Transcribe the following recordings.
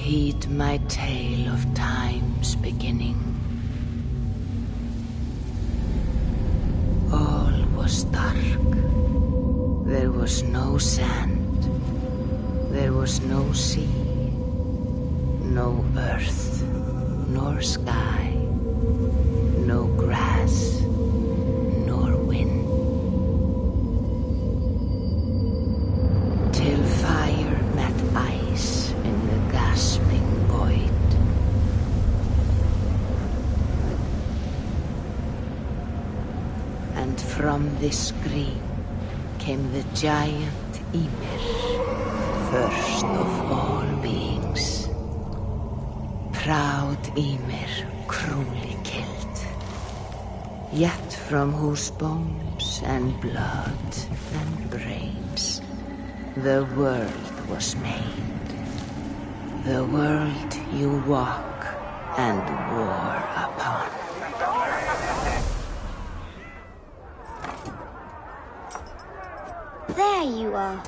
Heed my tale of time's beginning. All was dark. There was no sand. There was no sea. No earth, nor sky. No grass, nor wind. Till fire met ice in the gasping void. And from this scream came the giant Ymir, first of all beings. Proud Ymir, cruelly killed, yet from whose bones and blood and brains the world was made. The world you walk and war upon. There you are.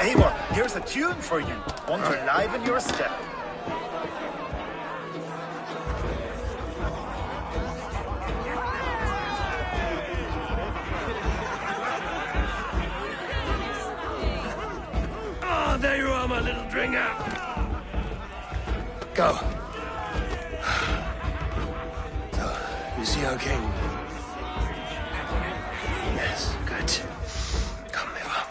Eivor, here's a tune for you. Want to liven your step? Oh, there you are, my little dringer. Go. So, you see our king? Yes, good. Come, Eivor.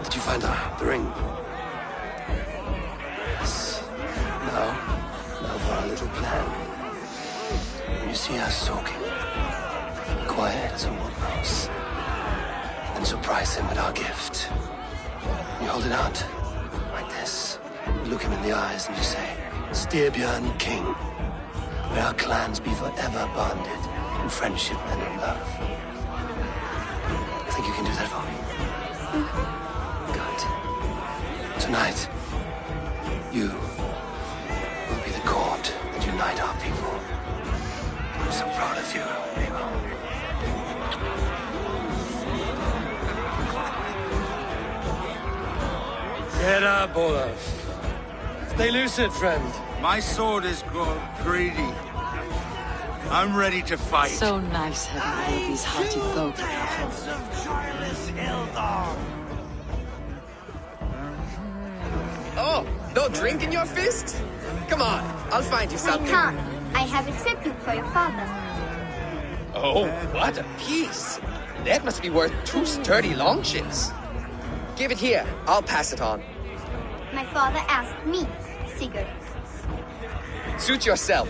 Did you find the ring? Yes. Now for our little plan. When you see us talking, be quiet as a woodmouse. And surprise him with our gift. You hold it out, like this. You look him in the eyes and you say, Styrbjörn King, may our clans be forever bonded in friendship and in love. You think you can do that for me? Good. Tonight, you will be the cord that unite our people. I'm so proud of you, Eivor. Get up, Olaf. Stay lucid, friend. My sword is grown greedy. I'm ready to fight. So nice having all these hearty folk. Oh, no drink in your fist? Come on, I'll find you something. I can't. I have a tribute for your father. Oh, what a piece. That must be worth 2 sturdy longships. Give it here. I'll pass it on. My father asked me, Sigurd. Suit yourself.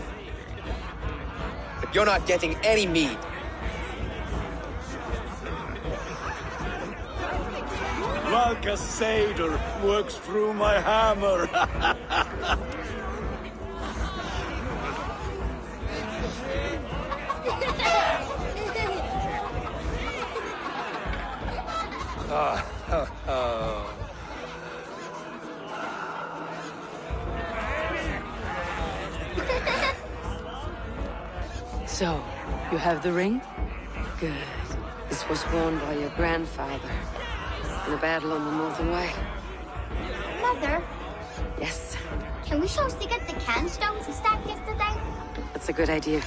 But you're not getting any mead. Like a satyr works through my hammer. So, you have the ring? Good. This was worn by your grandfather in a battle on the Northern Way. Mother, Yes, can we show Sigurd the can stones he stacked yesterday? that's a good idea.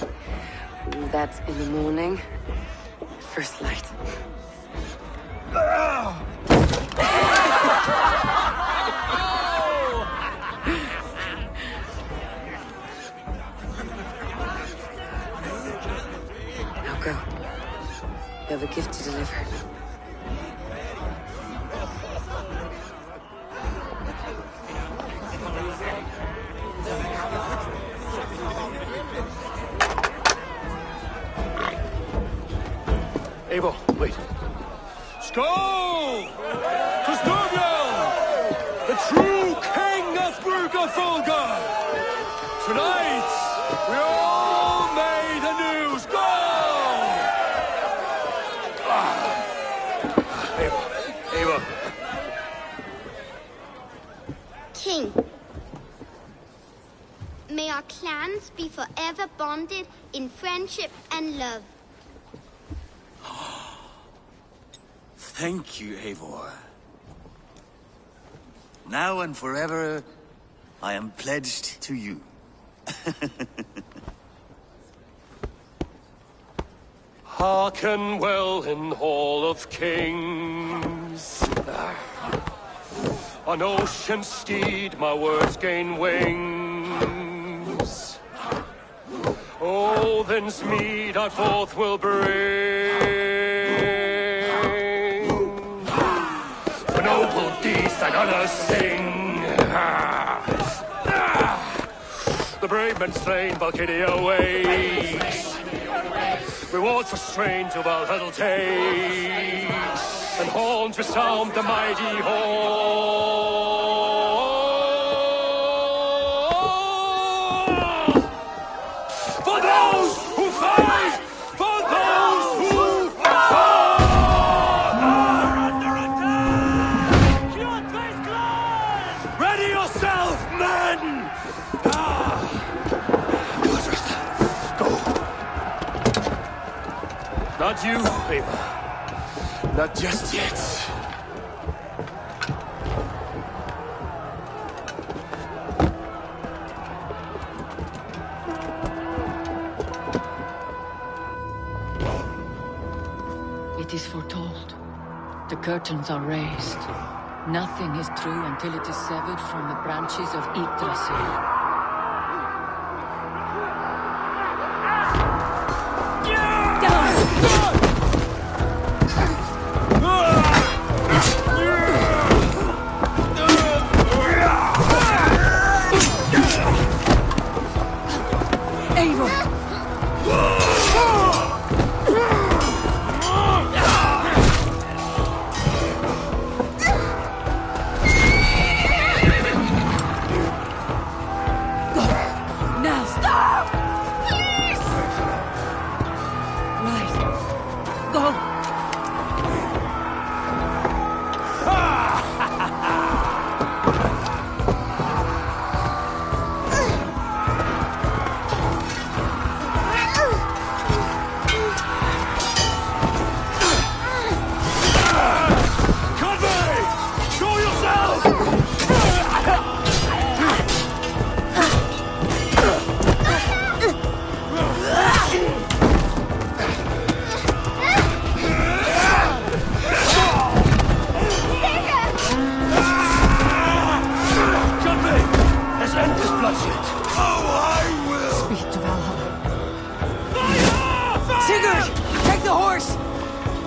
We'll do that in the morning. First light. Now go. You have a gift to deliver. Eivor, wait. Skål! To Styrbjörn, the true king of Brugafulga! Tonight, we all made the news our clans be forever bonded in friendship and love. Thank you, Eivor. Now and forever, I am pledged to you. Hearken well in Hall of Kings. On ocean steed my words gain wings. Odin's mead I forth will bring. For noble deeds thine honors sing. The brave men slain Valkyria waits. Rewards for strains of Valhalla takes, and horns resound the mighty hall. For those who fight, for those who fall, are under attack. Kjotve's clan! Ready yourself, men! Not you, Eivor. Not just yet. It is foretold. The curtains are raised. Nothing is true until it is severed from the branches of Yggdrasil.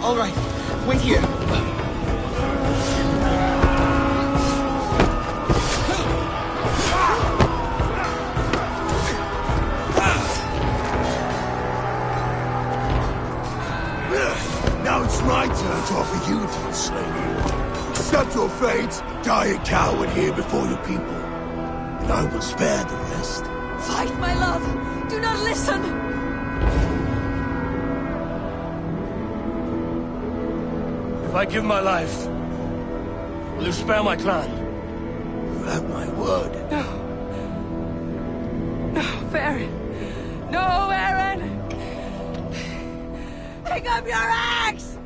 All right, wait here. Now it's my turn to offer you to the slain. Accept your fate, die a coward here before your people, and I will spare the rest. Fight, my love! Do not listen! If I give my life, will you spare my clan? You have my word. No. No, Farron. No, Aaron! Pick up your axe!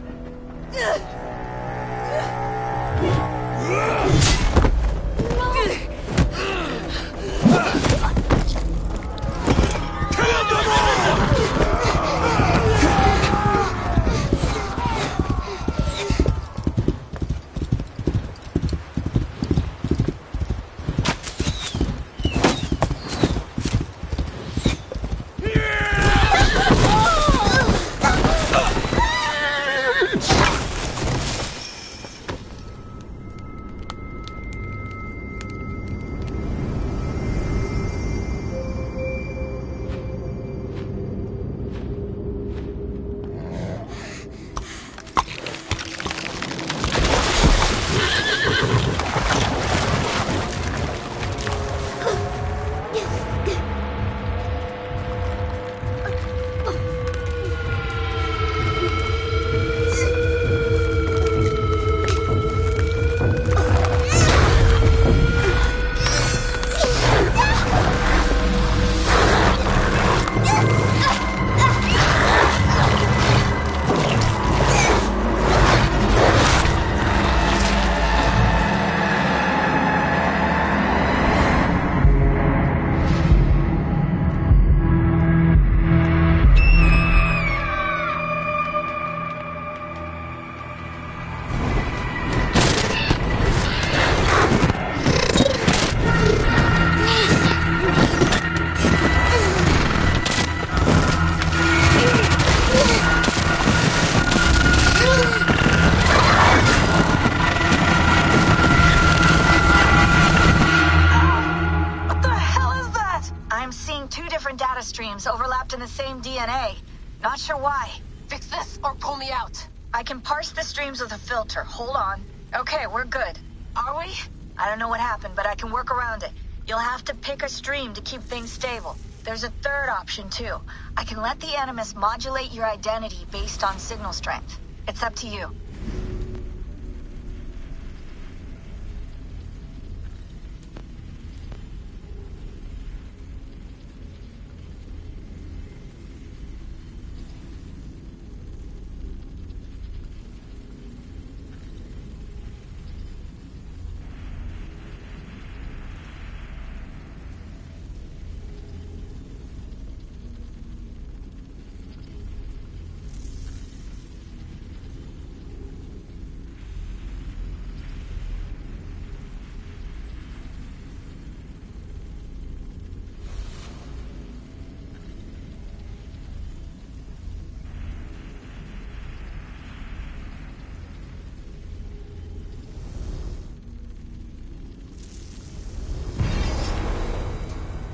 same DNA. Not sure why. Fix this or pull me out. I can parse the streams with a filter. Hold on. Okay, we're good. Are we? I don't know what happened, but I can work around it. You'll have to pick a stream to keep things stable. There's a third option, too. I can let the Animus modulate your identity based on signal strength. It's up to you.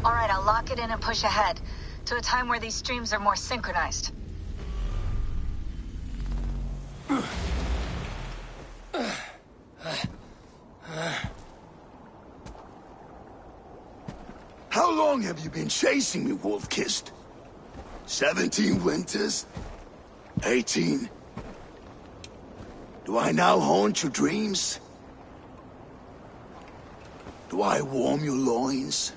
Alright, I'll lock it in and push ahead, to a time where these streams are more synchronized. How long have you been chasing me, Wolf-Kissed? 17 winters? 18? Do I now haunt your dreams? Do I warm your loins?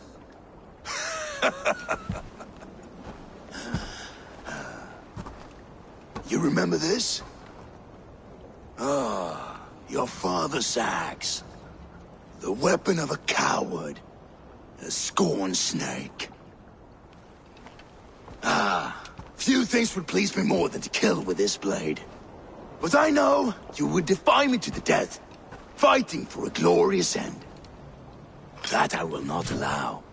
You remember this? Ah, your father's axe. The weapon of a coward. A scorned snake. Ah, few things would please me more than to kill with this blade. But I know you would defy me to the death, fighting for a glorious end. That I will not allow.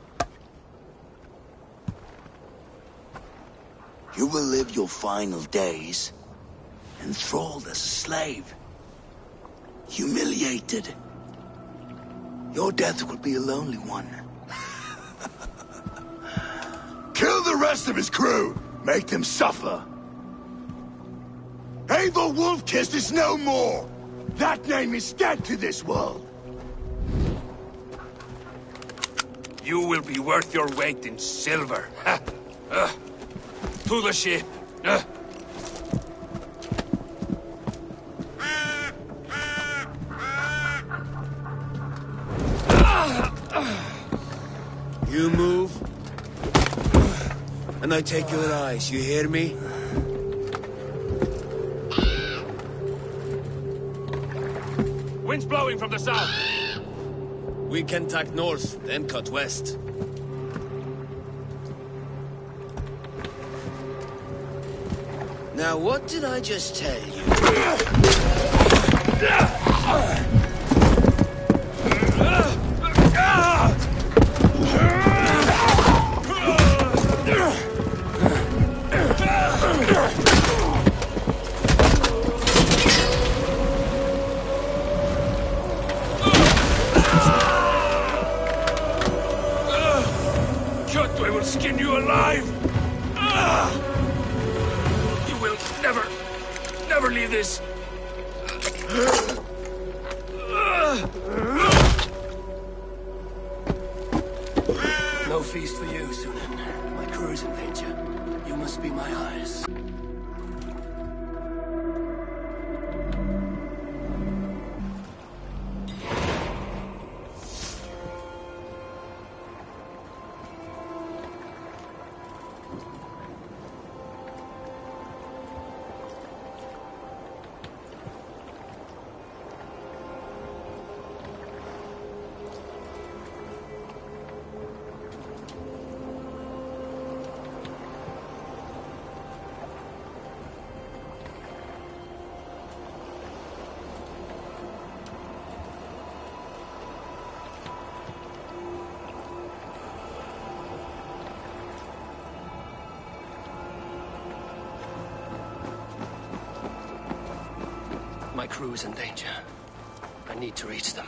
You will live your final days enthralled as a slave. Humiliated. Your death will be a lonely one. Kill the rest of his crew! Make them suffer! Eivor Wolf-Kissed is no more! That name is dead to this world! You will be worth your weight in silver. To the ship. You move, and I take your eyes, you hear me? Wind's blowing from the south. We can tack north, then cut west. Now, what did I just tell you? Kjotve will skin you alive! You will never leave this! No feast for you, Sunan. My crew is in danger. You must be my eyes. My crew is in danger. I need to reach them.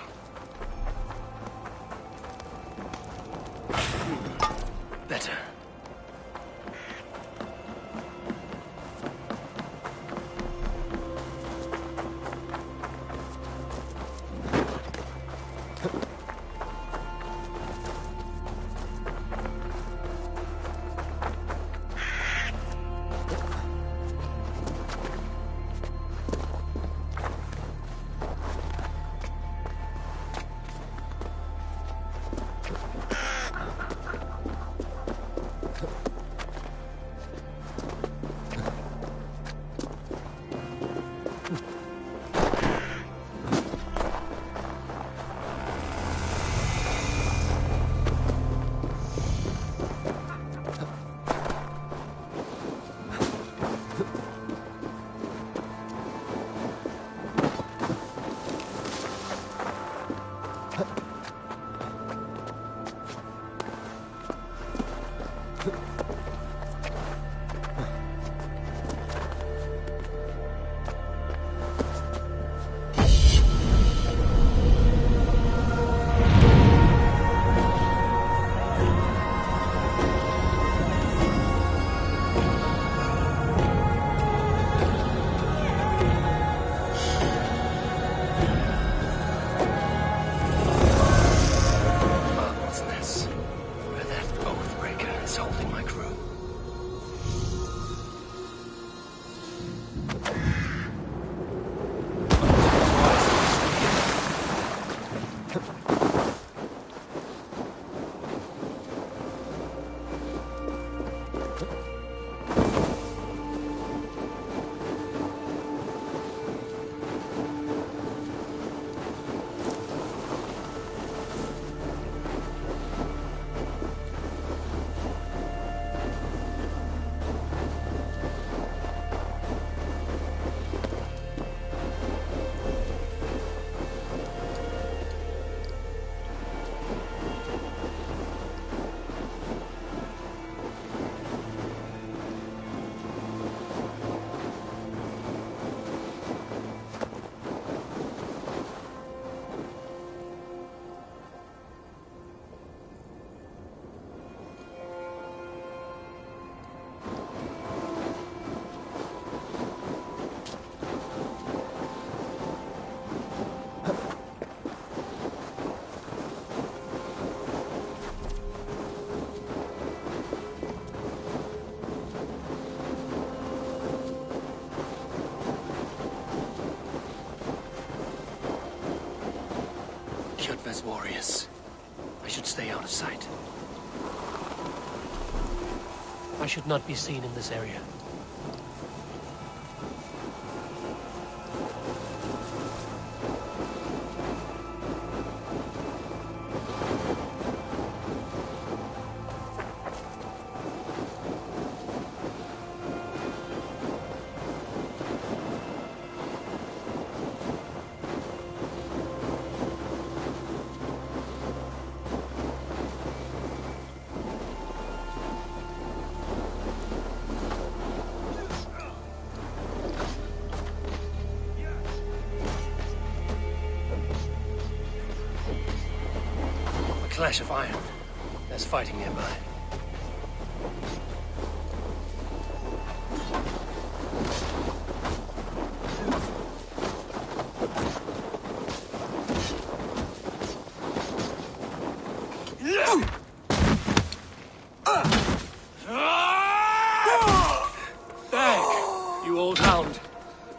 Better. Vesmorius. I should stay out of sight. I should not be seen in this area. Clash of iron. There's fighting nearby. Dag, you old hound.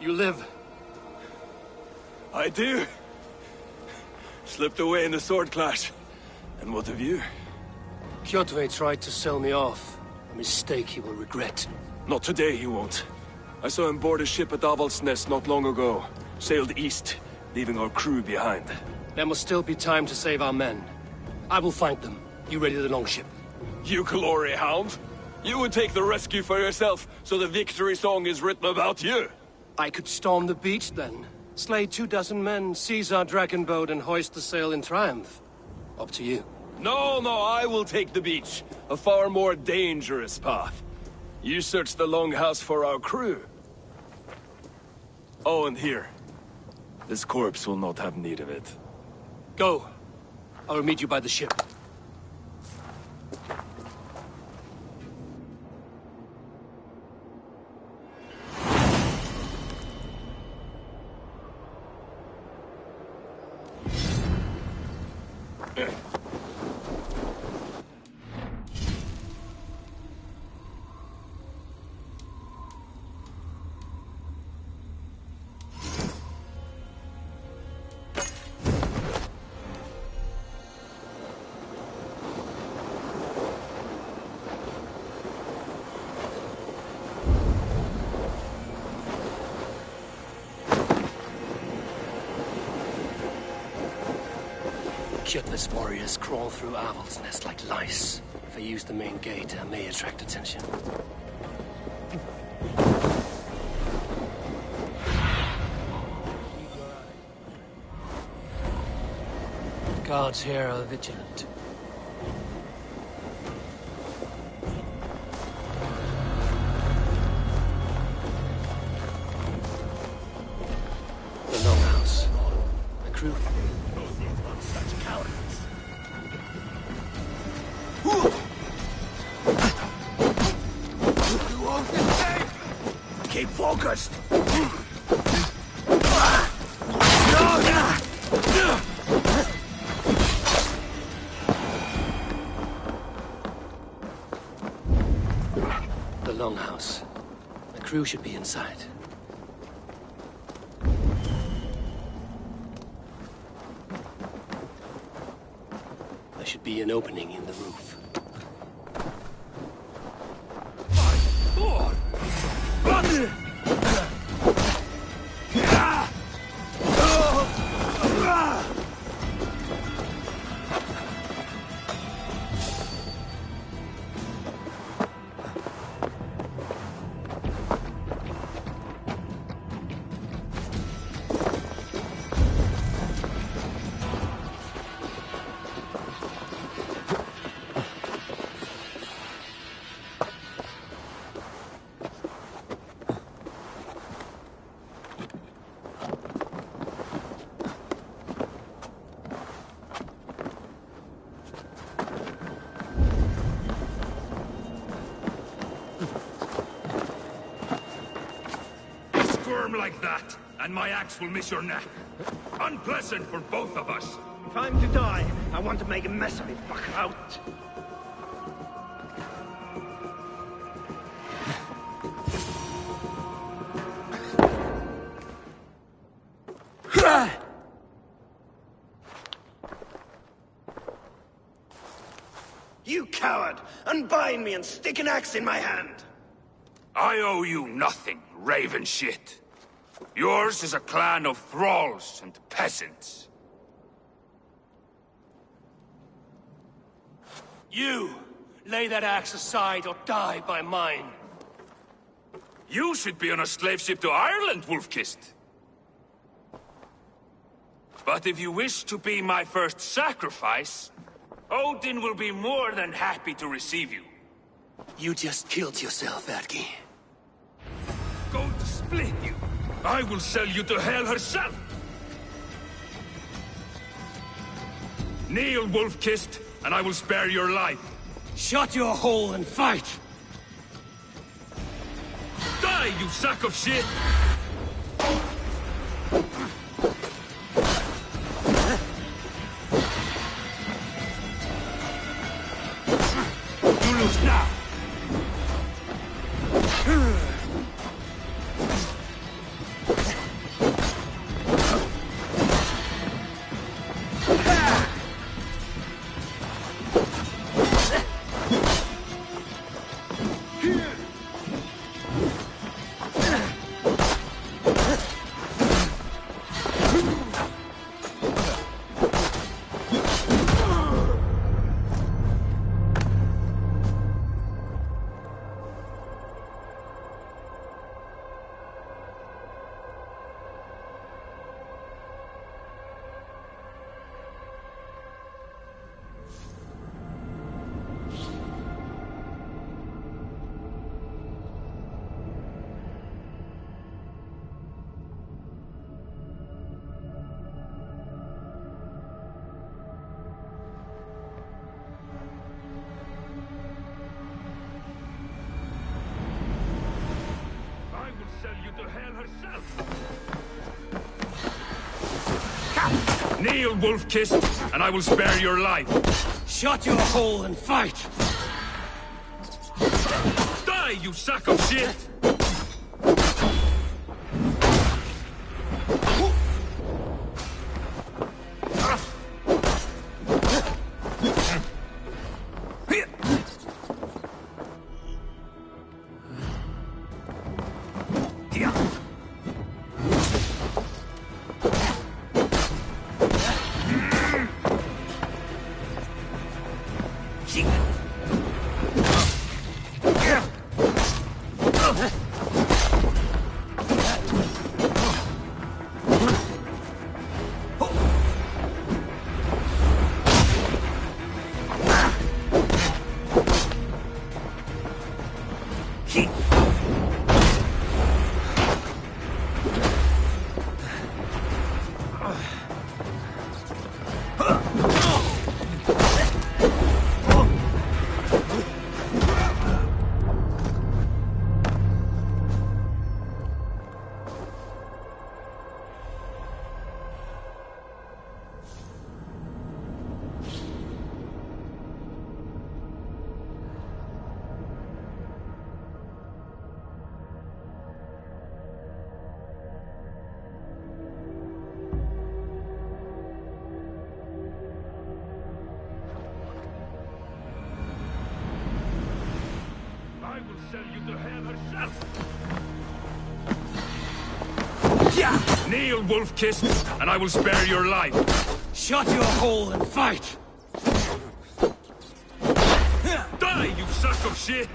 You live. I do. Slipped away in the sword clash. And what of you? Kjotve tried to sell me off. A mistake he will regret. Not today, he won't. I saw him board a ship at Avaldsnes not long ago. Sailed east, leaving our crew behind. There must still be time to save our men. I will find them. You ready the longship? You glory hound? You would take the rescue for yourself, so the victory song is written about you. I could storm the beach then. Slay 24 men, seize our dragon boat and hoist the sail in triumph. Up to you. No, I will take the beach. A far more dangerous path. You search the longhouse for our crew. Oh, and here. This corpse will not have need of it. Go. I will meet you by the ship. Kjotve's warriors crawl through Avaldsnes like lice. If I use the main gate, I may attract attention. Guards here are vigilant. The longhouse. The crew. Keep focused! The longhouse. The crew should be inside. There should be an opening in the roof. Like that, and my axe will miss your neck. Unpleasant for both of us. Time to die. I want to make a mess of it, fuck out. You coward! Unbind me and stick an axe in my hand! I owe you nothing, raven shit. Yours is a clan of thralls and peasants. You! Lay that axe aside or die by mine. You should be on a slave ship to Ireland, Wolf-Kissed. But if you wish to be my first sacrifice, Odin will be more than happy to receive you. You just killed yourself, Atki. Going to split you. I will sell you to Hel herself. Kneel, Wolf-Kissed, and I will spare your life. Shut your hole and fight! Die, you sack of shit! You lose now! Kneel, Wolf-Kissed, and I will spare your life. Shut your hole and fight! Die, you sack of shit! Kneel, Wolf-Kissed, and I will spare your life. Shut your hole and fight! Die, you sack of shit!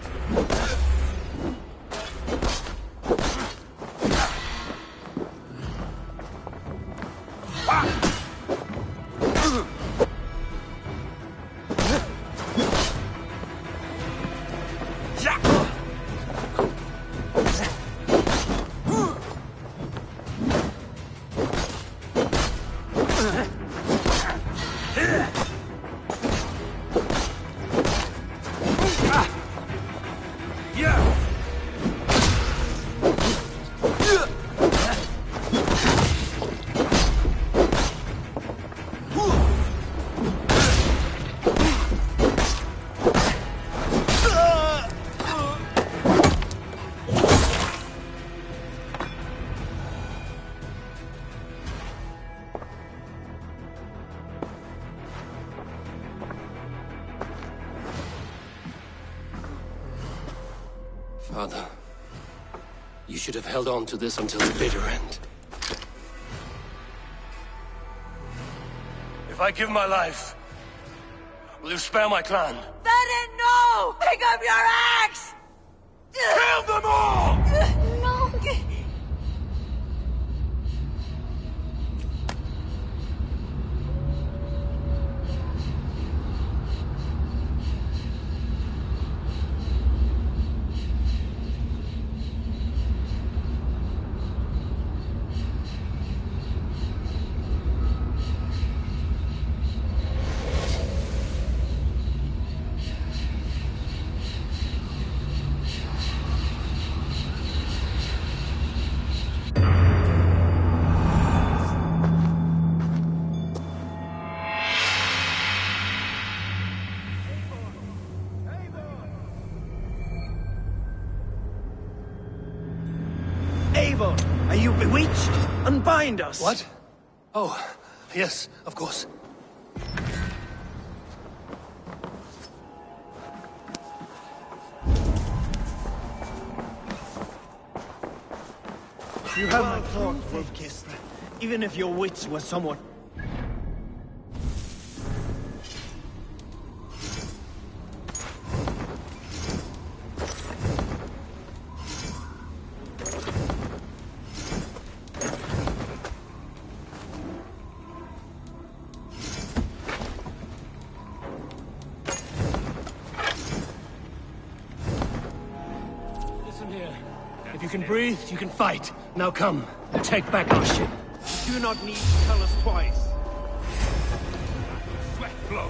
Father, you should have held on to this until the bitter end. If I give my life, will you spare my clan? Venin, no! Pick up your axe! Kill them all! No! Eivor, are you bewitched? Unbind us! What? Oh, yes, of course. You have my thought, Wolf-Kissed. Even if your wits were somewhat... Listen here. If you can breathe, you can fight. Now come, and take back our ship. You do not need to tell us twice. Sweat flow.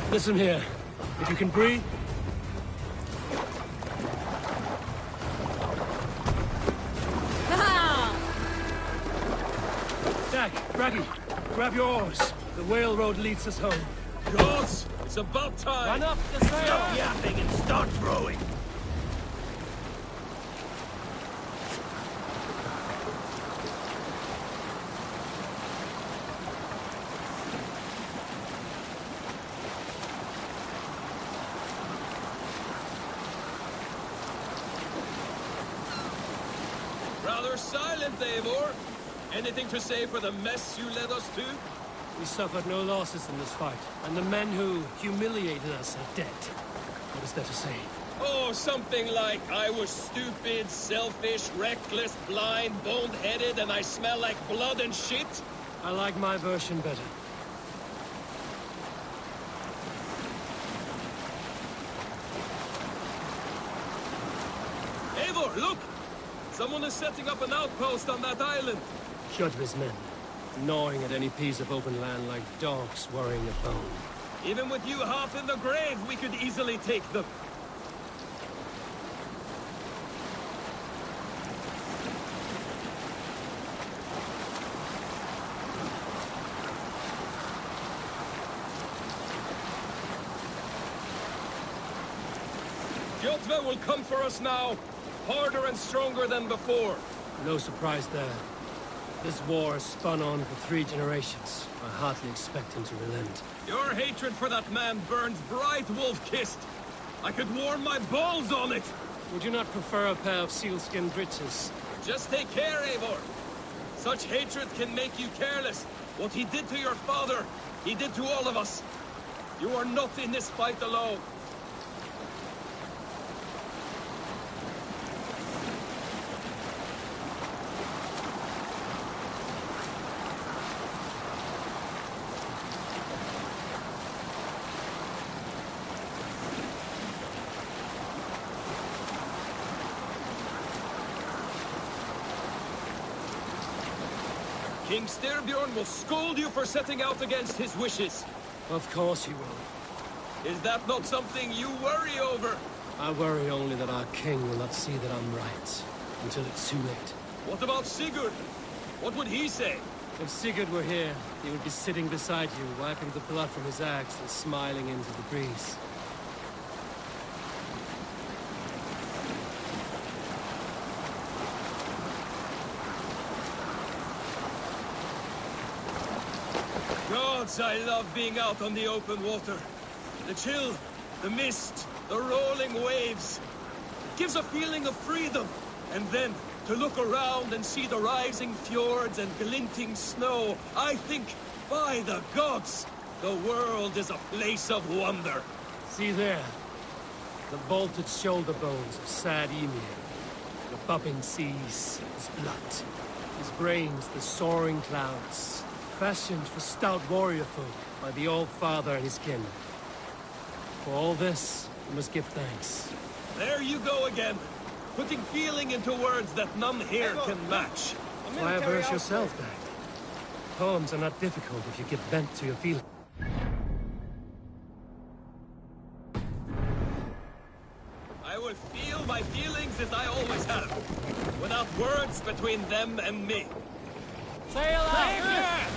Listen here. If you can breathe... Jack, Braggy, grab your oars. The whale road leads us home. Gods, it's about time. Run up the sail! Stop yapping and start rowing! Rather silent, Eivor. Anything to say for the mess you led us to? We suffered no losses in this fight, and the men who humiliated us are dead. What is there to say? Oh, something like, I was stupid, selfish, reckless, blind, bone-headed, and I smell like blood and shit? I like my version better. Eivor, look! Someone is setting up an outpost on that island. Kjotve's men, gnawing at any piece of open land like dogs worrying a bone. Even with you half in the grave, we could easily take them. Kjotve will come for us now, harder and stronger than before. No surprise there. This war has spun on for 3 generations. I hardly expect him to relent. Your hatred for that man burns bright, wolf-kissed. I could warm my balls on it. Would you not prefer a pair of sealskin breeches? Just take care, Eivor. Such hatred can make you careless. What he did to your father, he did to all of us. You are not in this fight alone. King Styrbjorn will scold you for setting out against his wishes. Of course he will. Is that not something you worry over? I worry only that our king will not see that I'm right, until it's too late. What about Sigurd? What would he say? If Sigurd were here, he would be sitting beside you, wiping the blood from his axe and smiling into the breeze. Gods, I love being out on the open water. The chill, the mist, the rolling waves. It gives a feeling of freedom. And then, to look around and see the rising fjords and glinting snow, I think, by the gods, the world is a place of wonder. See there, the bolted shoulder bones of sad Ymir. The bubbling seas, his blood. His brains, the soaring clouds. Fashioned for stout warrior folk by the Old Father and his kin. For all this, we must give thanks. There you go again, putting feeling into words that none here can match. Why averse yourself, then? Poems are not difficult if you give vent to your feelings. I will feel my feelings as I always have, without words between them and me. Sail out!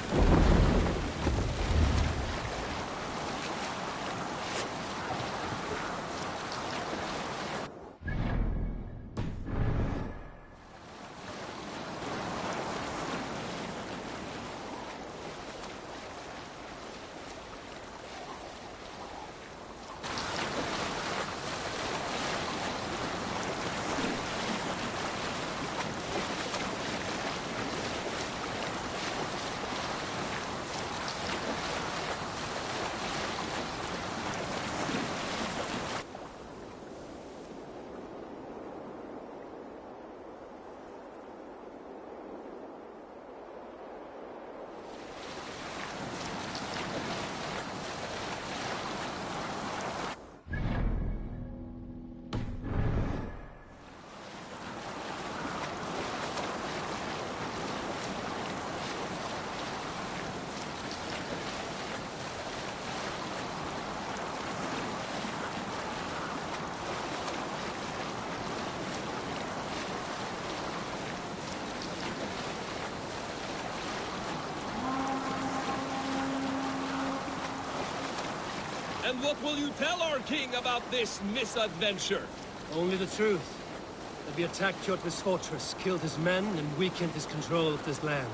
And what will you tell our king about this misadventure? Only the truth. That we attacked Kjotve's fortress, killed his men, and weakened his control of this land.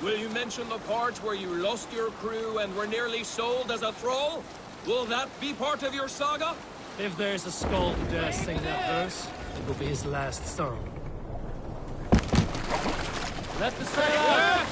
Will you mention the part where you lost your crew and were nearly sold as a thrall? Will that be part of your saga? If there's a skull who dares sing that verse, it will be his last song. Let the sail out!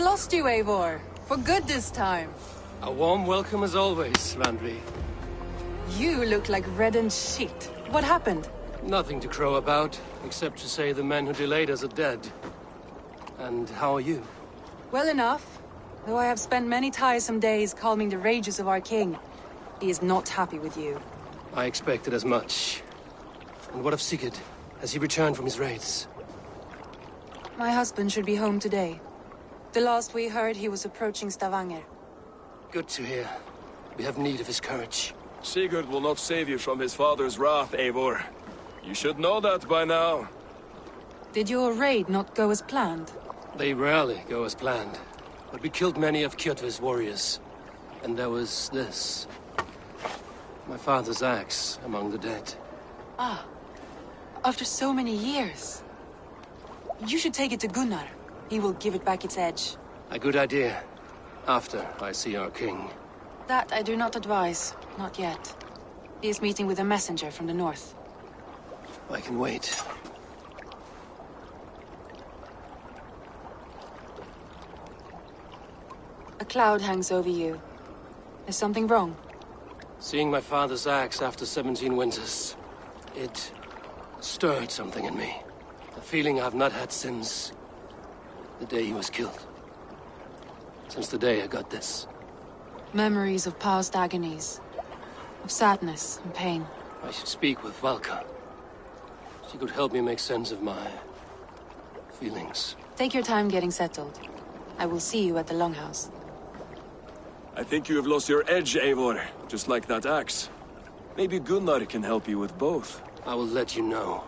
lost you, Eivor. For good this time. A warm welcome as always, Randvi. You look like reddened shit. What happened? Nothing to crow about, except to say the men who delayed us are dead. And how are you? Well enough. Though I have spent many tiresome days calming the rages of our king. He is not happy with you. I expected as much. And what of Sigurd? Has he returned from his raids? My husband should be home today. The last we heard, he was approaching Stavanger. Good to hear. We have need of his courage. Sigurd will not save you from his father's wrath, Eivor. You should know that by now. Did your raid not go as planned? They rarely go as planned. But we killed many of Kjotve's warriors. And there was this. My father's axe among the dead. Ah. After so many years. You should take it to Gunnar. He will give it back its edge. A good idea. After I see our king. That I do not advise. Not yet. He is meeting with a messenger from the north. I can wait. A cloud hangs over you. Is something wrong? Seeing my father's axe after 17 winters, it stirred something in me. A feeling I've not had since the day he was killed. Since the day I got this. Memories of past agonies. Of sadness and pain. I should speak with Valka. She could help me make sense of my feelings. Take your time getting settled. I will see you at the Longhouse. I think you have lost your edge, Eivor, just like that axe. Maybe Gunnar can help you with both. I will let you know.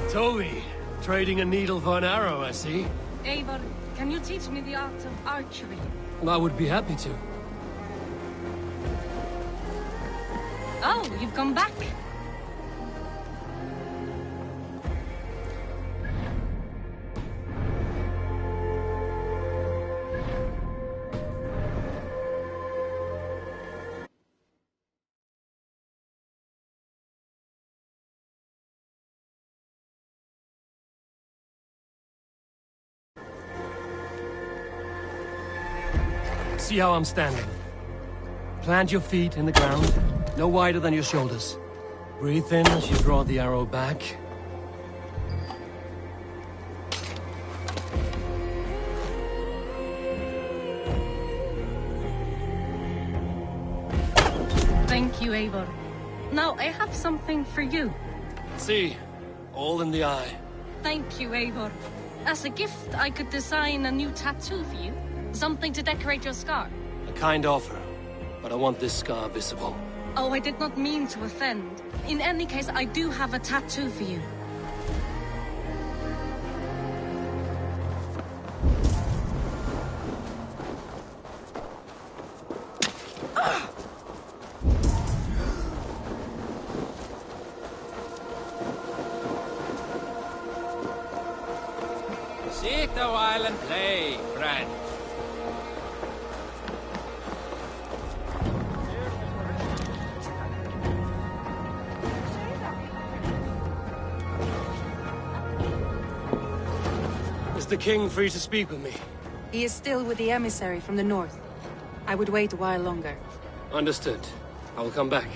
Tovi, trading a needle for an arrow, I see. Eivor, can you teach me the art of archery? I would be happy to. Oh, you've come back. See how I'm standing. Plant your feet in the ground, no wider than your shoulders. Breathe in as you draw the arrow back. Thank you, Eivor. Now, I have something for you. See, all in the eye. Thank you, Eivor. As a gift, I could design a new tattoo for you. Something to decorate your scar. A kind offer, but I want this scar visible. Oh, I did not mean to offend. In any case, I do have a tattoo for you. Sit a while and play, friend. Is the king free to speak with me? He is still with the emissary from the north. I would wait a while longer. Understood. I will come back.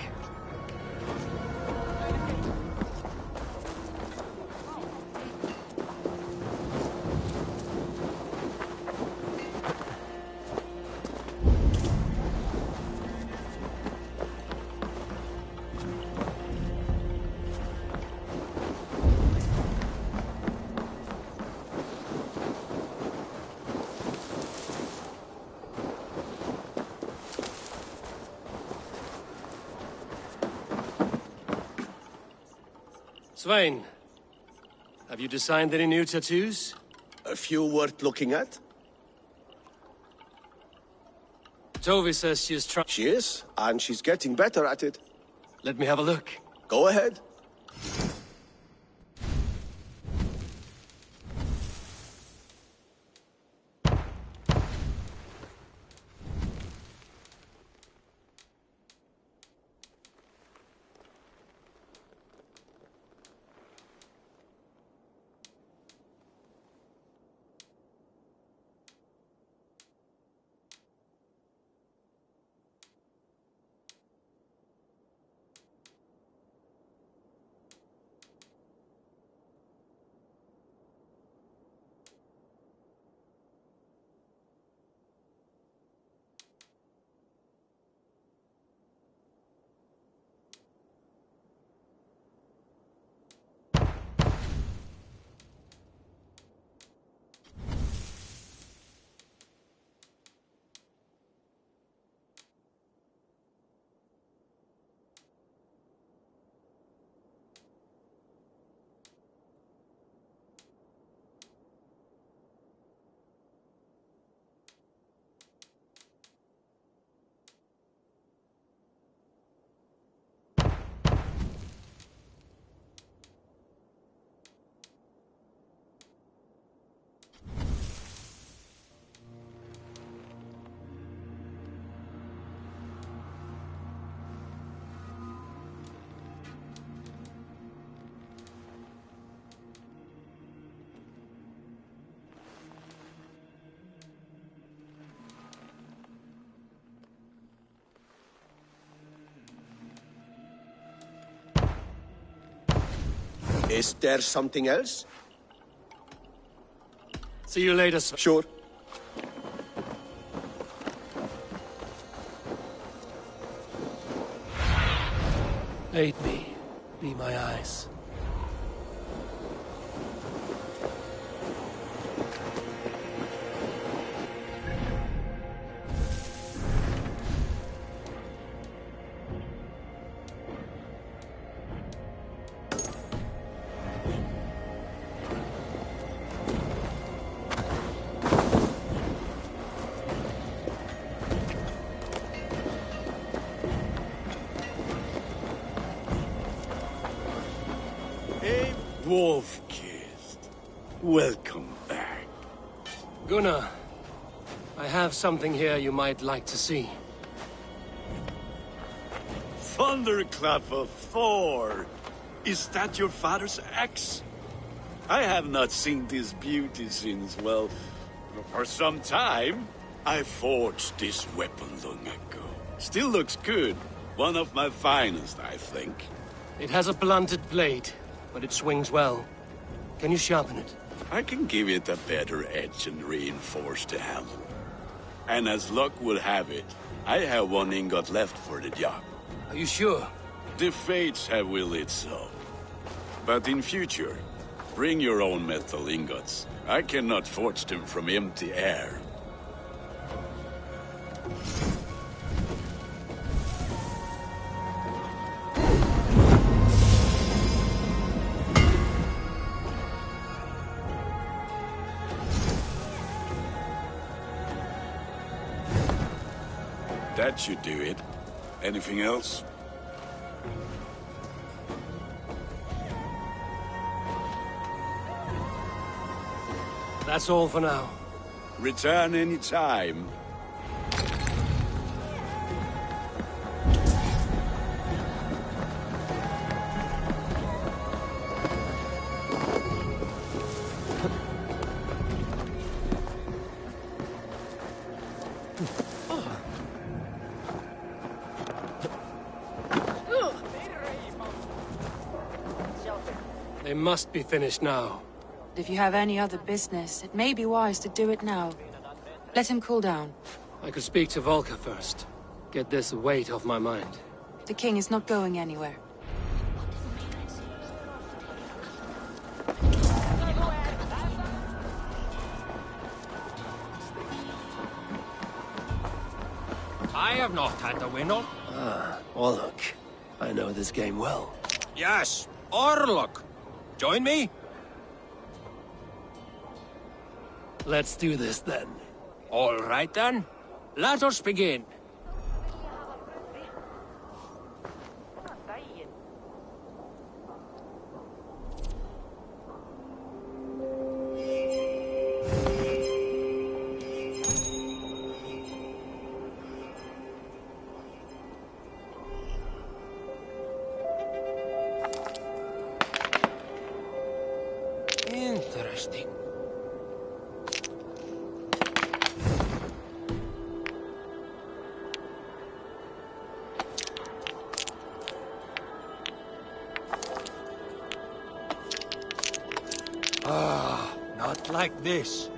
Svein, have you designed any new tattoos? A few worth looking at? Tovi says she is trying. She is, and she's getting better at it. Let me have a look. Go ahead. Is there something else? See you later, sir. Sure. Aid me. Be my eyes. Wolf-Kissed. Welcome back. Gunnar, I have something here you might like to see. Thunderclap of Thor! Is that your father's axe? I have not seen this beauty since, well, for some time. I forged this weapon long ago. Still looks good. One of my finest, I think. It has a blunted blade, but it swings well. Can you sharpen it? I can give it a better edge and reinforce the handle. And as luck will have it, I have one ingot left for the job. Are you sure? The fates have willed it so. But in future, bring your own metal ingots. I cannot forge them from empty air. That should do it. Anything else? That's all for now. Return any time. They must be finished now. If you have any other business, it may be wise to do it now. Let him cool down. I could speak to Volker first. Get this weight off my mind. The king is not going anywhere. I have not had a winner. Ah, Orlok. I know this game well. Yes, Orlok. Join me? Let's do this then. All right then. Let us begin. Interesting. Ah, not like this.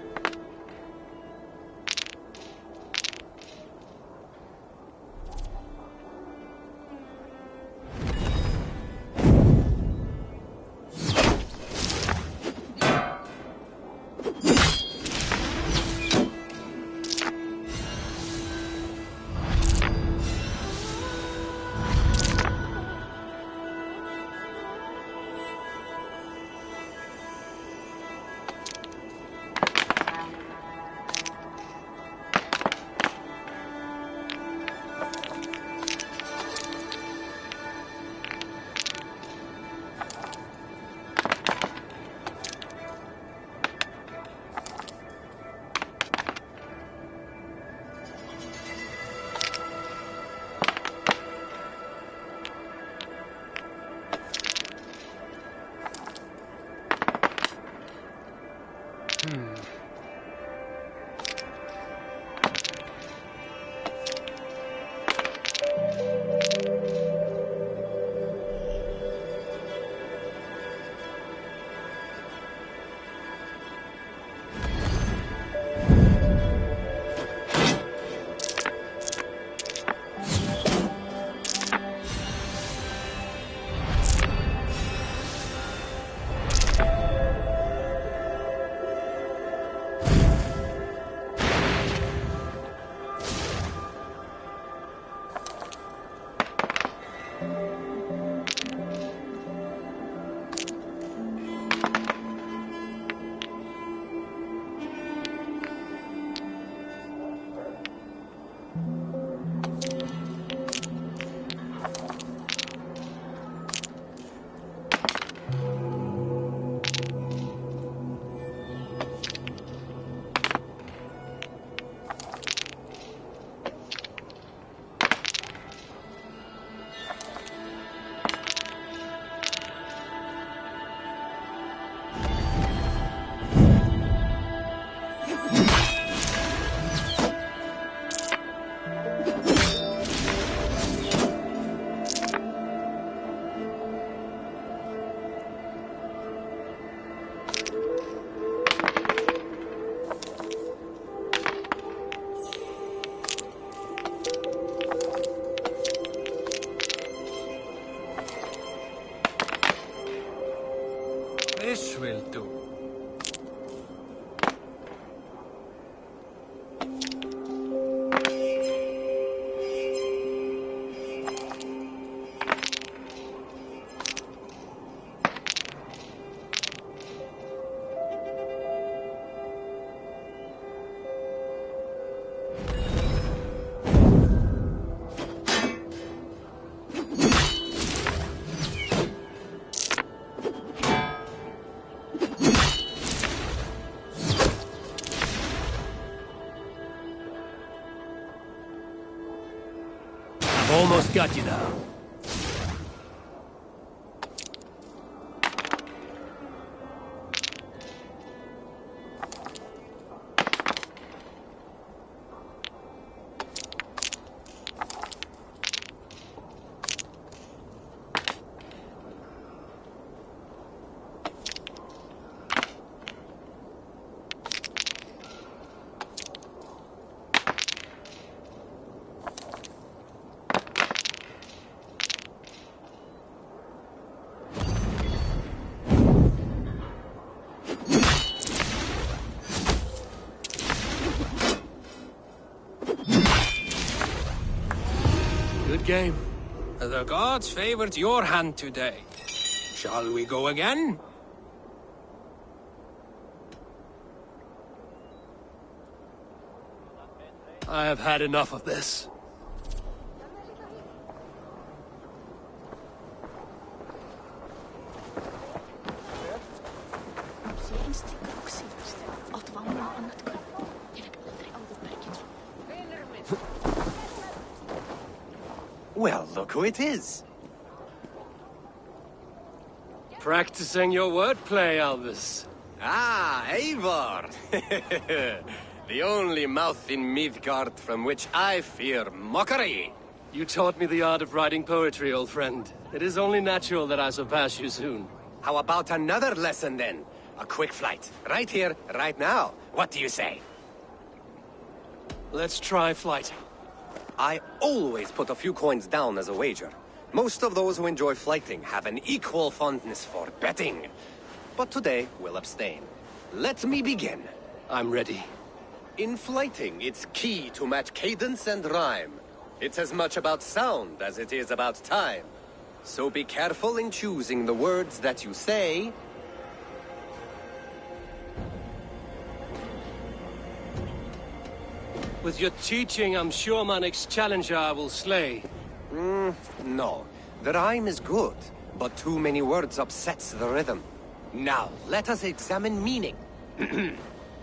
Almost got you now. Good game. The gods favored your hand today. Shall we go again? I have had enough of this. Well, look who it is. Practicing your wordplay, Albus. Ah, Eivor! The only mouth in Midgard from which I fear mockery. You taught me the art of writing poetry, old friend. It is only natural that I surpass you soon. How about another lesson, then? A quick flight. Right here, right now. What do you say? Let's try flighting. I always put a few coins down as a wager. Most of those who enjoy flighting have an equal fondness for betting. But today, we'll abstain. Let me begin. I'm ready. In flighting, it's key to match cadence and rhyme. It's as much about sound as it is about time. So be careful in choosing the words that you say. With your teaching, I'm sure my next challenger I will slay. No. The rhyme is good, but too many words upsets the rhythm. Now, let us examine meaning.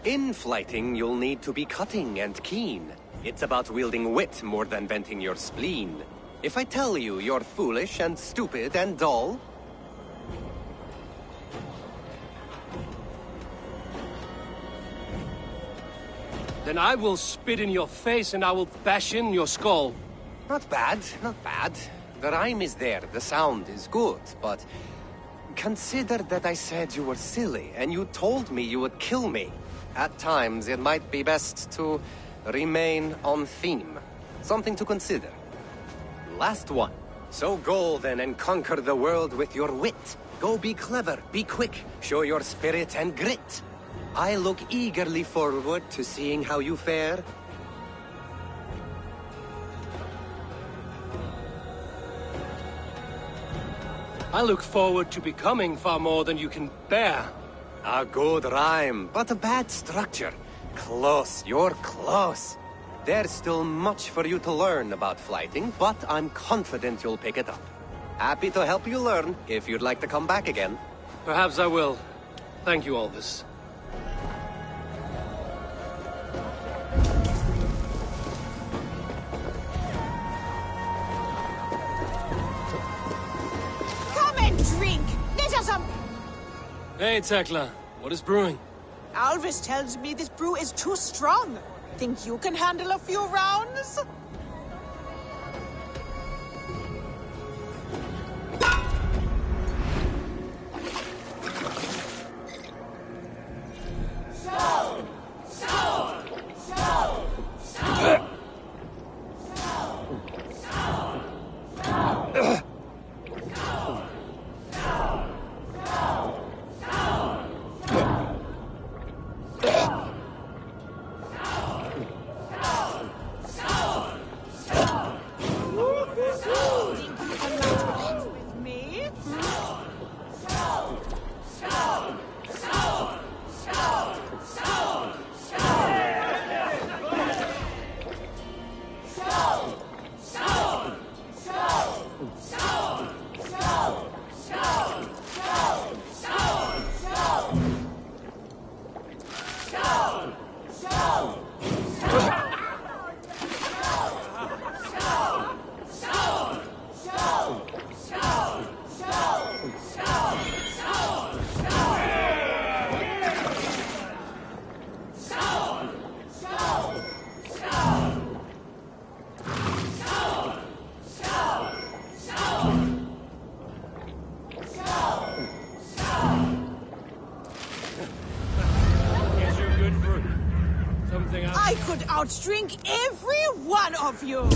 In flighting, you'll need to be cutting and keen. It's about wielding wit more than venting your spleen. If I tell you you're foolish and stupid and dull, then I will spit in your face and I will bash in your skull. Not bad, not bad. The rhyme is there, the sound is good, but consider that I said you were silly and you told me you would kill me. At times, it might be best to remain on theme. Something to consider. Last one. So go then and conquer the world with your wit. Go be clever, be quick, show your spirit and grit. I look eagerly forward to seeing how you fare. I look forward to becoming far more than you can bear. A good rhyme, but a bad structure. Close, you're close. There's still much for you to learn about flighting, but I'm confident you'll pick it up. Happy to help you learn, if you'd like to come back again. Perhaps I will. Thank you, Albus. Hey, Tekla. What is brewing? Alvis tells me this brew is too strong. Think you can handle a few rounds? outstrink every one of you!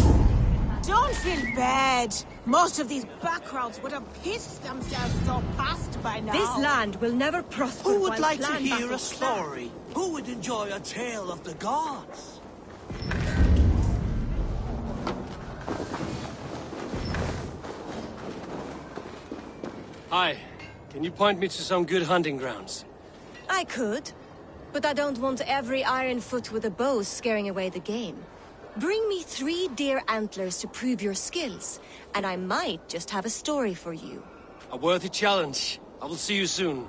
Don't feel bad. Most of these backgrounds would have pissed themselves so past by now. This land will never prosper. Who would while like to clan hear a battles story? Who would enjoy a tale of the gods? Hi. Can you point me to some good hunting grounds? I could, but I don't want every Ironfoot with a bow scaring away the game. Bring me 3 deer antlers to prove your skills, and I might just have a story for you. A worthy challenge. I will see you soon.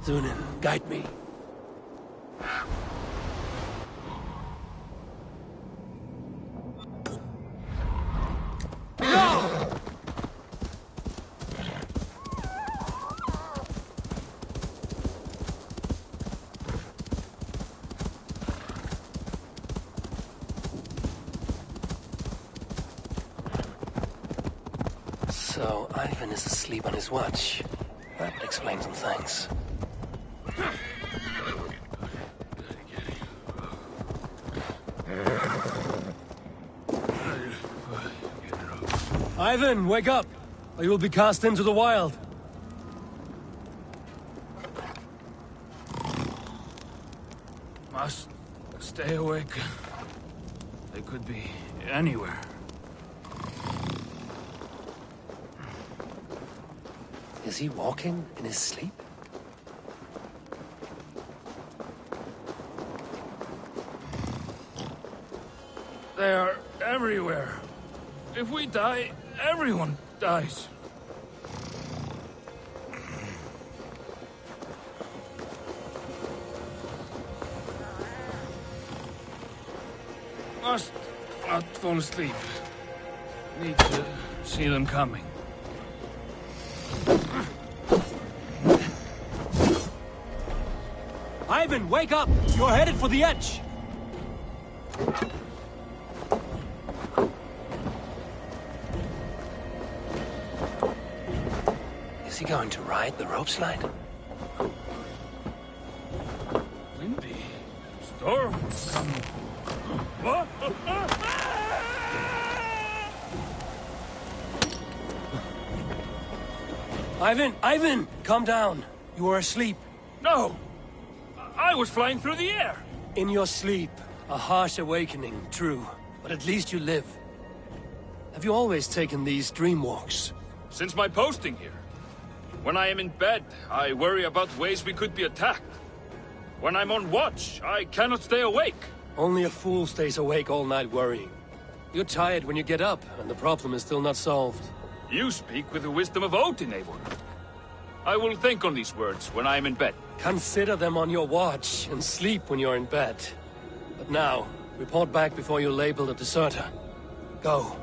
Zunin, guide me. So, Ivan is asleep on his watch. That would explain some things. Ivan, wake up! Or you will be cast into the wild. Must stay awake. They could be anywhere. Is he walking in his sleep? They are everywhere. If we die, everyone dies. Must not fall asleep. Need to see them coming. Ivan, wake up! You're headed for the edge! Is he going to ride the rope slide? Windy. Storm coming. What? Ivan! Calm down. You are asleep. No! I was flying through the air! In your sleep. A harsh awakening, true. But at least you live. Have you always taken these dream walks? Since my posting here. When I am in bed, I worry about ways we could be attacked. When I'm on watch, I cannot stay awake. Only a fool stays awake all night worrying. You're tired when you get up, and the problem is still not solved. You speak with the wisdom of Odin, Eivor. I will think on these words when I am in bed. Consider them on your watch, and sleep when you're in bed. But now, report back before you're labeled a deserter. Go.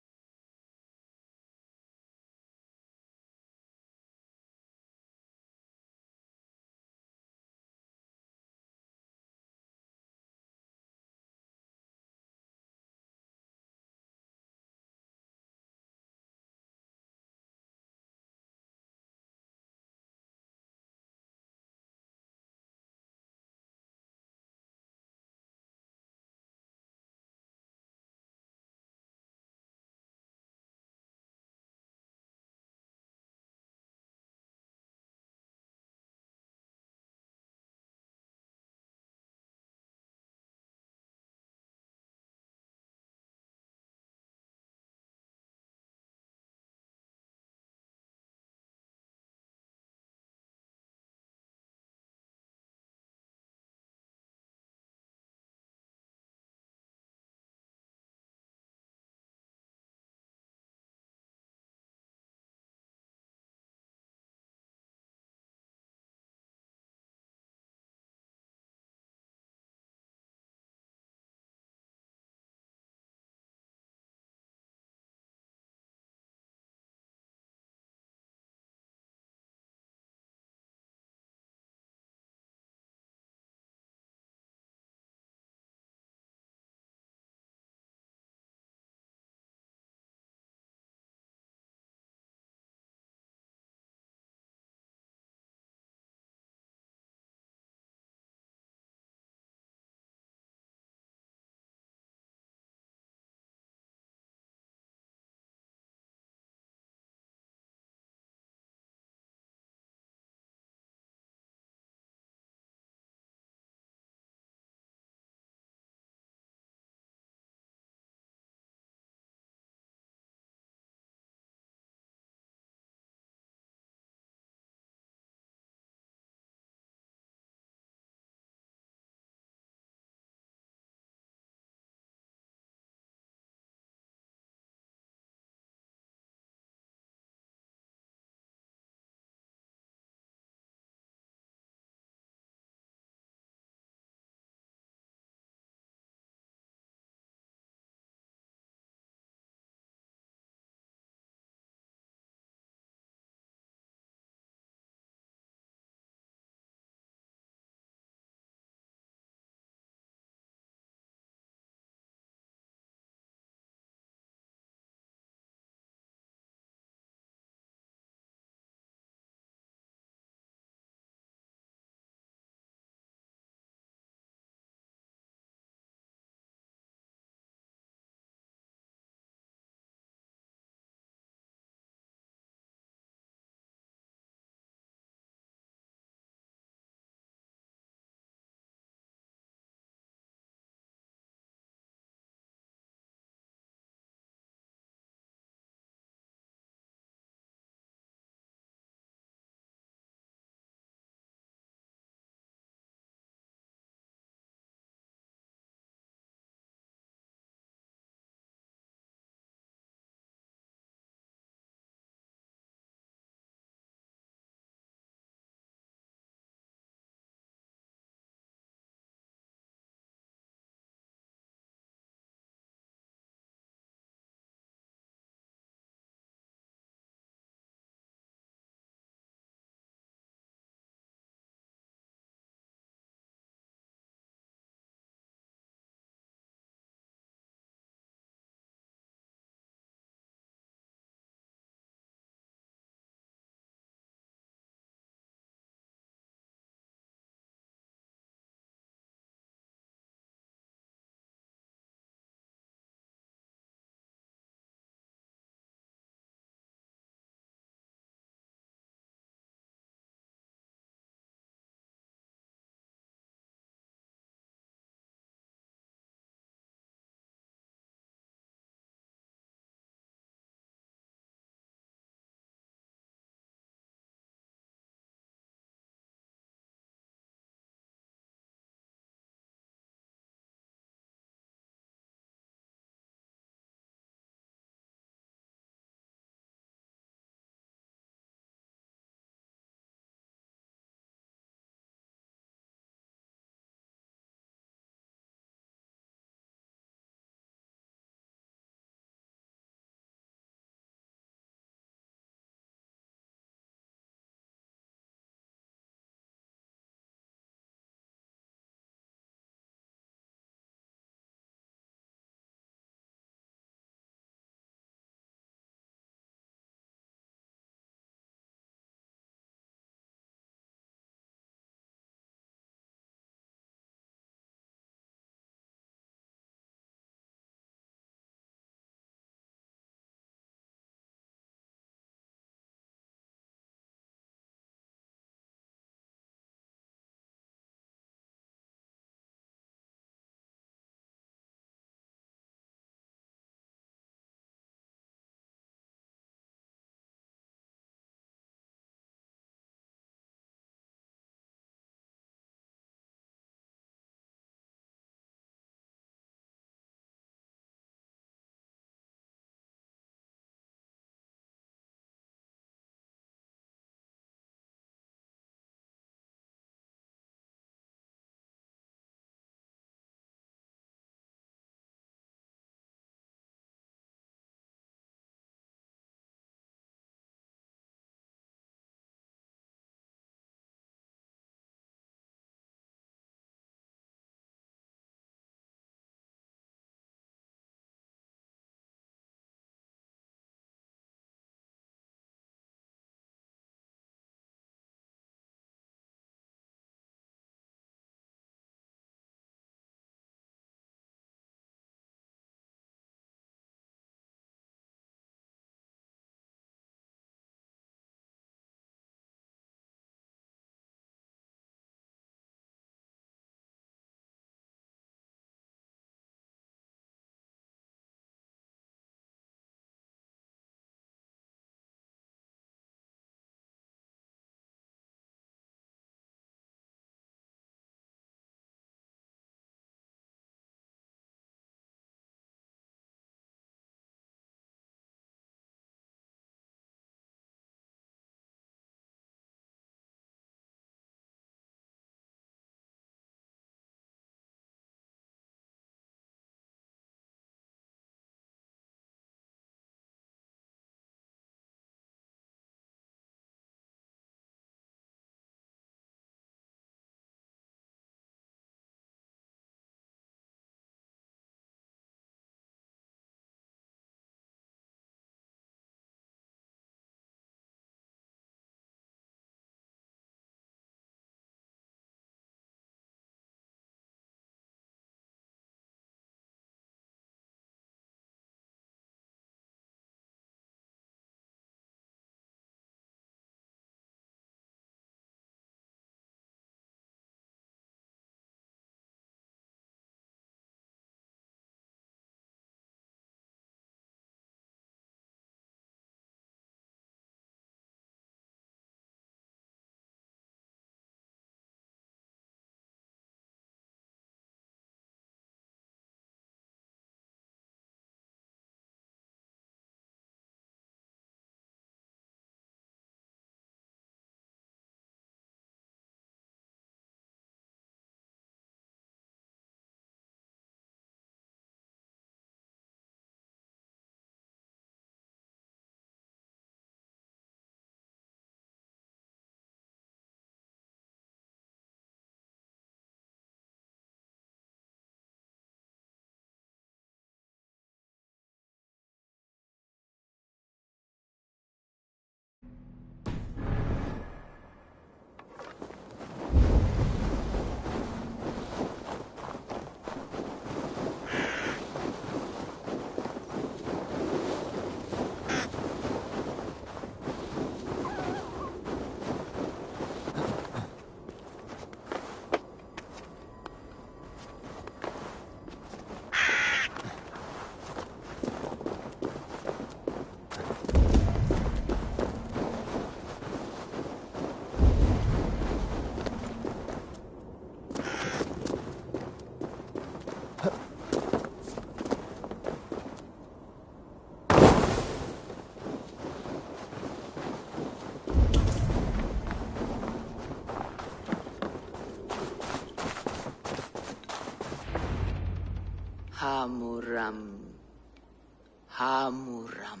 Hamuram.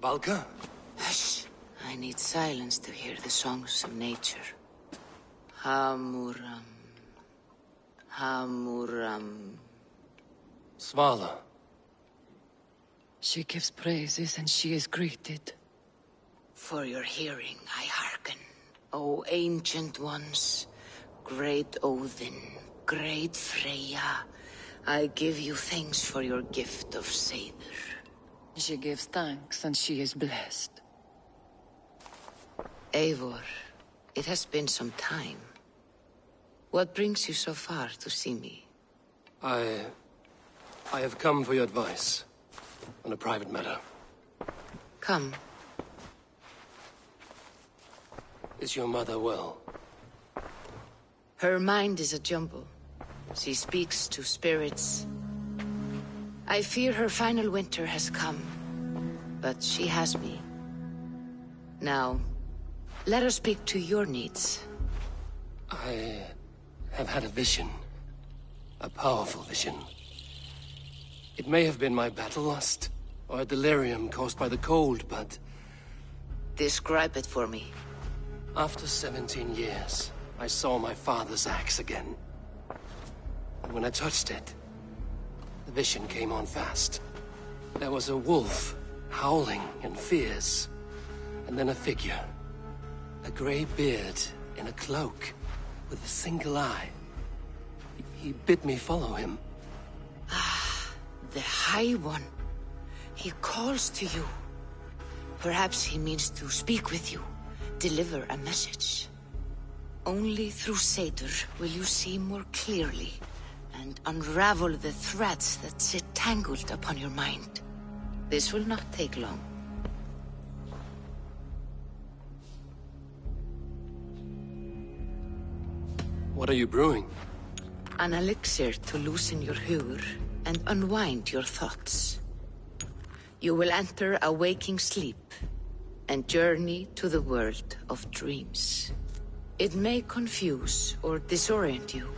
Valka? Hush. I need silence to hear the songs of nature. Hamuram. Hamuram. Svala. She gives praises and she is greeted. For your hearing, I hearken. O ancient ones, great Odin, great Freya, I give you thanks for your gift of Seidr. She gives thanks and she is blessed. Eivor, it has been some time. What brings you so far to see me? I have come for your advice on a private matter. Come. Is your mother well? Her mind is a jumble. She speaks to spirits. I fear her final winter has come, but she has me. Now, let us speak to your needs. I have had a vision. A powerful vision. It may have been my battle lust, or a delirium caused by the cold, but... Describe it for me. After 17 years, I saw my father's axe again. And when I touched it, the vision came on fast. There was a wolf, howling and fierce, and then a figure. A grey beard in a cloak, with a single eye. He bid me follow him. Ah, the High One. He calls to you. Perhaps he means to speak with you, deliver a message. Only through Seidr will you see more clearly and unravel the threads that sit tangled upon your mind. This will not take long. What are you brewing? An elixir to loosen your hugur and unwind your thoughts. You will enter a waking sleep and journey to the world of dreams. It may confuse or disorient you,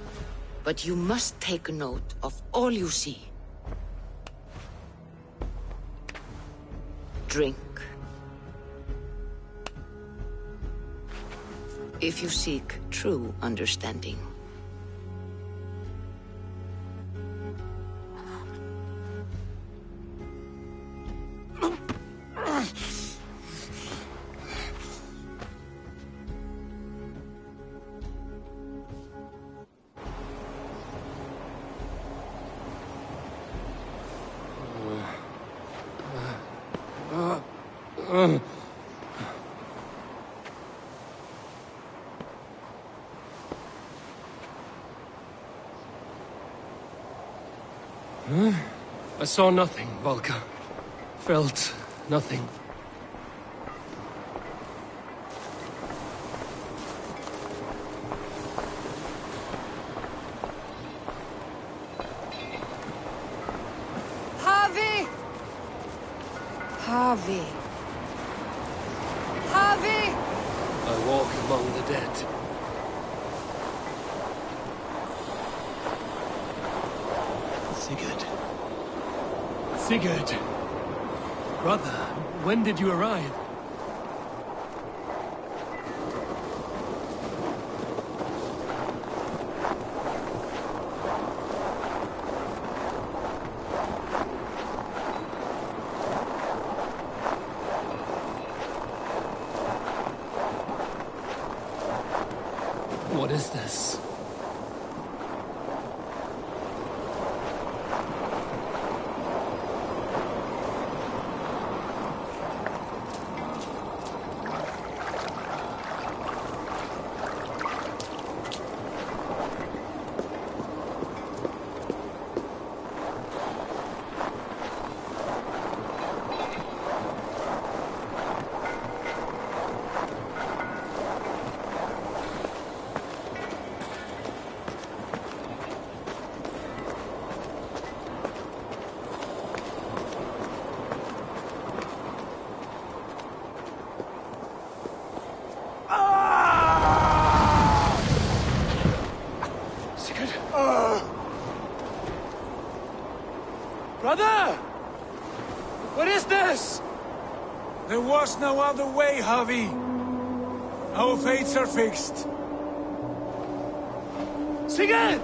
but you must take note of all you see. Drink. If you seek true understanding. I saw nothing, Valka. Felt nothing. Havi! Havi! Havi! I walk among the dead. Sigurd. Sigurd! Brother, when did you arrive? What is this? Brother! What is this? There was no other way, Javi. Our fates are fixed. Sigurd!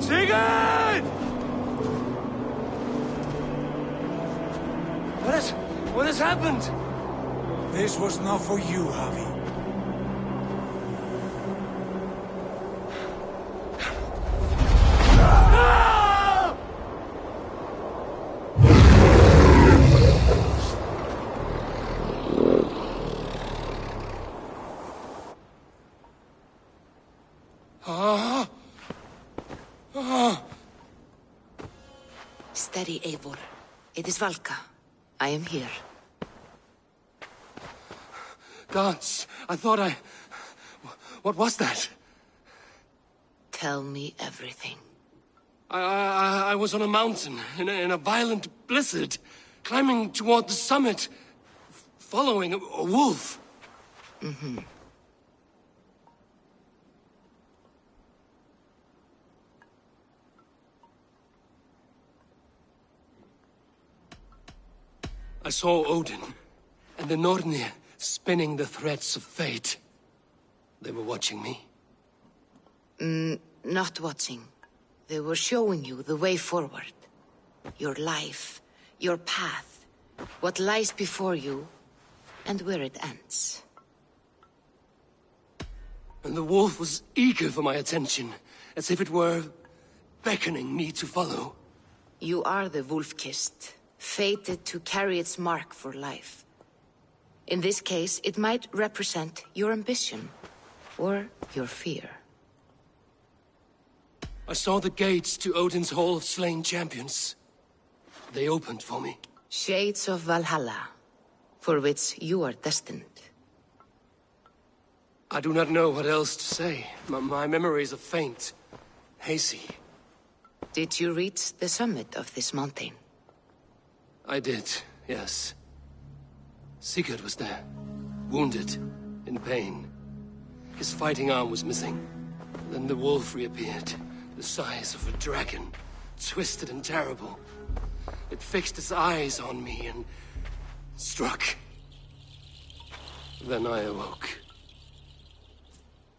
Sigurd! What has happened? This was not for you, Javi. Steady, Eivor. It is Valka. I am here. Gods, I thought I... What was that? Tell me everything. I was on a mountain, in a violent blizzard, climbing toward the summit, following a wolf. Mm-hmm. I saw Odin and the Nornir spinning the threads of fate. They were watching me. Not watching. They were showing you the way forward. Your life, your path, what lies before you, and where it ends. And the wolf was eager for my attention, as if it were beckoning me to follow. You are the wolf-kissed, fated to carry its mark for life. In this case, it might represent your ambition, or your fear. I saw the gates to Odin's Hall of Slain Champions. They opened for me. Shades of Valhalla, for which you are destined. I do not know what else to say. My memories are faint, hazy. Did you reach the summit of this mountain? I did, yes. Sigurd was there, wounded, in pain. His fighting arm was missing. Then the wolf reappeared, the size of a dragon, twisted and terrible. It fixed its eyes on me and struck. Then I awoke.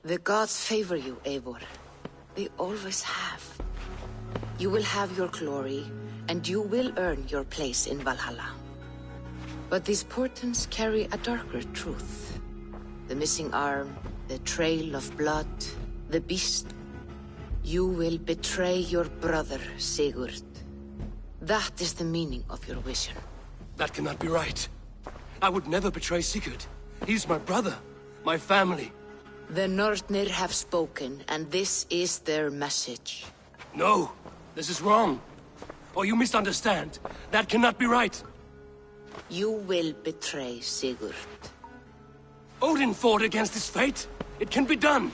The gods favor you, Eivor. They always have. You will have your glory, and you will earn your place in Valhalla. But these portents carry a darker truth. The missing arm, the trail of blood, the beast. You will betray your brother, Sigurd. That is the meaning of your vision. That cannot be right. I would never betray Sigurd. He's my brother, my family. The Nornir have spoken, and this is their message. No, this is wrong. Or you misunderstand. That cannot be right. You will betray Sigurd. Odin fought against his fate. It can be done.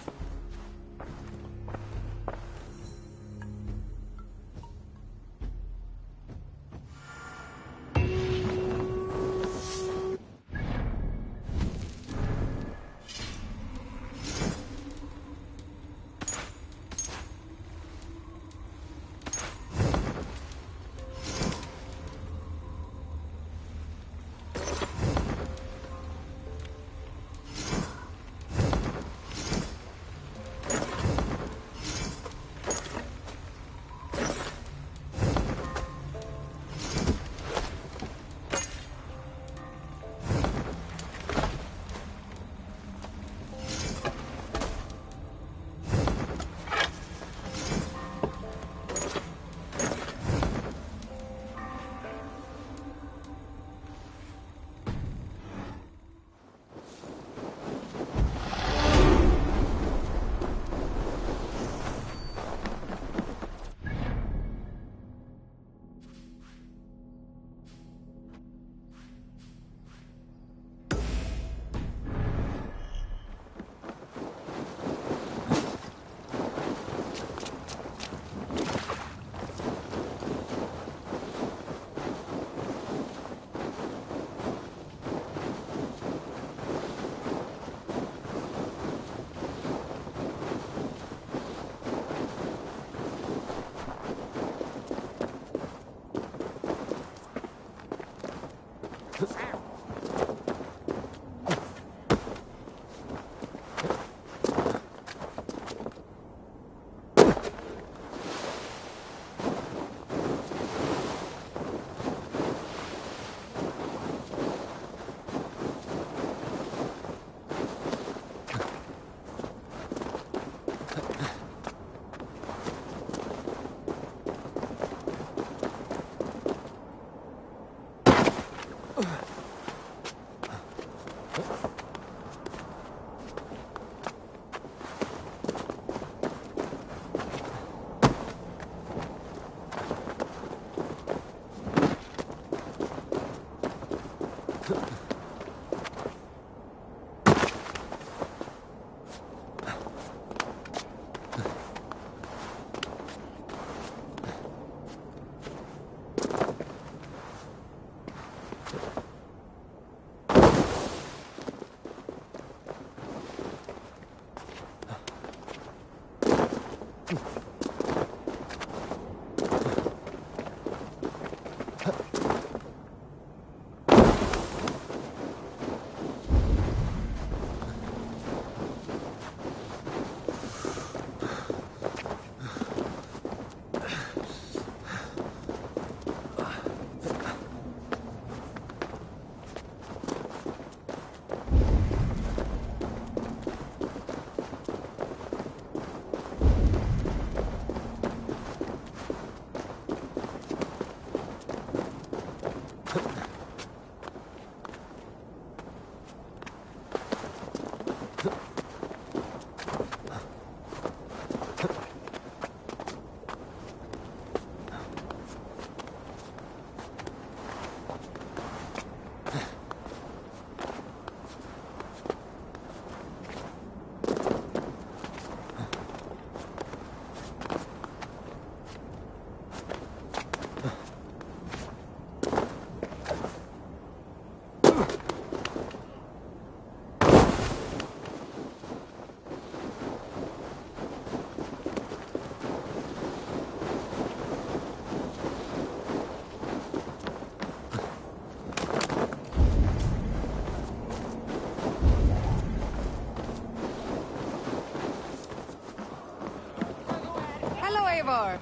Eivor.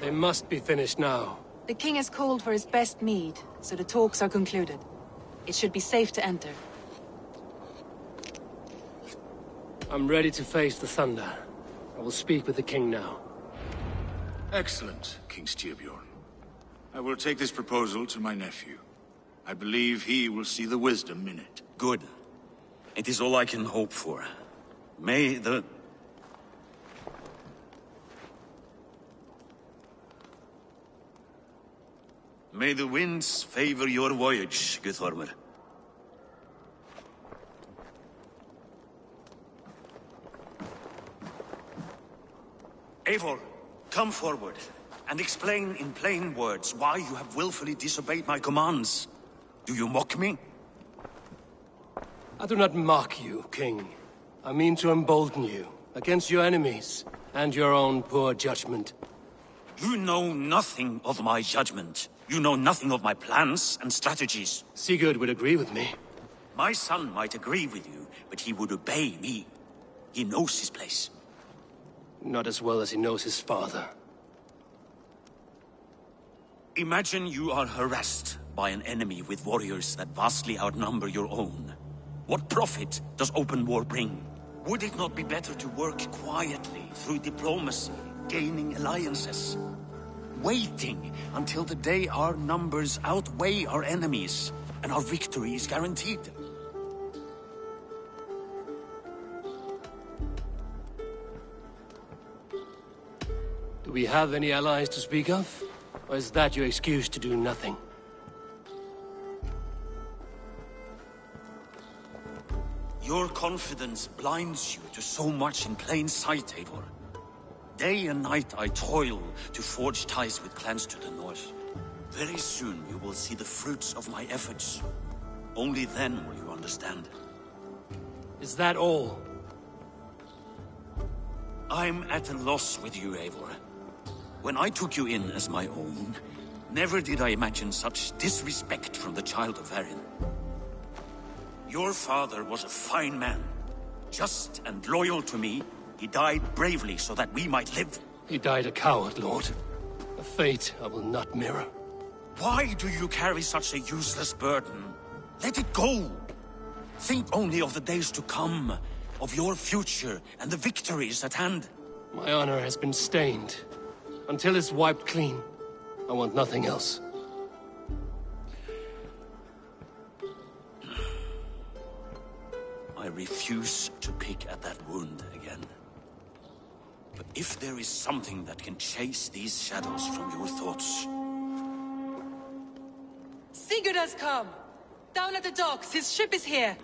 They must be finished now. The king has called for his best mead, so the talks are concluded. It should be safe to enter. I'm ready to face the thunder. I will speak with the king now. Excellent, King Styrbjorn. I will take this proposal to my nephew. I believe he will see the wisdom in it. Good. It is all I can hope for. May the... May the winds favor your voyage, Guthorm. Eivor, come forward, and explain in plain words why you have willfully disobeyed my commands. Do you mock me? I do not mock you, King. I mean to embolden you, against your enemies, and your own poor judgment. You know nothing of my judgment. You know nothing of my plans and strategies. Sigurd would agree with me. My son might agree with you, but he would obey me. He knows his place. Not as well as he knows his father. Imagine you are harassed by an enemy with warriors that vastly outnumber your own. What profit does open war bring? Would it not be better to work quietly through diplomacy, gaining alliances? Waiting until the day our numbers outweigh our enemies, and our victory is guaranteed. Do we have any allies to speak of? Or is that your excuse to do nothing? Your confidence blinds you to so much in plain sight, Eivor. Day and night I toil to forge ties with clans to the north. Very soon you will see the fruits of my efforts. Only then will you understand. Is that all? I'm at a loss with you, Eivor. When I took you in as my own, never did I imagine such disrespect from the child of Erin. Your father was a fine man. Just and loyal to me, he died bravely so that we might live. He died a coward, Lord. A fate I will not mirror. Why do you carry such a useless burden? Let it go! Think only of the days to come, of your future and the victories at hand. My honor has been stained. Until it's wiped clean, I want nothing else. I refuse to pick at that wound again. But if there is something that can chase these shadows from your thoughts... Sigurd has come! Down at the docks, his ship is here!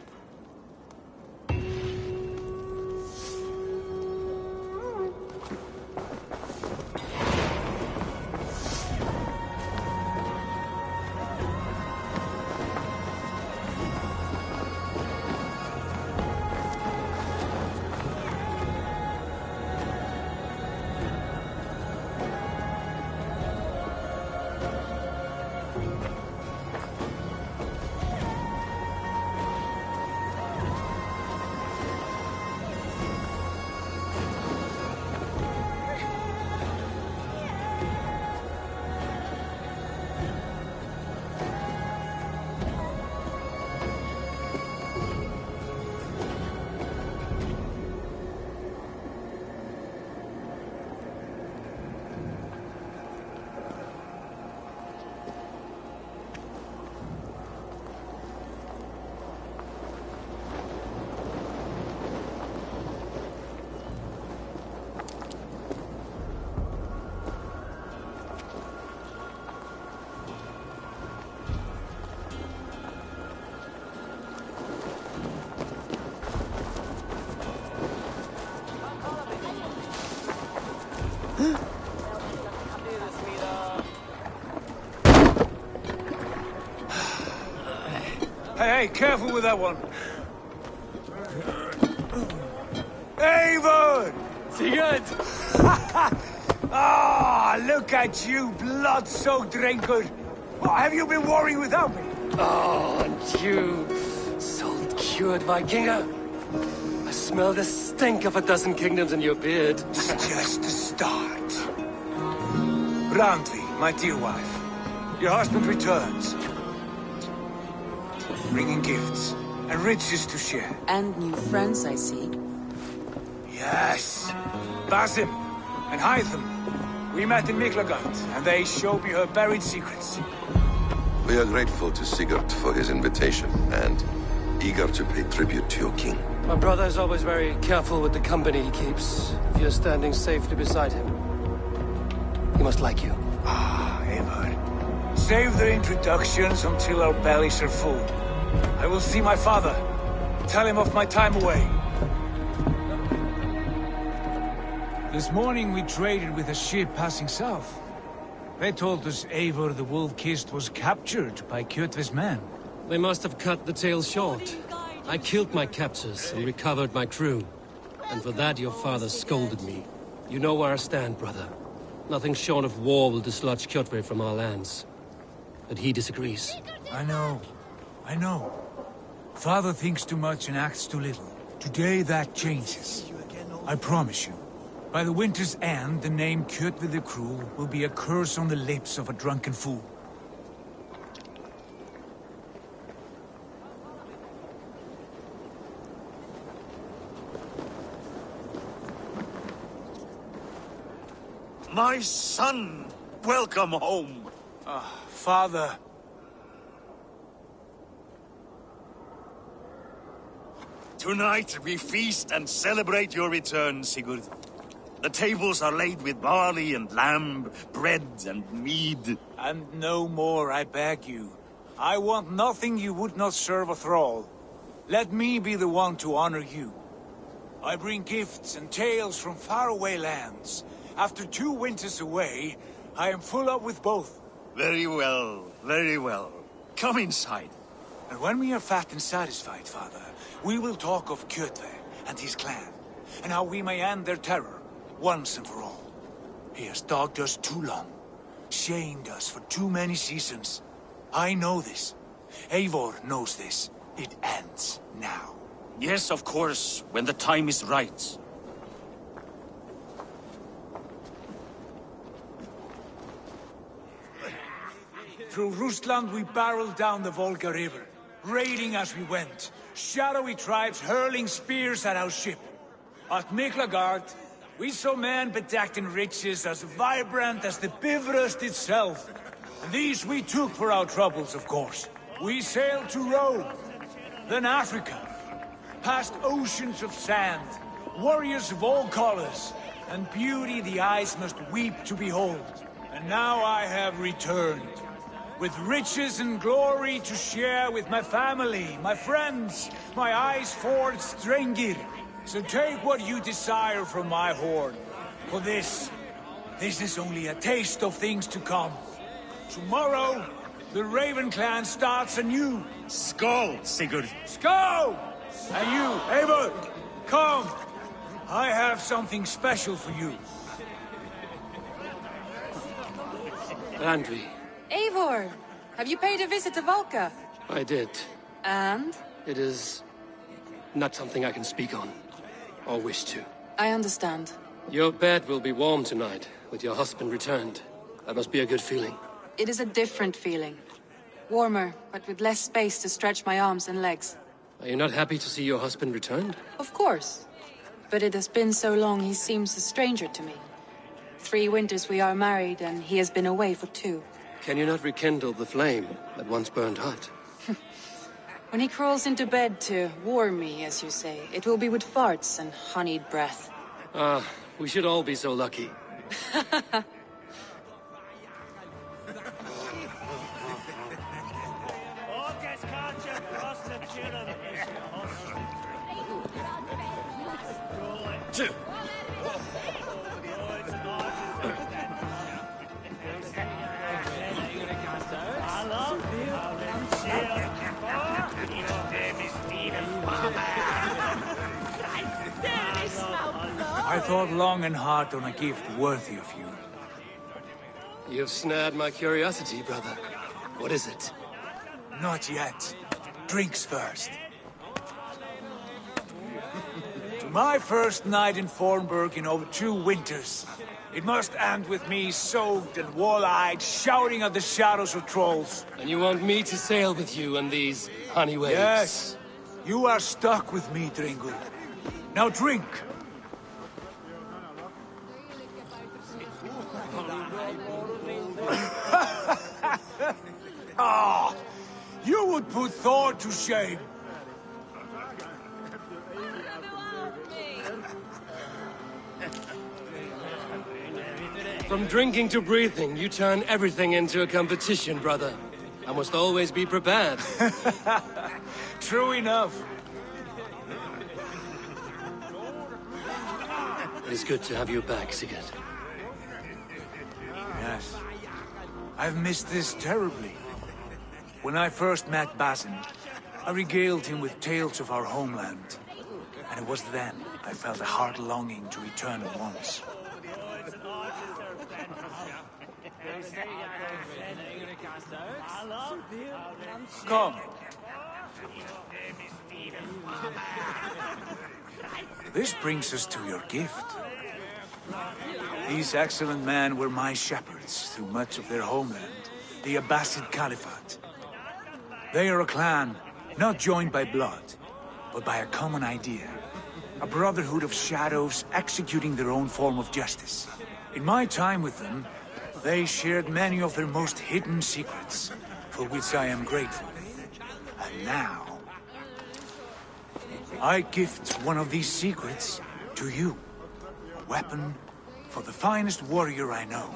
Hey, careful with that one. Eivor! Sigurd! Ah, look at you, blood-soaked drinker. What have you been worrying without me? Oh, and you, salt-cured Vikinger. I smell the stink of a dozen kingdoms in your beard. It's just the start. Randvi, my dear wife, your husband returns. Bringing gifts and riches to share. And new friends, I see. Yes. Basim and Hytham. We met in Miklagard, and they showed me her buried secrets. We are grateful to Sigurd for his invitation, and eager to pay tribute to your king. My brother is always very careful with the company he keeps. If you're standing safely beside him, he must like you. Ah, Eivor. Save the introductions until our bellies are full. I will see my father. Tell him of my time away. This morning we traded with a ship passing south. They told us Eivor the Wolf-Kissed was captured by Kjotve's men. They must have cut the tale short. I killed my captors and recovered my crew. And for that your father scolded me. You know where I stand, brother. Nothing short of war will dislodge Kjotve from our lands. But he disagrees. I know. Father thinks too much and acts too little. Today that changes. I promise you. By the winter's end, the name Kjotve the Cruel will be a curse on the lips of a drunken fool. My son! Welcome home! Father. Tonight we feast and celebrate your return, Sigurd. The tables are laid with barley and lamb, bread and mead. And no more, I beg you. I want nothing you would not serve a thrall. Let me be the one to honor you. I bring gifts and tales from faraway lands. After 2 winters away, I am full up with both. Very well, very well. Come inside. And when we are fat and satisfied, Father, we will talk of Kjotve and his clan, and how we may end their terror, once and for all. He has dogged us too long, shamed us for too many seasons. I know this. Eivor knows this. It ends now. Yes, of course, when the time is right. Through Rusland we barreled down the Volga River, raiding as we went. Shadowy tribes hurling spears at our ship. At Miklagard, we saw men bedecked in riches as vibrant as the Bifrost itself. And these we took for our troubles, of course. We sailed to Rome, then Africa, past oceans of sand, warriors of all colors, and beauty the eyes must weep to behold. And now I have returned, with riches and glory to share with my family, my friends, my eyes-forged Strengir. So take what you desire from my horn. For this is only a taste of things to come. Tomorrow, the Raven clan starts anew. Skål, Sigurd! Skål! And you, Eivor, come! I have something special for you. Randvi, Eivor, have you paid a visit to Valka? I did. And? It is not something I can speak on, or wish to. I understand. Your bed will be warm tonight, with your husband returned. That must be a good feeling. It is a different feeling. Warmer, but with less space to stretch my arms and legs. Are you not happy to see your husband returned? Of course. But it has been so long he seems a stranger to me. 3 winters we are married, and he has been away for 2. Can you not rekindle the flame that once burned hot? When he crawls into bed to warm me, as you say, it will be with farts and honeyed breath. Ah, we should all be so lucky. I thought long and hard on a gift worthy of you. You've snared my curiosity, brother. What is it? Not yet. Drinks first. To my first night in Fornburg in over 2 winters. It must end with me soaked and wall-eyed, shouting at the shadows of trolls. And you want me to sail with you on these honey waves? Yes. You are stuck with me, Dringur. Now drink. Ah, you would put Thor to shame. From drinking to breathing, you turn everything into a competition, brother. I must always be prepared. True enough. It is good to have you back, Sigurd. Yes. I've missed this terribly. When I first met Basin, I regaled him with tales of our homeland. And it was then I felt a heart longing to return at once. Come. This brings us to your gift. These excellent men were my shepherds through much of their homeland, the Abbasid Caliphate. They are a clan, not joined by blood, but by a common idea. A brotherhood of shadows executing their own form of justice. In my time with them, they shared many of their most hidden secrets, for which I am grateful. And now, I gift one of these secrets to you. Weapon for the finest warrior I know.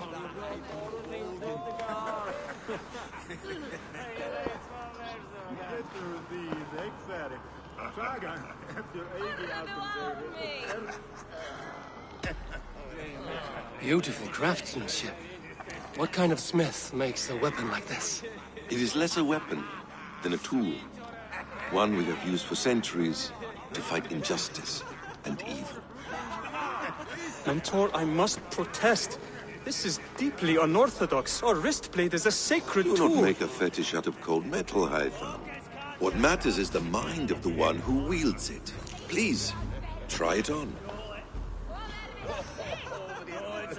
Beautiful craftsmanship. What kind of smith makes a weapon like this? It is less a weapon than a tool. One we have used for centuries to fight injustice and evil. Mentor, I must protest. This is deeply unorthodox. Our wrist blade is a sacred Do tool. not make a fetish out of cold metal, Hytham. What matters is the mind of the one who wields it. Please, try it on.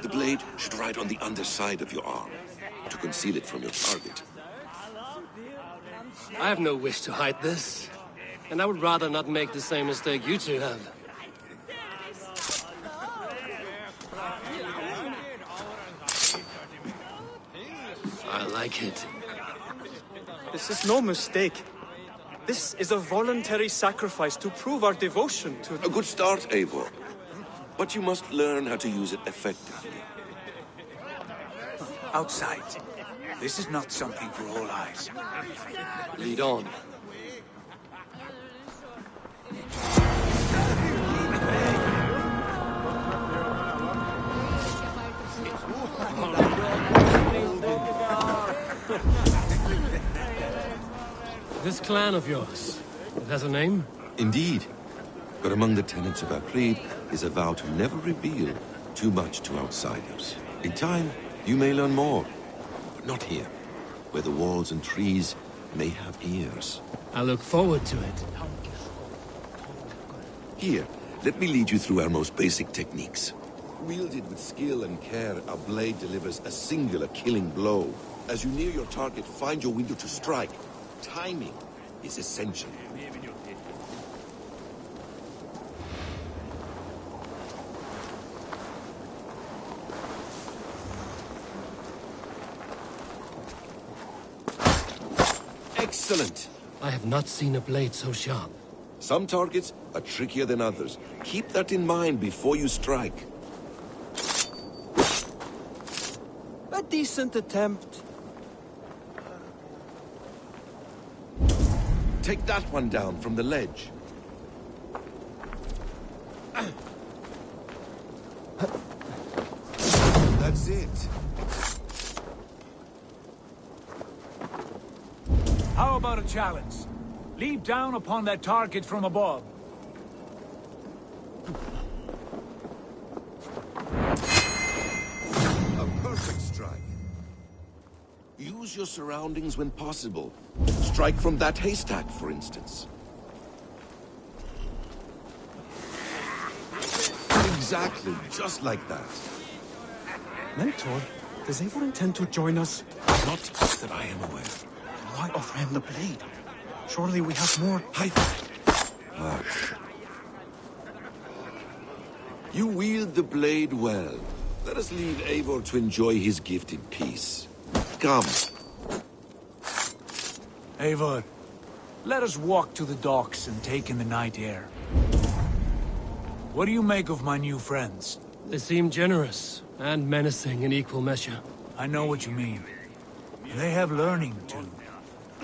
The blade should ride on the underside of your arm, to conceal it from your target. I have no wish to hide this, and I would rather not make the same mistake you two have. I like it. This is no mistake. This is a voluntary sacrifice to prove our devotion to... A good start, Eivor. But you must learn how to use it effectively. Outside. This is not something for all eyes. Lead on. This clan of yours, it has a name? Indeed. But among the tenets of our creed is a vow to never reveal too much to outsiders. In time, you may learn more. But not here, where the walls and trees may have ears. I look forward to it. Here, let me lead you through our most basic techniques. Wielded with skill and care, our blade delivers a singular killing blow. As you near your target, find your window to strike. Timing is essential. Excellent! I have not seen a blade so sharp. Some targets are trickier than others. Keep that in mind before you strike. A decent attempt. Take that one down from the ledge. That's it. How about a challenge? Leap down upon that target from above. A perfect strike. Use your surroundings when possible. Strike from that haystack, for instance. Exactly, just like that. Mentor, does Eivor intend to join us? Not that I am aware. Why offer him the blade? Surely we have more... Hush. You wield the blade well. Let us leave Eivor to enjoy his gift in peace. Come. Eivor, let us walk to the docks and take in the night air. What do you make of my new friends? They seem generous and menacing in equal measure. I know what you mean. They have learning, too.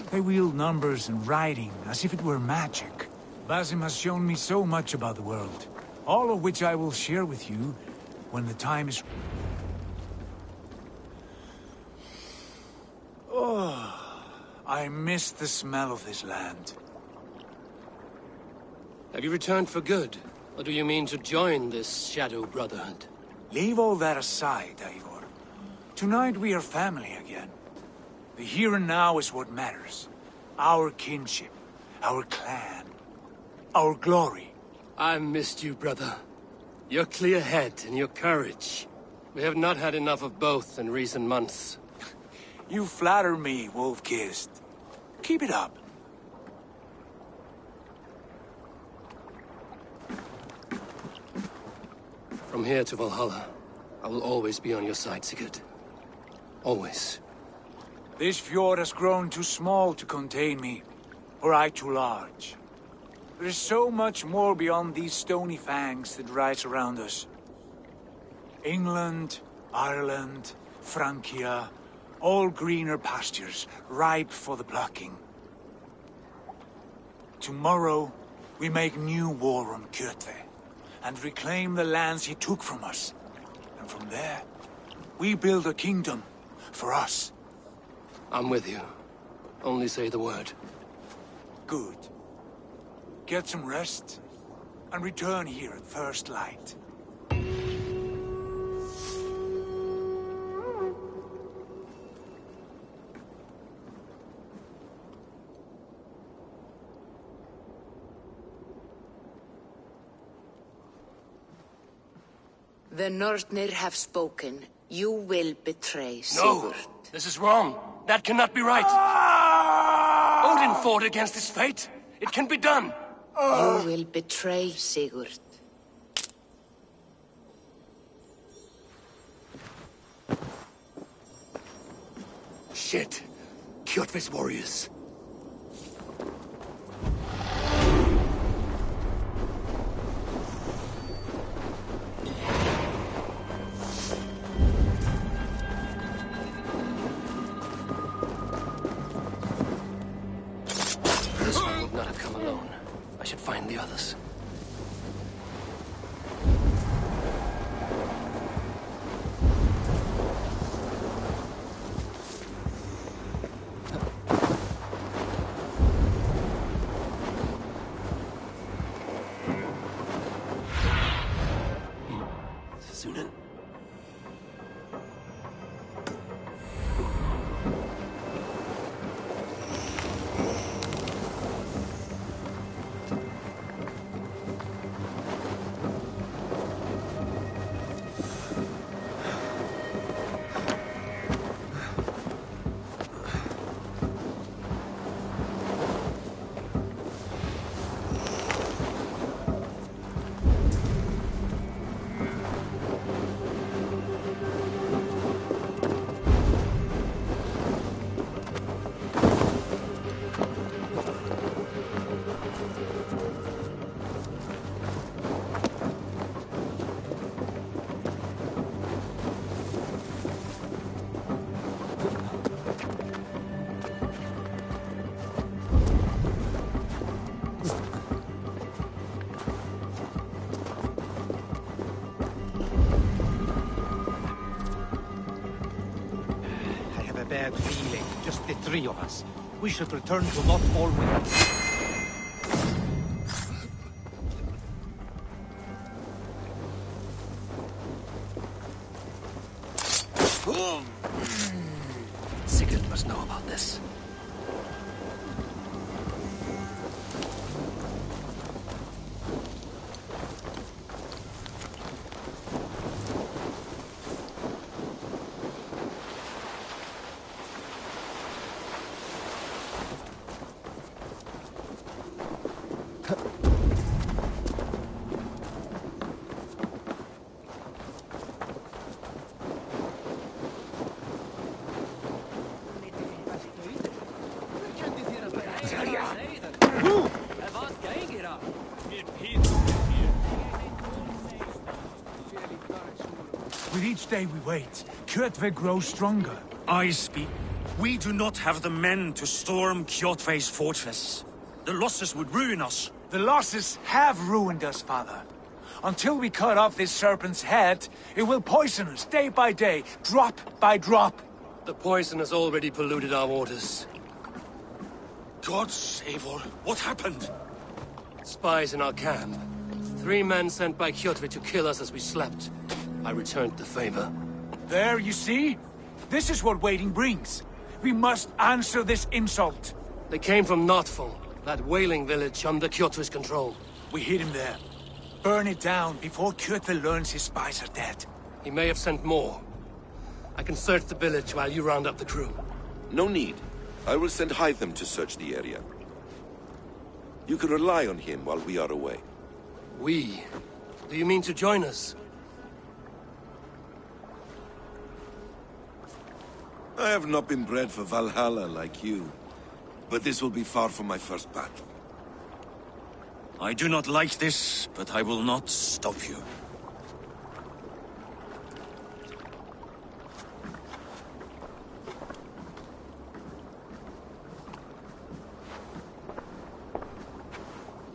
They wield numbers and writing as if it were magic. Basim has shown me so much about the world, all of which I will share with you when the time is... Oh, I miss the smell of this land. Have you returned for good? Or do you mean to join this Shadow Brotherhood? Leave all that aside, Eivor. Tonight we are family again. The here and now is what matters. Our kinship, our clan, our glory. I've missed you, brother. Your clear head and your courage. We have not had enough of both in recent months. You flatter me, Wolf-Kissed. Keep it up. From here to Valhalla, I will always be on your side, Sigurd. Always. This fjord has grown too small to contain me, or I too large. There is so much more beyond these stony fangs that rise around us. England, Ireland, Francia, all greener pastures, ripe for the plucking. Tomorrow, we make new war on Kjotve, and reclaim the lands he took from us. And from there, we build a kingdom for us. I'm with you. Only say the word. Good. Get some rest, and return here at first light. The Nornir have spoken. You will betray Sigurd. No! This is wrong. That cannot be right. Odin fought against his fate. It can be done. You will betray Sigurd. Shit. Kjotve's warriors. This one would not have come alone. I should find the others. Sunan. Bad feeling, just the three of us. We should return to Lot Alwyn. Sigurd must know about this. With each day we wait, Kjotve grows stronger. I speak. We do not have the men to storm Kjotve's fortress. The losses would ruin us. The losses have ruined us, father. Until we cut off this serpent's head, it will poison us day by day, drop by drop. The poison has already polluted our waters. Gods, Eivor, what happened? Spies in our camp. 3 men sent by Kjotve to kill us as we slept. I returned the favor. There, you see? This is what waiting brings. We must answer this insult. They came from Notfall, that whaling village under Kjotve's control. We hid him there. Burn it down before Kjotve learns his spies are dead. He may have sent more. I can search the village while you round up the crew. No need. I will send Hytham to search the area. You can rely on him while we are away. We? Do you mean to join us? I have not been bred for Valhalla like you, but this will be far from my first battle. I do not like this, but I will not stop you.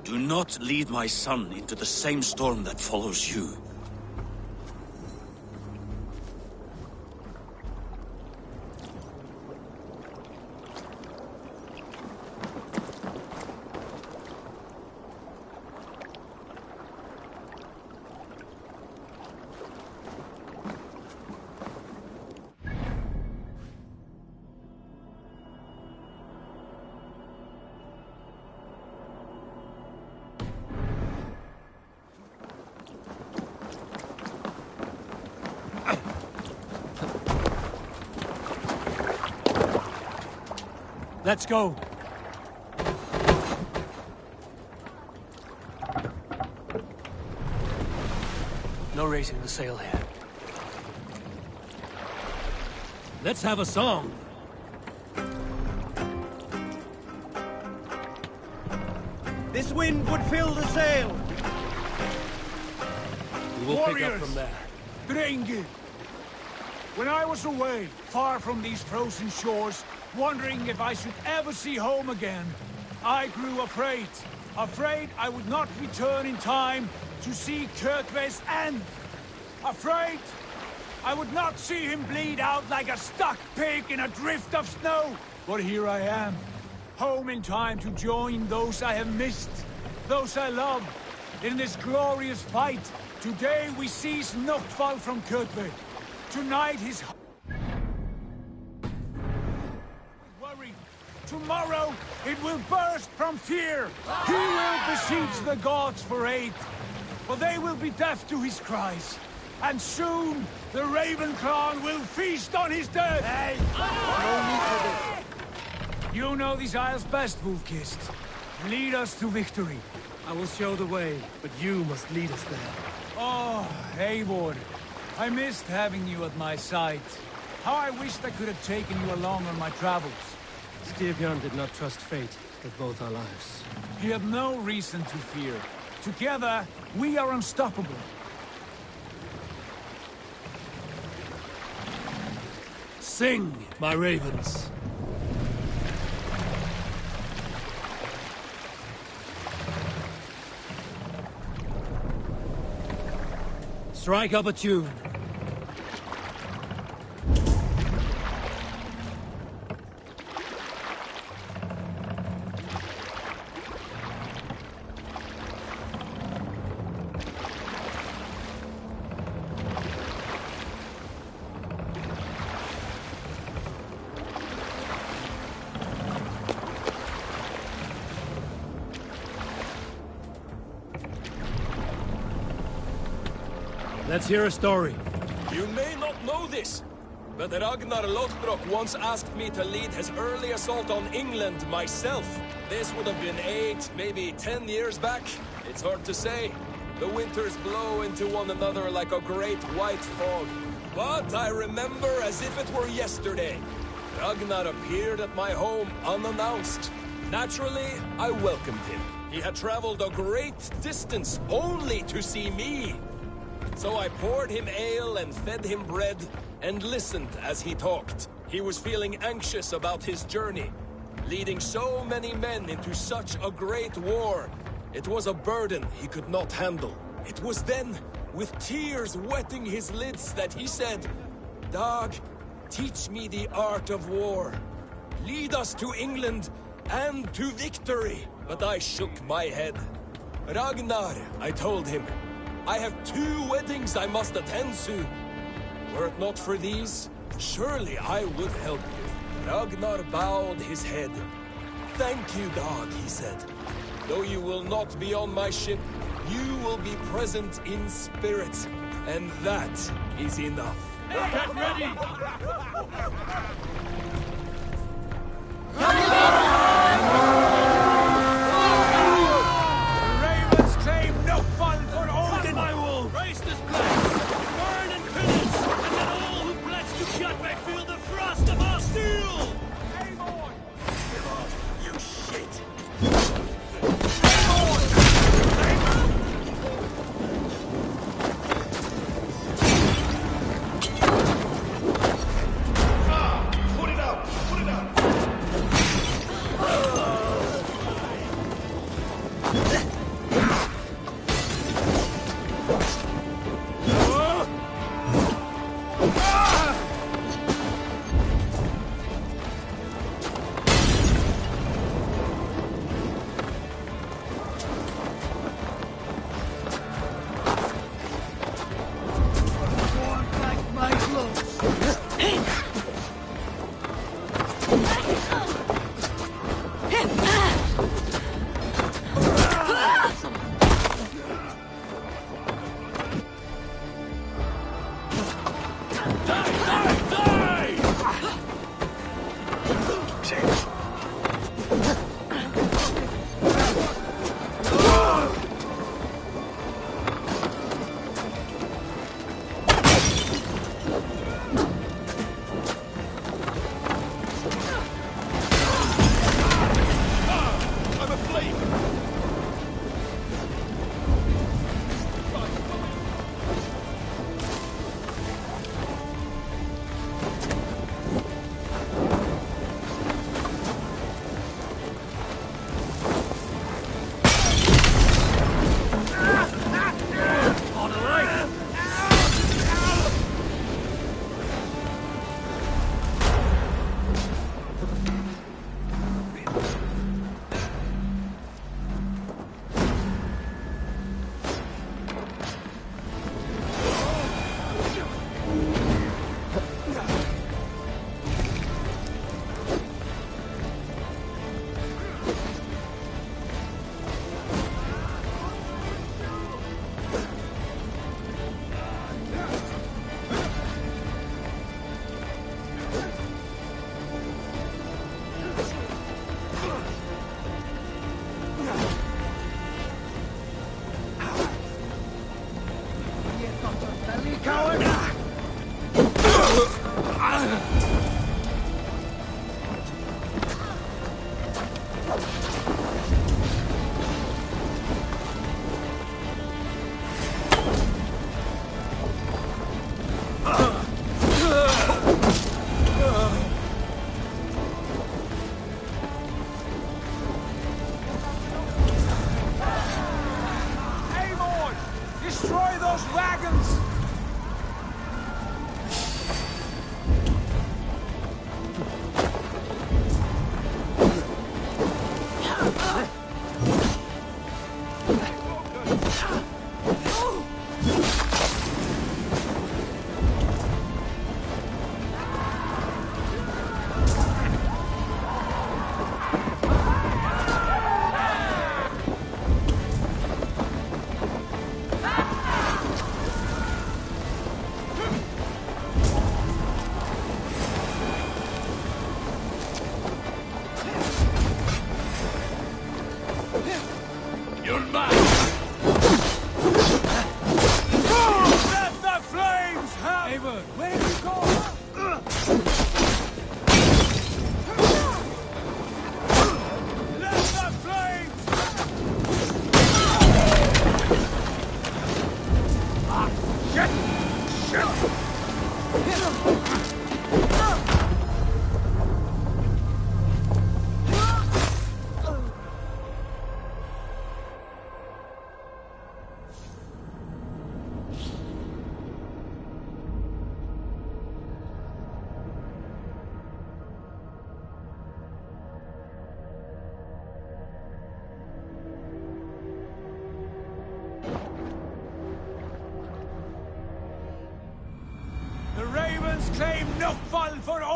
Do not lead my son into the same storm that follows you. Let's go. No raising the sail here. Let's have a song. This wind would fill the sail. We will Warriors, pick up from there. Drengir. When I was away, far from these frozen shores, wondering if I should ever see home again, I grew afraid. Afraid I would not return in time to see Kjotve's end. Afraid I would not see him bleed out like a stuck pig in a drift of snow. But here I am, home in time to join those I have missed, those I love, in this glorious fight. Today we seize Noctval from Kjotve. Tonight his... worry. Tomorrow it will burst from fear. He will beseech the gods for aid, for they will be deaf to his cries. And soon the Raven Clan will feast on his dead. Hey! No need for this. You know these isles best, Wolf-Kissed. Lead us to victory. I will show the way, but you must lead us there. Oh, Eivor. I missed having you at my side. How I wished I could have taken you along on my travels. Styrbjörn did not trust fate with both our lives. He had no reason to fear. Together, we are unstoppable. Sing, my ravens. Strike up a tune. Let's hear a story. You may not know this, but Ragnar Lothbrok once asked me to lead his early assault on England myself. This would have been 8, maybe 10 years back. It's hard to say. The winters blow into one another like a great white fog. But I remember as if it were yesterday. Ragnar appeared at my home unannounced. Naturally, I welcomed him. He had traveled a great distance only to see me. So I poured him ale and fed him bread, and listened as he talked. He was feeling anxious about his journey. Leading so many men into such a great war, it was a burden he could not handle. It was then, with tears wetting his lids, that he said, "Dag, teach me the art of war. Lead us to England and to victory." But I shook my head. "Ragnar," I told him, "I have 2 weddings I must attend soon. Were it not for these, surely I would help you." Ragnar bowed his head. "Thank you, Dag," he said. "Though you will not be on my ship, you will be present in spirit, and that is enough." Get ready!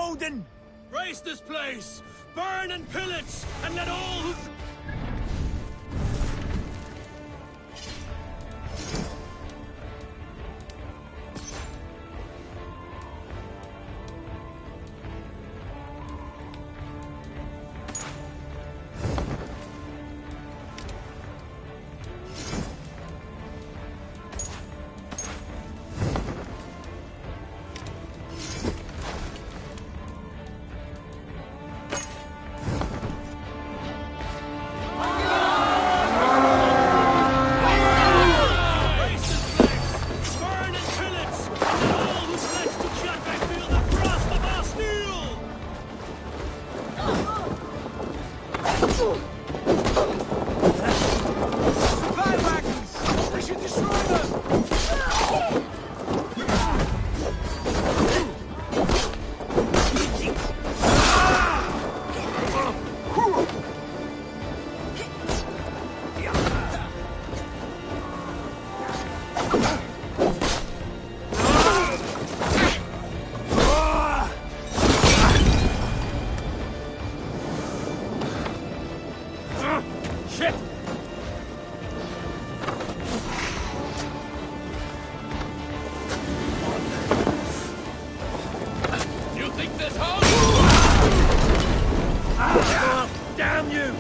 Odin! Raise this place! Burn and pillage! And let all who... Damn you!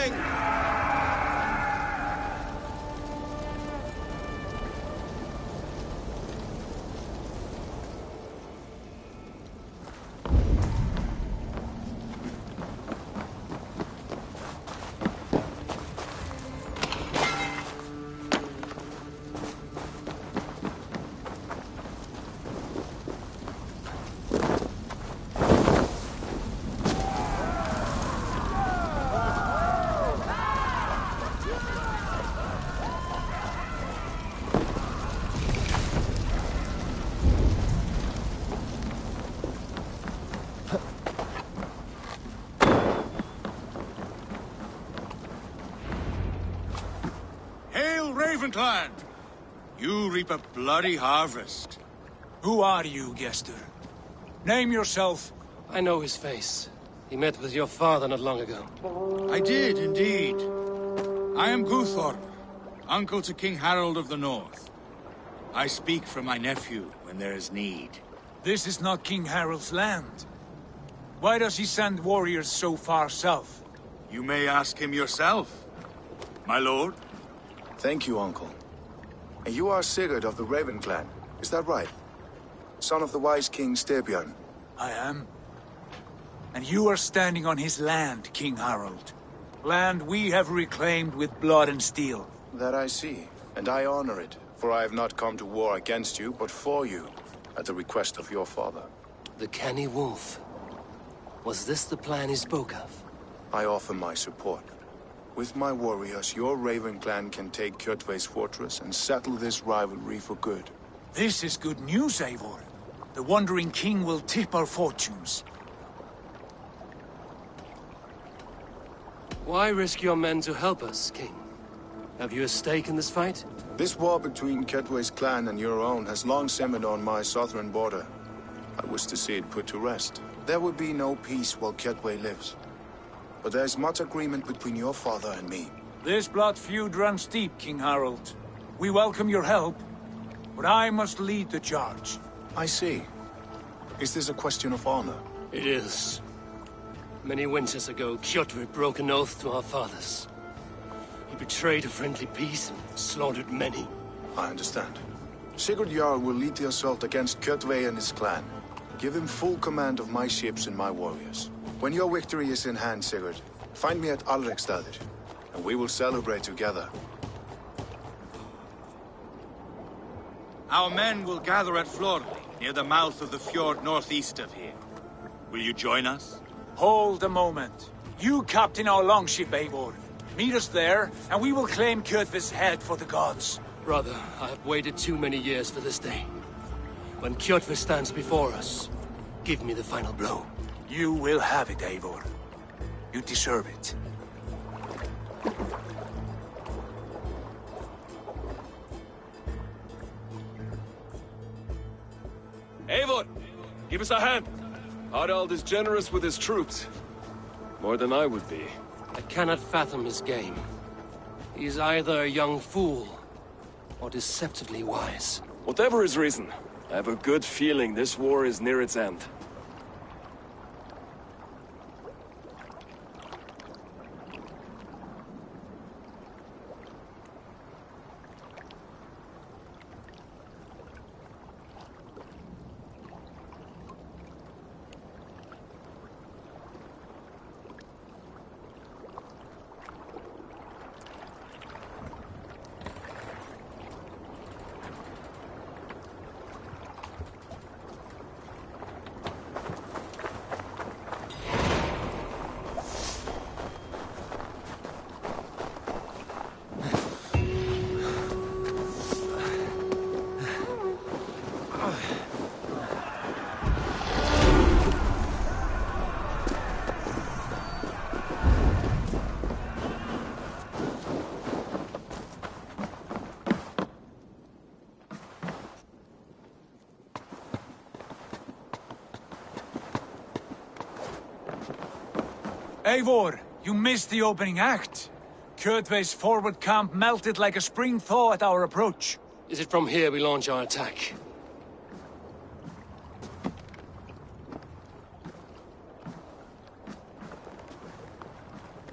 king! Ravenclan! You reap a bloody harvest. Who are you, Gester? Name yourself. I know his face. He met with your father not long ago. I did, indeed. I am Guthorm, uncle to King Harold of the North. I speak for my nephew when there is need. This is not King Harold's land. Why does he send warriors so far south? You may ask him yourself, my lord. Thank you, uncle. And you are Sigurd of the Raven clan, is that right? Son of the wise King Styrbjörn. I am. And you are standing on his land, King Harold. Land we have reclaimed with blood and steel. That I see, and I honor it, for I have not come to war against you, but for you, at the request of your father. The canny wolf. Was this the plan he spoke of? I offer my support. With my warriors, your Raven clan can take Kjotve's fortress and settle this rivalry for good. This is good news, Eivor. The Wandering King will tip our fortunes. Why risk your men to help us, King? Have you a stake in this fight? This war between Kjotve's clan and your own has long simmered on my southern border. I wish to see it put to rest. There will be no peace while Kjotve lives. But there is much agreement between your father and me. This blood feud runs deep, King Harold. We welcome your help, but I must lead the charge. I see. Is this a question of honor? It is. Many winters ago, Kjotve broke an oath to our fathers. He betrayed a friendly peace and slaughtered many. I understand. Sigurd Jarl will lead the assault against Kjotve and his clan. Give him full command of my ships and my warriors. When your victory is in hand, Sigurd, find me at Alrekstadir, and we will celebrate together. Our men will gather at Florli, near the mouth of the fjord northeast of here. Will you join us? Hold a moment. You captain our longship, Eivor. Meet us there, and we will claim Kjotve's head for the gods. Brother, I have waited too many years for this day. When Kjotve stands before us, give me the final blow. You will have it, Eivor. You deserve it. Eivor, give us a hand. Harald is generous with his troops. More than I would be. I cannot fathom his game. He is either a young fool, or deceptively wise. Whatever his reason, I have a good feeling this war is near its end. Eivor, you missed the opening act. Kjotve's forward camp melted like a spring thaw at our approach. Is it from here we launch our attack?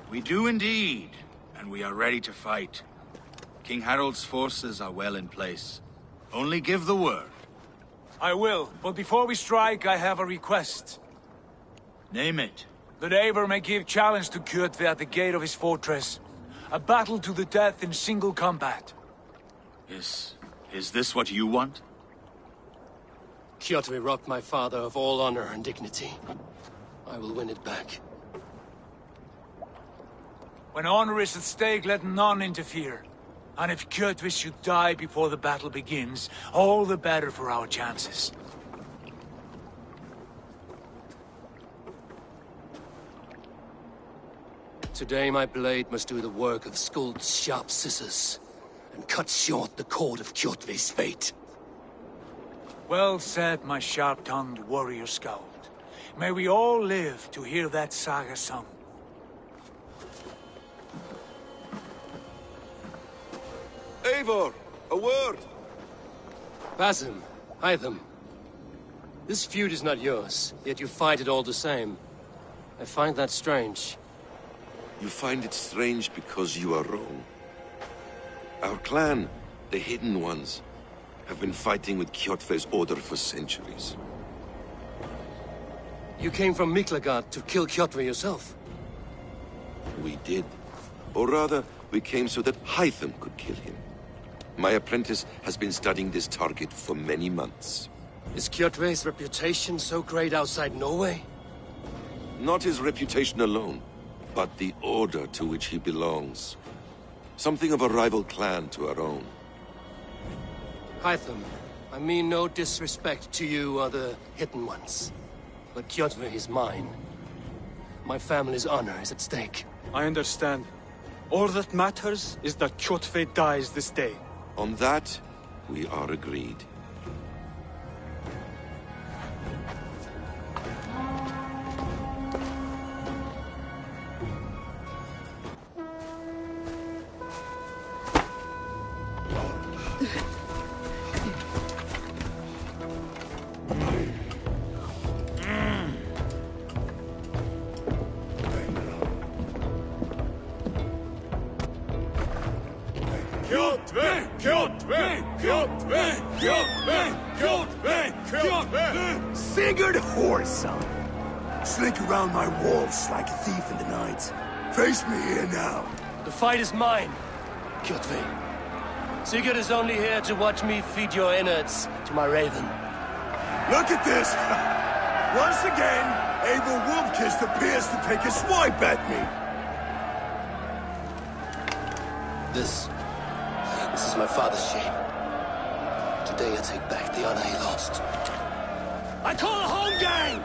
We do indeed, and we are ready to fight. King Harold's forces are well in place. Only give the word. I will, but before we strike, I have a request. Name it. That Eivor may give challenge to Kjotve at the gate of his fortress. A battle to the death in single combat. Is this what you want? Kjotve robbed my father of all honor and dignity. I will win it back. When honor is at stake, let none interfere. And if Kjotve should die before the battle begins, all the better for our chances. Today my blade must do the work of Skuld's sharp scissors, and cut short the cord of Kjotve's fate. Well said, my sharp-tongued warrior Skald. May we all live to hear that saga sung. Eivor, a word! Basim, Hytham. This feud is not yours, yet you fight it all the same. I find that strange. You find it strange because you are wrong. Our clan, the Hidden Ones, have been fighting with Kjotve's order for centuries. You came from Miklagard to kill Kjotve yourself? We did. Or rather, we came so that Hytham could kill him. My apprentice has been studying this target for many months. Is Kjotve's reputation so great outside Norway? Not his reputation alone, but the order to which he belongs. Something of a rival clan to our own. Hytham, I mean no disrespect to you or the Hidden Ones. But Kjotve is mine. My family's honor is at stake. I understand. All that matters is that Kjotve dies this day. On that, we are agreed. Sigurd Whoreson! Slink around my walls like a thief in the night. Face me here now. The fight is mine, Kjotve. Sigurd is only here to watch me feed your innards to my raven. Look at this! Once again, Eivor Wolf-Kissed appears to take a swipe at me. This is my father's shame. Today I take back the honor he lost. I call a home game!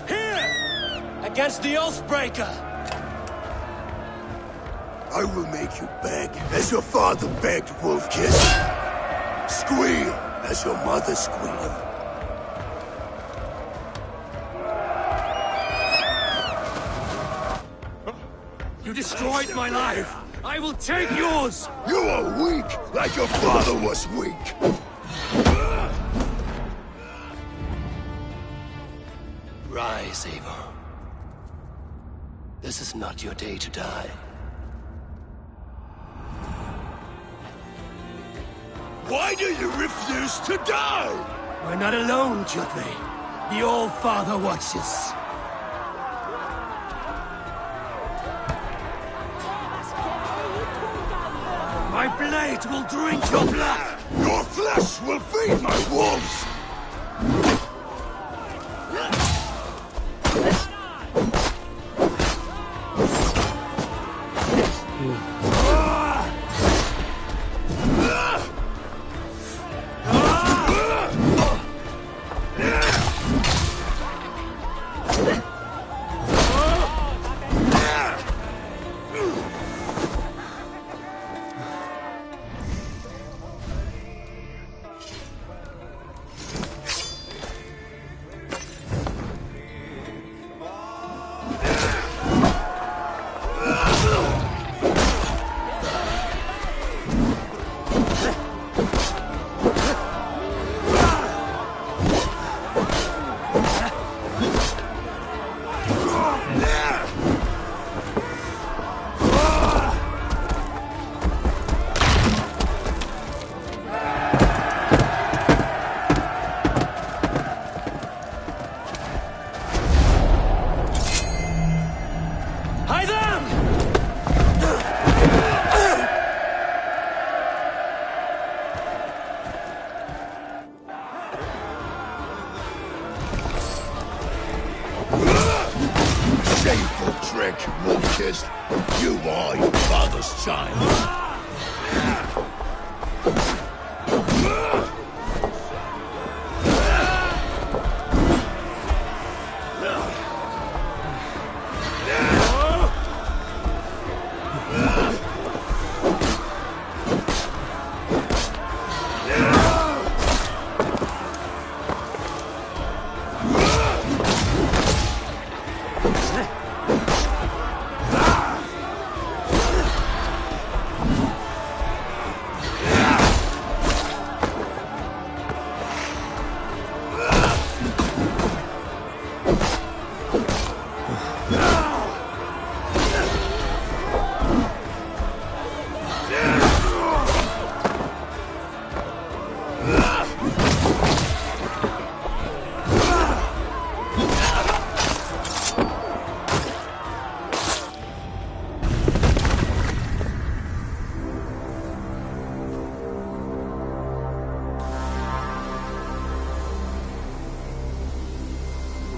Here! Against the Oathbreaker! I will make you beg, as your father begged, Wolf-Kiss. Squeal, as your mother squealed. You destroyed my life! I will take yours! You are weak, like your father was weak. Rise, Eivor. This is not your day to die. Why do you refuse to die? We're not alone, Kjotve. The All-Father watches. My blade will drink your blood! Your flesh will feed my wolves! shameful trick, Wolf-Kissed. You are your father's child.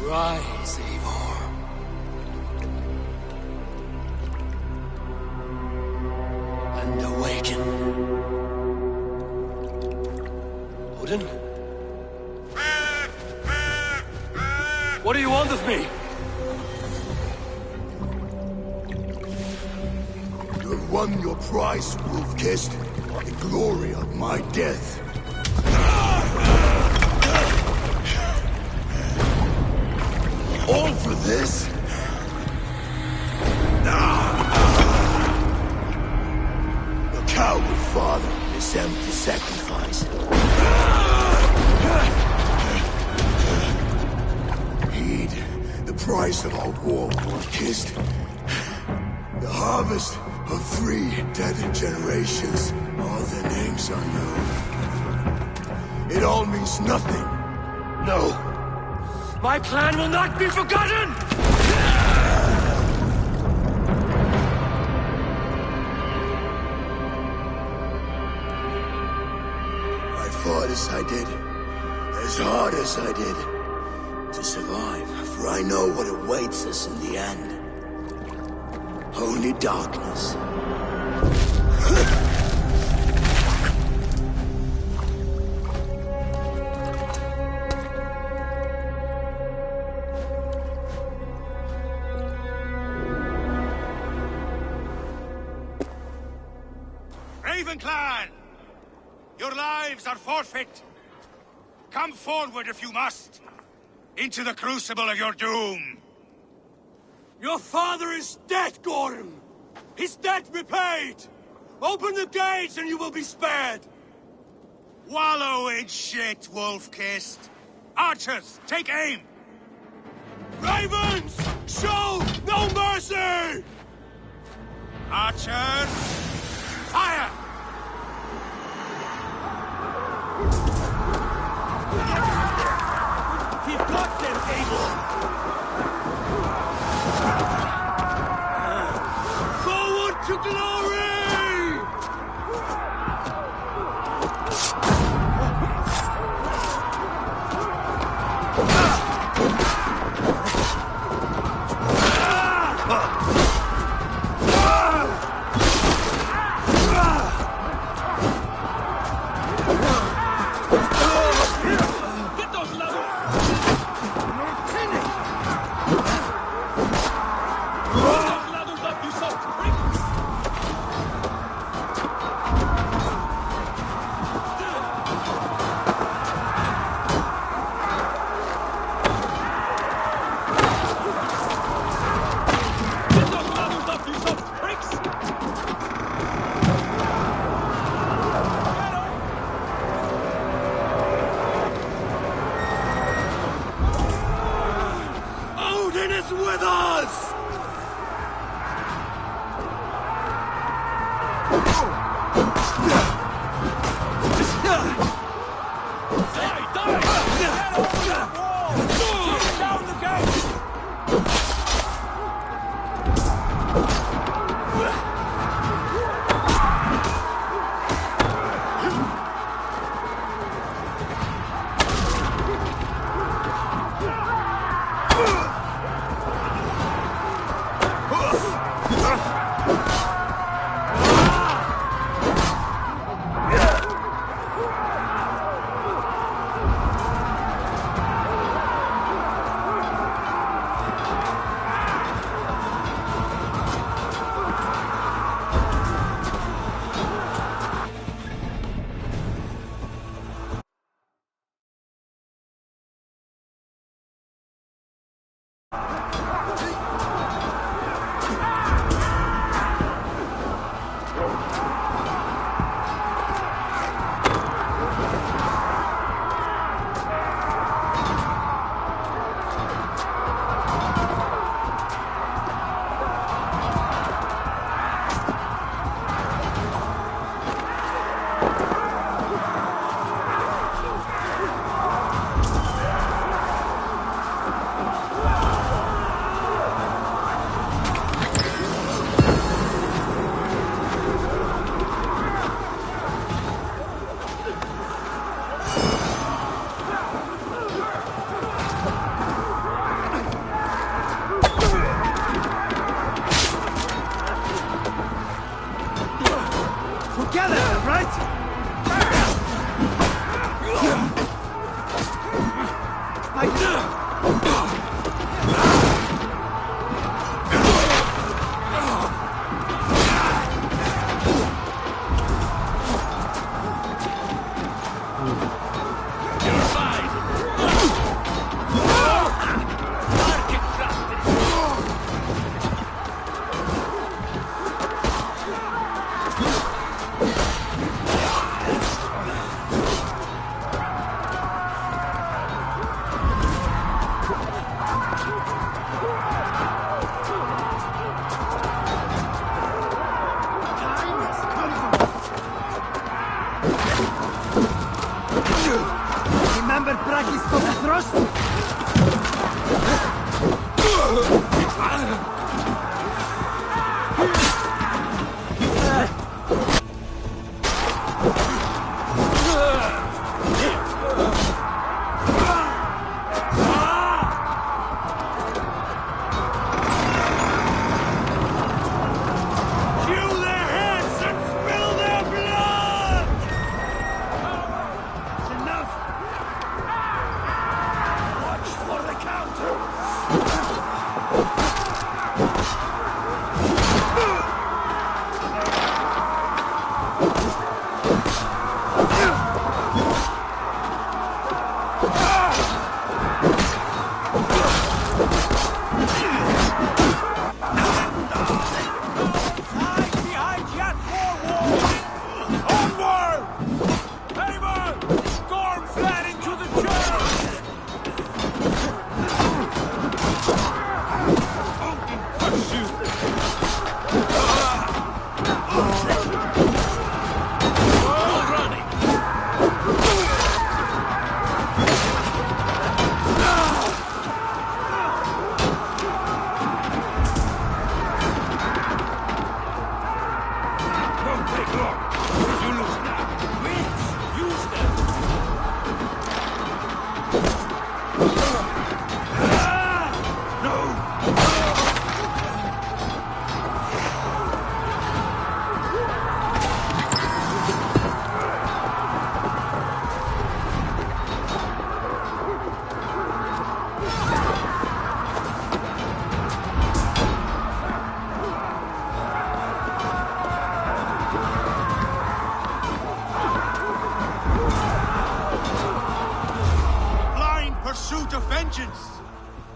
Rise, Eivor. And awaken. Odin? What do you want of me? You have won your prize, Wolf-Kissed. The glory of my death. All for this? A coward father, this empty sacrifice. Heed the price of our war, Wolf-Kissed. The harvest of 3 dead generations. All their names are known. It all means nothing. No. My clan will not be forgotten! I fought as I did, as hard as I did, to survive, for I know what awaits us in the end. Only darkness. Ravenclan! Your lives are forfeit. Come forward if you must. Into the crucible of your doom. Your father is dead, Gorm! His debt repaid! Open the gates and you will be spared! Wallow in shit, Wolf-Kissed. Archers, take aim! Ravens! Show no mercy! Archers, fire! You've got them, Abel! Forward to glory! Remember Brachis thrust?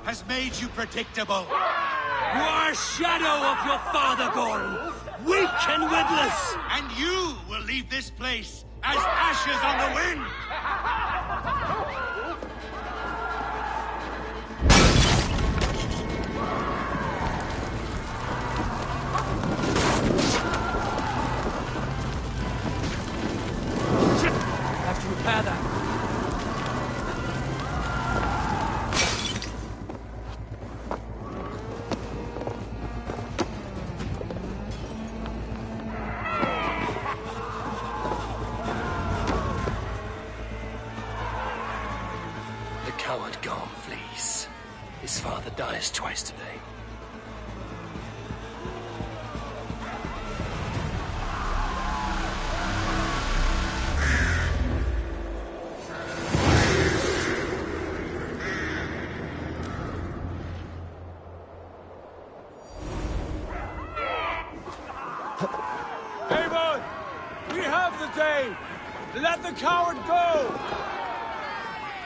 Has made you predictable. You are a shadow of your father, Gorm. Weak and witless. And you will leave this place as ashes on the wind. Have to repair that. Coward Gorm flees. His father dies twice today. Eivor! We have the day! Let the coward go!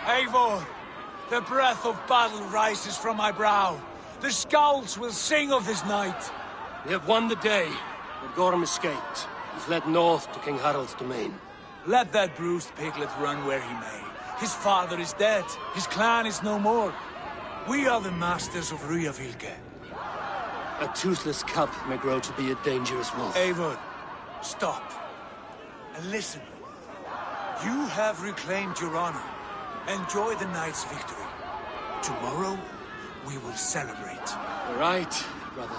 Eivor! The breath of battle rises from my brow. The scouts will sing of this night. We have won the day, but Gorm escaped. He fled north to King Harald's domain. Let that bruised piglet run where he may. His father is dead. His clan is no more. We are the masters of Rüyavilke. A toothless cub may grow to be a dangerous wolf. Eivor, stop. And listen. You have reclaimed your honor. Enjoy the night's victory. Tomorrow, we will celebrate. You're right, brother.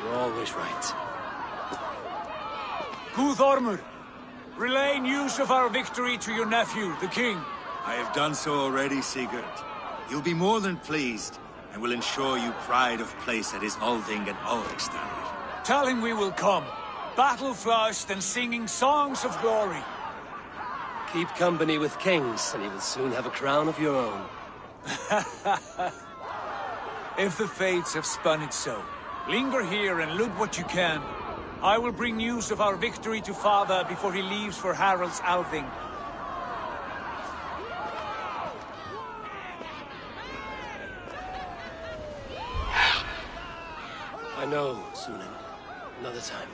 You're always right. Guthormur, relay news of our victory to your nephew, the king. I have done so already, Sigurd. He'll be more than pleased, and will ensure you pride of place at his Althing and Ulrichstad. Tell him we will come, battle-flushed and singing songs of glory. Keep company with kings, and you will soon have a crown of your own. If the fates have spun it so, linger here and loot what you can. I will bring news of our victory to Father before he leaves for Harald's Althing. I know, Sunan. Another time.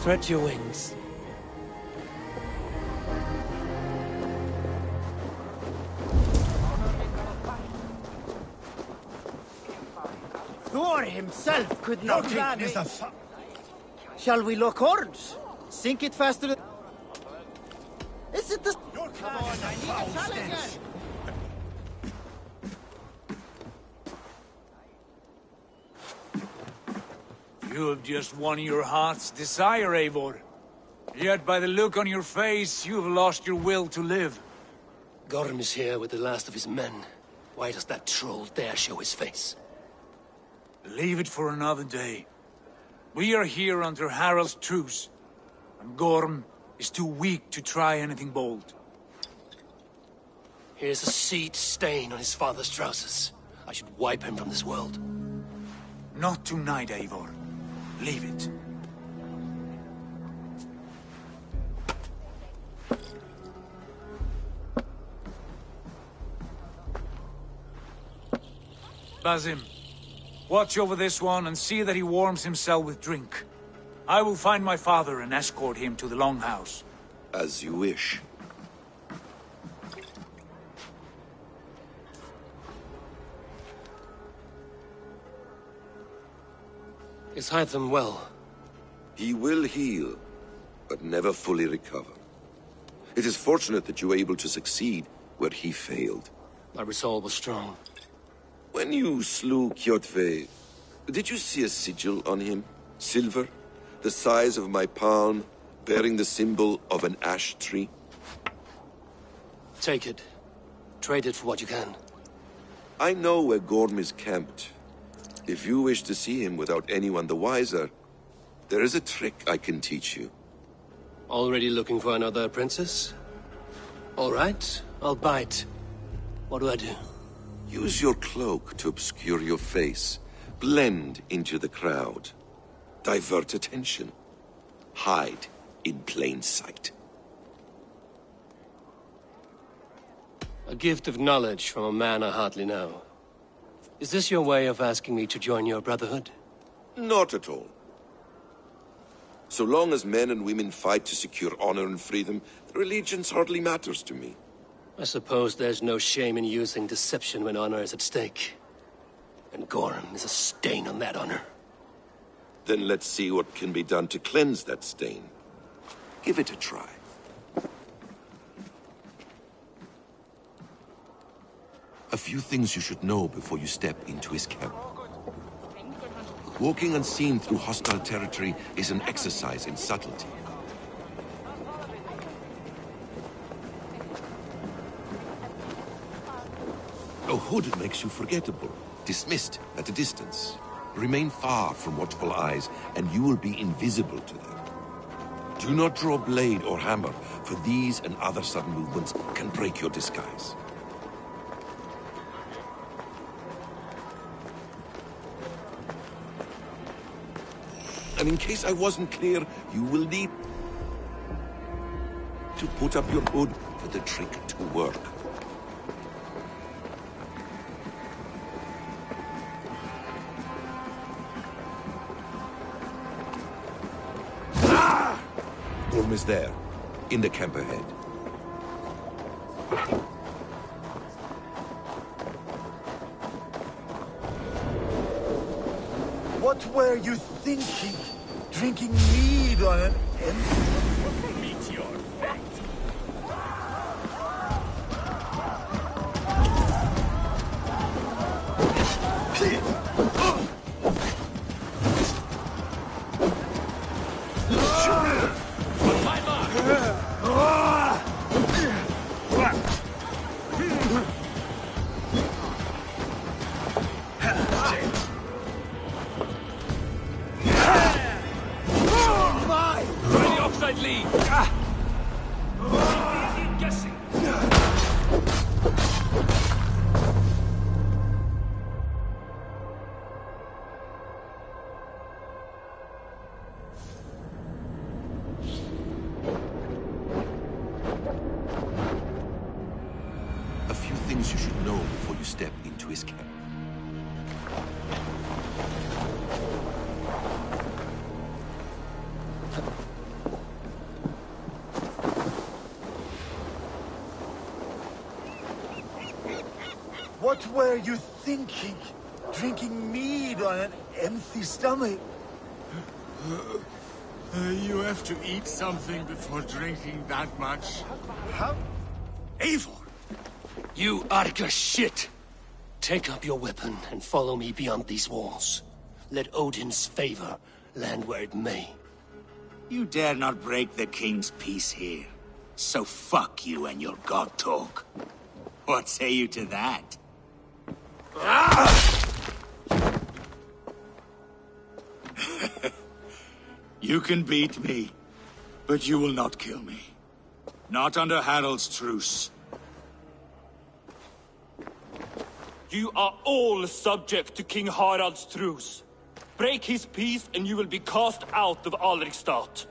Stretch your wings. Thor himself could not land it. Shall we lock horns? Sink it faster than... Is it the... Come on, I need a challenger! You have just won your heart's desire, Eivor. Yet by the look on your face, you have lost your will to live. Gorm is here with the last of his men. Why does that troll dare show his face? Leave it for another day. We are here under Harald's truce, and Gorm is too weak to try anything bold. Here's a seed stain on his father's trousers. I should wipe him from this world. Not tonight, Eivor. Leave it. Basim, watch over this one and see that he warms himself with drink. I will find my father and escort him to the Longhouse. As you wish. Is Hytham well? He will heal, but never fully recover. It is fortunate that you were able to succeed where he failed. My resolve was strong. When you slew Kjotve, did you see a sigil on him? Silver? The size of my palm, bearing the symbol of an ash tree? Take it. Trade it for what you can. I know where Gorm is camped. If you wish to see him without anyone the wiser, there is a trick I can teach you. Already looking for another princess? All right, I'll bite. What do I do? Use your cloak to obscure your face. Blend into the crowd. Divert attention. Hide in plain sight. A gift of knowledge from a man I hardly know. Is this your way of asking me to join your brotherhood? Not at all. So long as men and women fight to secure honor and freedom, their allegiance hardly matters to me. I suppose there's no shame in using deception when honor is at stake. And Gorm is a stain on that honor. Then let's see what can be done to cleanse that stain. Give it a try. A few things you should know before you step into his camp. Walking unseen through hostile territory is an exercise in subtlety. A hood makes you forgettable, dismissed at a distance. Remain far from watchful eyes, and you will be invisible to them. Do not draw blade or hammer, for these and other sudden movements can break your disguise. And in case I wasn't clear, you will need to put up your hood for the trick to work. Gorm is there, in the camp ahead. What were you thinking? Drinking mead on an empty... Meteor. You should know before you step into his camp. What were you thinking? Drinking mead on an empty stomach? You have to eat something before drinking that much. How? Eivor! You Arga shit! Take up your weapon and follow me beyond these walls. Let Odin's favor land where it may. You dare not break the king's peace here. So fuck you and your god talk. What say you to that? You can beat me, But you will not kill me. Not under Harald's truce. You are all subject to King Harald's truce. Break his peace and you will be cast out of Alrikstad.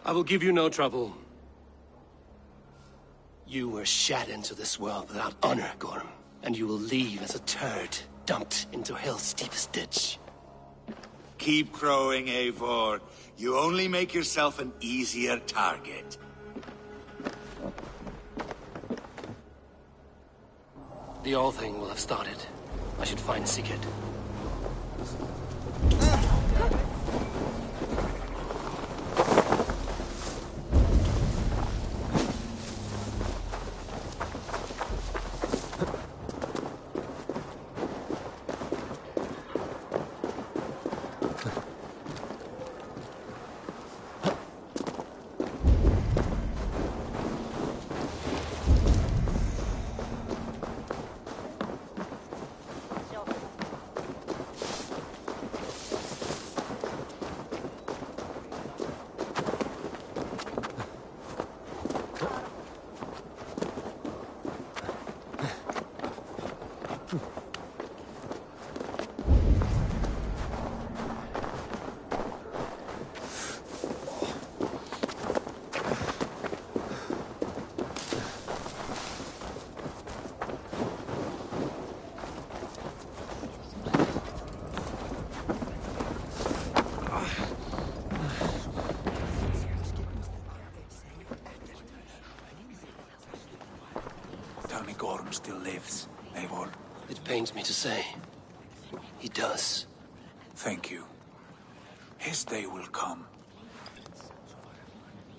I will give you no trouble. You were shat into this world without honor, Gorm, and you will leave as a turd, dumped into hell's deepest ditch. Keep crowing, Eivor. You only make yourself an easier target. The All-Thing will have started. I should find Sigurd. Gorm still lives, Eivor. It pains me to say. He does. Thank you. His day will come.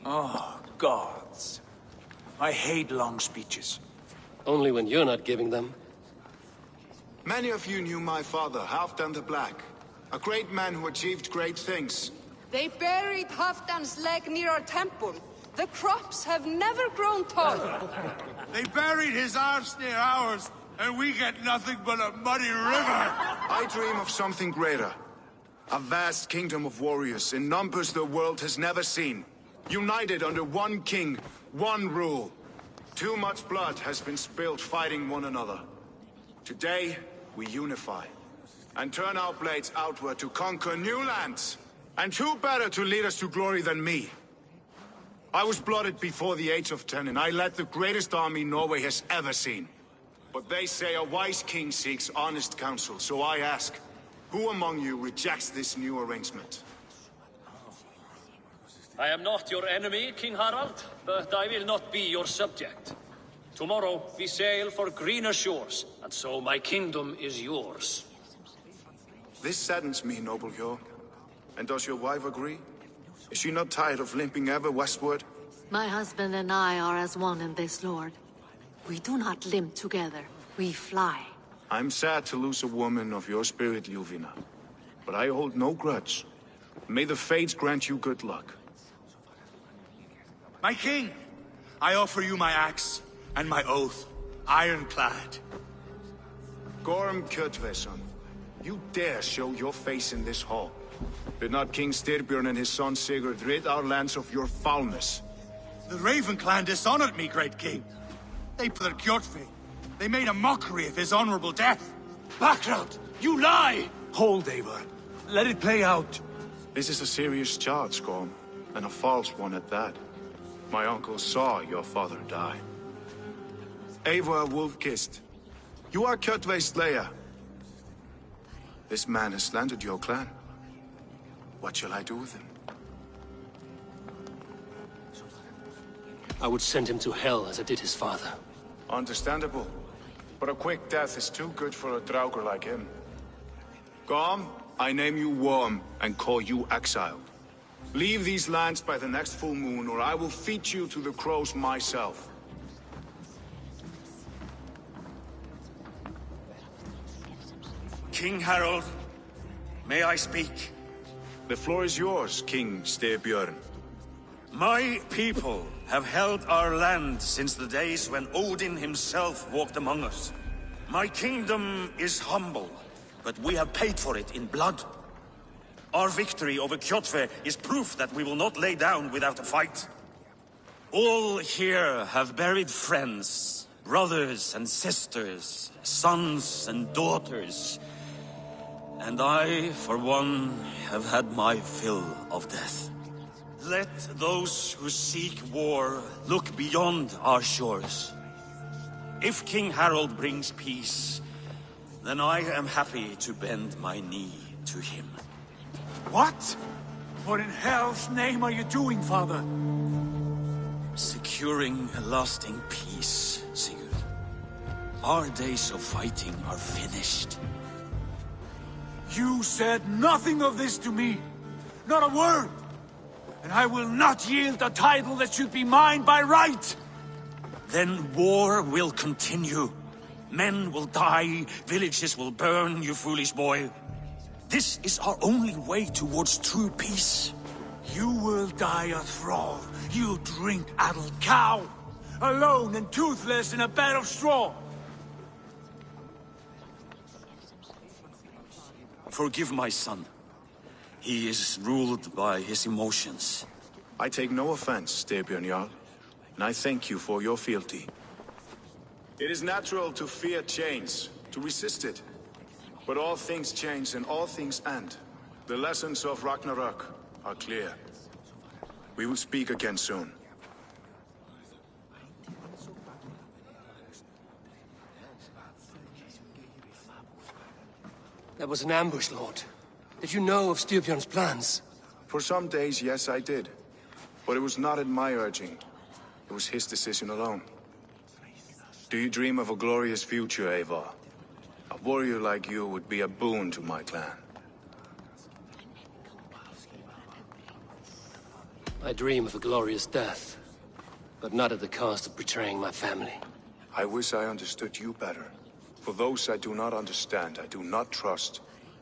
Oh, gods. I hate long speeches. Only when you're not giving them. Many of you knew my father, Halfdan the Black. A great man who achieved great things. They buried Halfdan's leg near our temple. The crops have never grown taller. They buried his arse near ours, and we get nothing but a muddy river. I dream of something greater. A vast kingdom of warriors in numbers the world has never seen. United under one king, one rule. Too much blood has been spilled fighting one another. Today, we unify. And turn our blades outward to conquer new lands. And who better to lead us to glory than me? I was blooded before the age of 10, and I led the greatest army Norway has ever seen. But they say a wise king seeks honest counsel, so I ask, who among you rejects this new arrangement? I am not your enemy, King Harald, but I will not be your subject. Tomorrow we sail for greener shores, and so my kingdom is yours. This saddens me, noble Hjor. And does your wife agree? Is she not tired of limping ever westward? My husband and I are as one in this, Lord. We do not limp together. We fly. I'm sad to lose a woman of your spirit, Ljuvina. But I hold no grudge. May the fates grant you good luck. My king! I offer you my axe and my oath, ironclad. Gorm Kjotveson, you dare show your face in this hall. Did not King Styrbjörn and his son Sigurd rid our lands of your foulness? The Raven clan dishonored me, great king. They put their Kjotve. They made a mockery of his honorable death. Background! You lie! Hold, Eivor. Let it play out. This is a serious charge, Gorm, and a false one at that. My uncle saw your father die. Eivor Wolf-Kissed, you are Kjotve's slayer. This man has slandered your clan. What shall I do with him? I would send him to hell as I did his father. Understandable. But a quick death is too good for a Draugr like him. Gorm, I name you Worm and call you exiled. Leave these lands by the next full moon, or I will feed you to the crows myself. King Harald, may I speak? The floor is yours, King Styrbjörn. My people have held our land since the days when Odin himself walked among us. My kingdom is humble, but we have paid for it in blood. Our victory over Kjotve is proof that we will not lay down without a fight. All here have buried friends, brothers and sisters, sons and daughters. And I, for one, have had my fill of death. Let those who seek war look beyond our shores. If King Harald brings peace, then I am happy to bend my knee to him. What? What in hell's name are you doing, father? Securing a lasting peace, Sigurd. Our days of fighting are finished. You said nothing of this to me. Not a word. And I will not yield a title that should be mine by right. Then war will continue. Men will die, villages will burn, you foolish boy. This is our only way towards true peace. You will die a thrall. You'll drink addled cow. Alone and toothless in a bed of straw. Forgive my son. He is ruled by his emotions. I take no offense, Styrbjörn Jarl, and I thank you for your fealty. It is natural to fear change, to resist it. But all things change and all things end. The lessons of Ragnarök are clear. We will speak again soon. That was an ambush, Lord. Did you know of Styrbjörn's plans? For some days, yes, I did. But it was not at my urging. It was his decision alone. Do you dream of a glorious future, Eivor? A warrior like you would be a boon to my clan. I dream of a glorious death, but not at the cost of betraying my family. I wish I understood you better. For those I do not understand, I do not trust,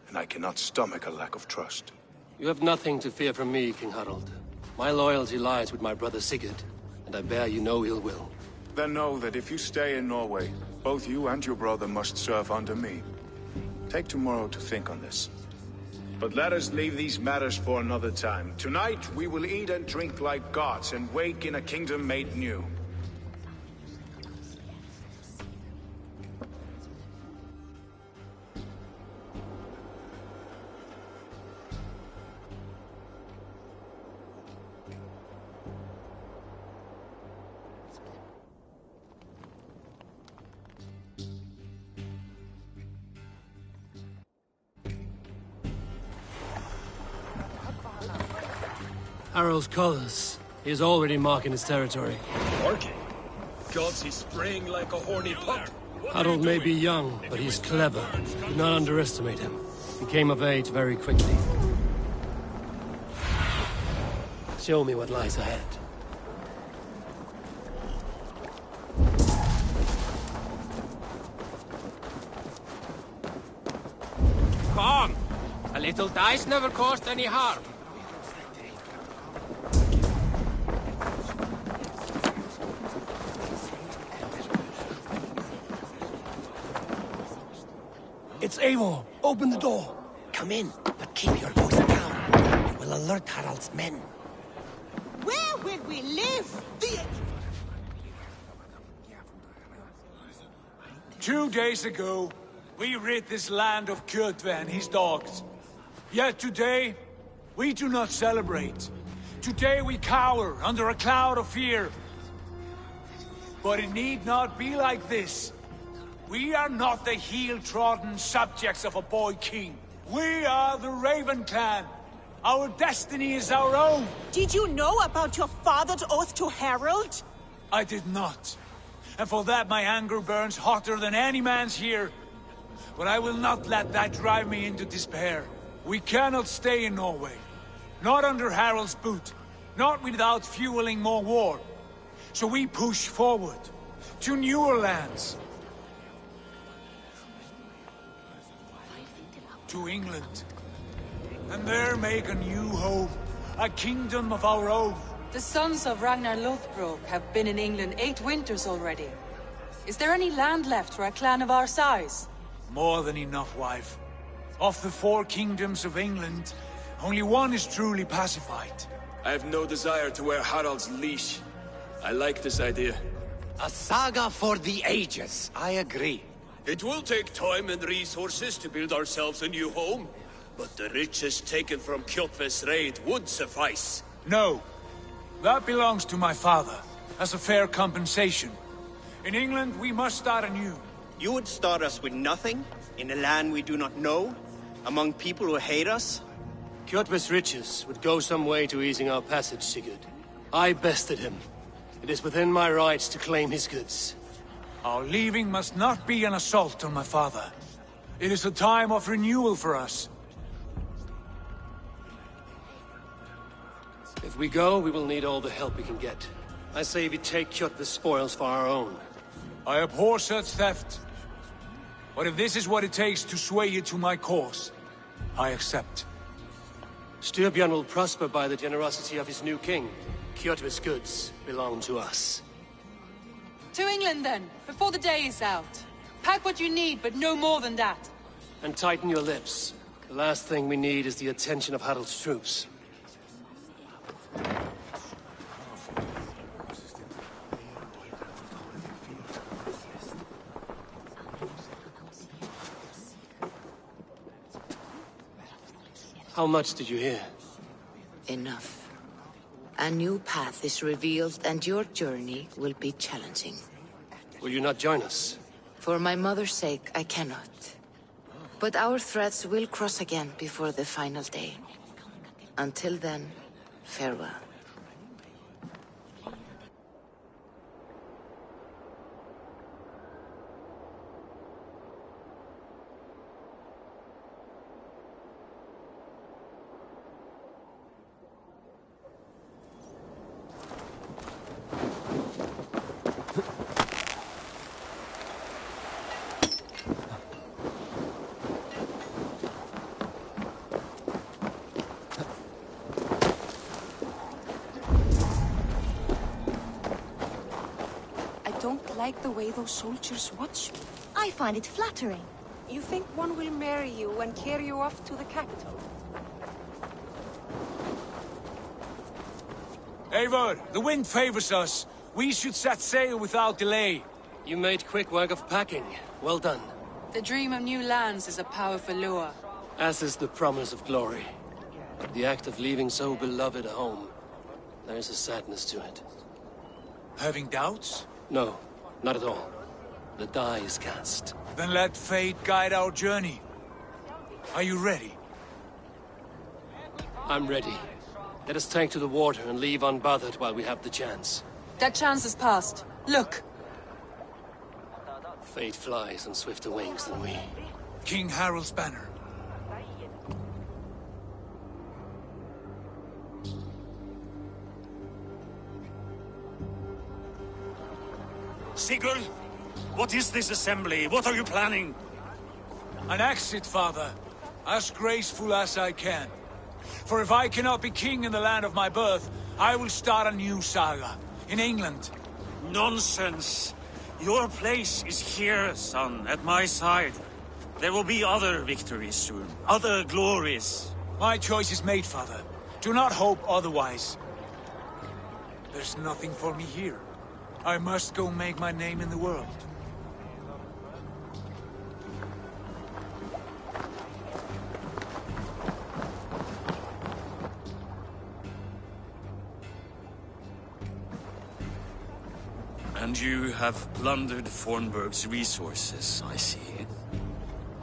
and I cannot stomach a lack of trust. You have nothing to fear from me, King Harald. My loyalty lies with my brother Sigurd, and I bear you no ill will. Then know that if you stay in Norway, both you and your brother must serve under me. Take tomorrow to think on this. But let us leave these matters for another time. Tonight, we will eat and drink like gods and wake in a kingdom made new. Harald's colors. He is already marking his territory. Marking? Gods, he's spraying like a horny pup. Harald may be young, but he's clever. Do not underestimate him. He came of age very quickly. Show me what lies ahead. Come! A little dice never caused any harm. It's Eivor. Open the door. Come in, but keep your voice down. It will alert Harald's men. Where will we live? 2 days ago, we rid this land of Kjotve and his dogs. Yet today, we do not celebrate. Today we cower under a cloud of fear. But it need not be like this. We are not the heel-trodden subjects of a boy king. We are the Raven Clan. Our destiny is our own. Did you know about your father's oath to Harald? I did not. And for that my anger burns hotter than any man's here. But I will not let that drive me into despair. We cannot stay in Norway. Not under Harald's boot. Not without fueling more war. So we push forward. To newer lands. To England. And there make a new home. A kingdom of our own. The sons of Ragnar Lothbrok have been in England 8 winters already. Is there any land left for a clan of our size? More than enough, wife. Of the 4 kingdoms of England, Only one is truly pacified. I have no desire to wear Harald's leash. I like this idea. A saga for the ages. I agree. It will take time and resources to build ourselves a new home, but the riches taken from Kjotve's raid would suffice. No. That belongs to my father, as a fair compensation. In England, we must start anew. You would start us with nothing? In a land we do not know? Among people who hate us? Kjotve's riches would go some way to easing our passage, Sigurd. I bested him. It is within my rights to claim his goods. Our leaving must not be an assault on my father. It is a time of renewal for us. If we go, we will need all the help we can get. I say we take Kjotve's spoils for our own. I abhor such theft. But if this is what it takes to sway you to my cause, I accept. Styrbjörn will prosper by the generosity of his new king. Kjotve's goods belong to us. To England, then, before the day is out. Pack what you need, but no more than that. And tighten your lips. The last thing we need is the attention of Harald's troops. How much did you hear? Enough. A new path is revealed, and your journey will be challenging. Will you not join us? For my mother's sake, I cannot. But our threads will cross again before the final day. Until then, farewell. Like the way those soldiers watch me. I find it flattering. You think one will marry you and carry you off to the capital? Eivor, the wind favors us. We should set sail without delay. You made quick work of packing. Well done. The dream of new lands is a powerful lure. As is the promise of glory. But the act of leaving so beloved a home, there is a sadness to it. Having doubts? No. Not at all. The die is cast. Then let fate guide our journey. Are you ready? I'm ready. Let us take to the water and leave unbothered while we have the chance. That chance is past. Look! Fate flies on swifter wings than we. King Harald's banner. Sigurd, what is this assembly? What are you planning? An exit, father. As graceful as I can. For if I cannot be king in the land of my birth, I will start a new saga. In England. Nonsense. Your place is here, son, at my side. There will be other victories soon. Other glories. My choice is made, father. Do not hope otherwise. There's nothing for me here. I must go make my name in the world. And you have plundered Fornburg's resources, I see.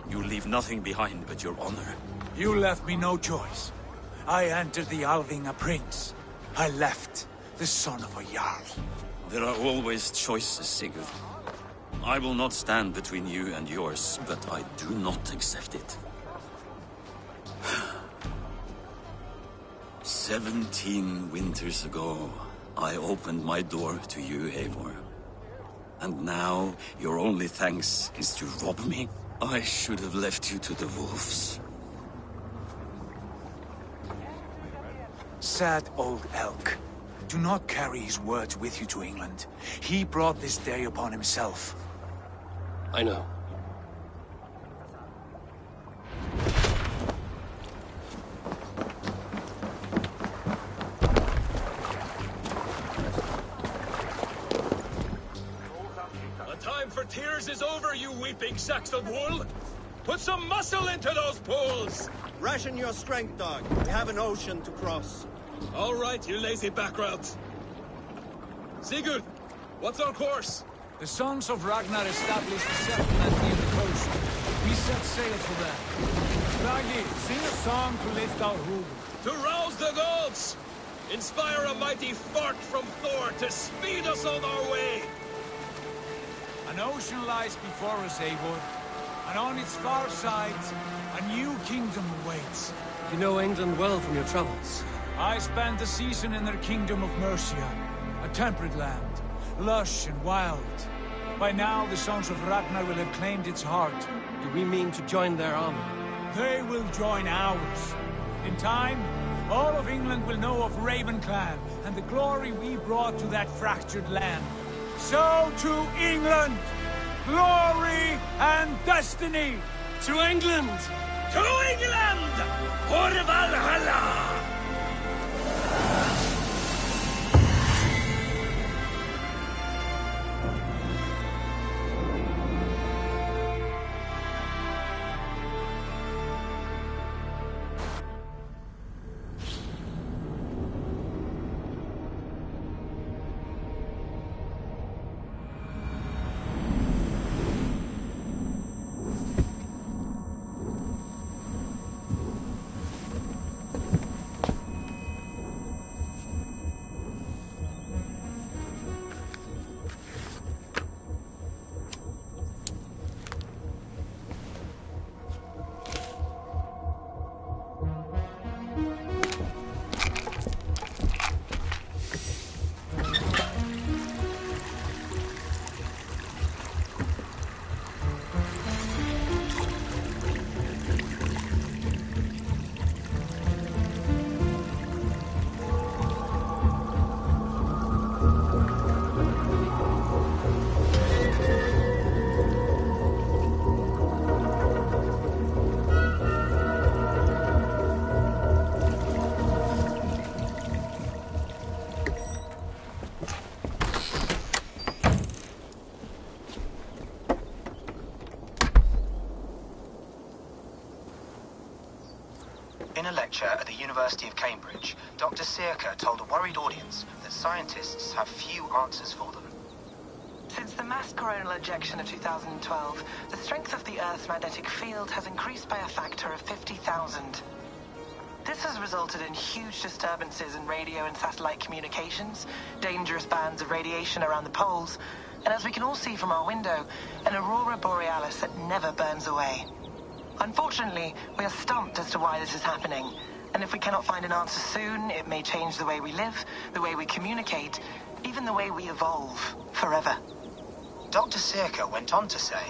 You leave nothing behind but your honor. You left me no choice. I entered the Alving a prince. I left the son of a Jarl. There are always choices, Sigurd. I will not stand between you and yours, but I do not accept it. 17 winters ago, I opened my door to you, Eivor. And now, your only thanks is to rob me? I should have left you to the wolves. Sad old elk. Do not carry his words with you to England. He brought this day upon himself. I know. Mars is over, you weeping sacks of wool! Put some muscle into those pulls! Ration your strength, dog. We have an ocean to cross. All right, you lazy backroutes. Sigurd, what's our course? The Sons of Ragnar established a settlement near the coast. We set sail for them. Bragi, sing a song to lift our rule. To rouse the gods! Inspire a mighty fart from Thor to speed us on our way! An ocean lies before us, Eivor. And on its far side, a new kingdom awaits. You know England well from your travels. I spent a season in their kingdom of Mercia, a temperate land, lush and wild. By now, the Sons of Ragnar will have claimed its heart. Do we mean to join their army? They will join ours. In time, all of England will know of Ravenclan and the glory we brought to that fractured land. So to England! Glory and destiny! To England! To England! For Valhalla! In a lecture at the University of Cambridge, Dr. Sirka told a worried audience that scientists have few answers for them. Since the mass coronal ejection of 2012, the strength of the Earth's magnetic field has increased by a factor of 50,000. This has resulted in huge disturbances in radio and satellite communications, dangerous bands of radiation around the poles, and as we can all see from our window, an aurora borealis that never burns away. Unfortunately, we are stumped as to why this is happening, and if we cannot find an answer soon, it may change the way we live, the way we communicate, even the way we evolve, forever. Dr. Sirka went on to say,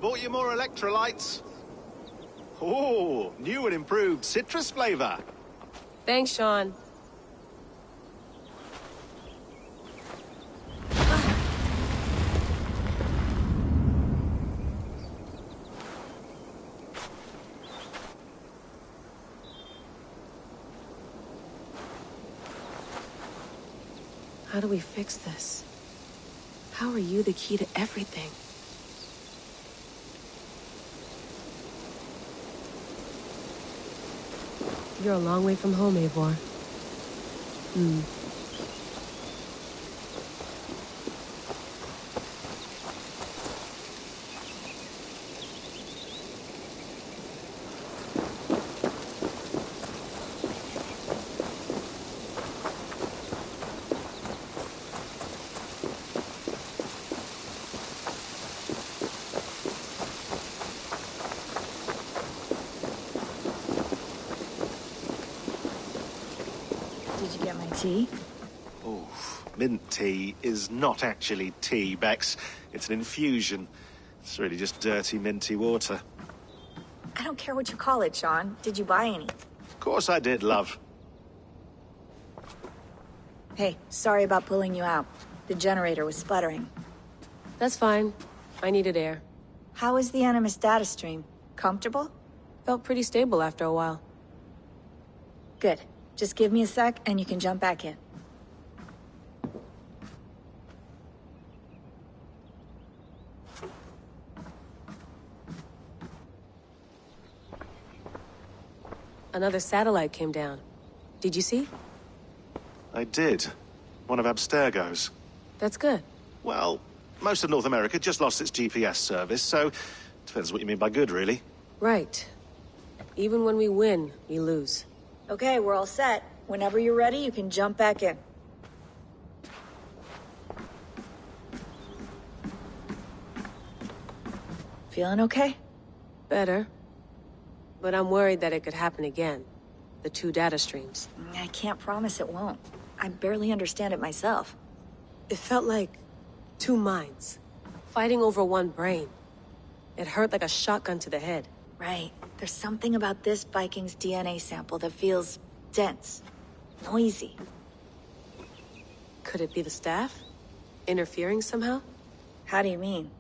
Bought you more electrolytes? Oh, new and improved citrus flavor. Thanks, Sean. How do we fix this? How are you the key to everything? You're a long way from home, Eivor. Tea? Oh, mint tea is not actually tea, Bex. It's an infusion. It's really just dirty, minty water. I don't care what you call it, Sean. Did you buy any? Of course I did, love. Hey, sorry about pulling you out. The generator was sputtering. That's fine. I needed air. How is the Animus data stream? Comfortable? Felt pretty stable after a while. Good. Just give me a sec and you can jump back in. Another satellite came down. Did you see? I did. One of Abstergo's. That's good. Well, most of North America just lost its GPS service, so... Depends what you mean by good, really. Right. Even when we win, we lose. Okay, we're all set. Whenever you're ready, you can jump back in. Feeling okay? Better. But I'm worried that it could happen again. The two data streams. I can't promise it won't. I barely understand it myself. It felt like two minds, fighting over one brain. It hurt like a shotgun to the head. Right. There's something about this Viking's DNA sample that feels dense, noisy. Could it be the staff? Interfering somehow? How do you mean?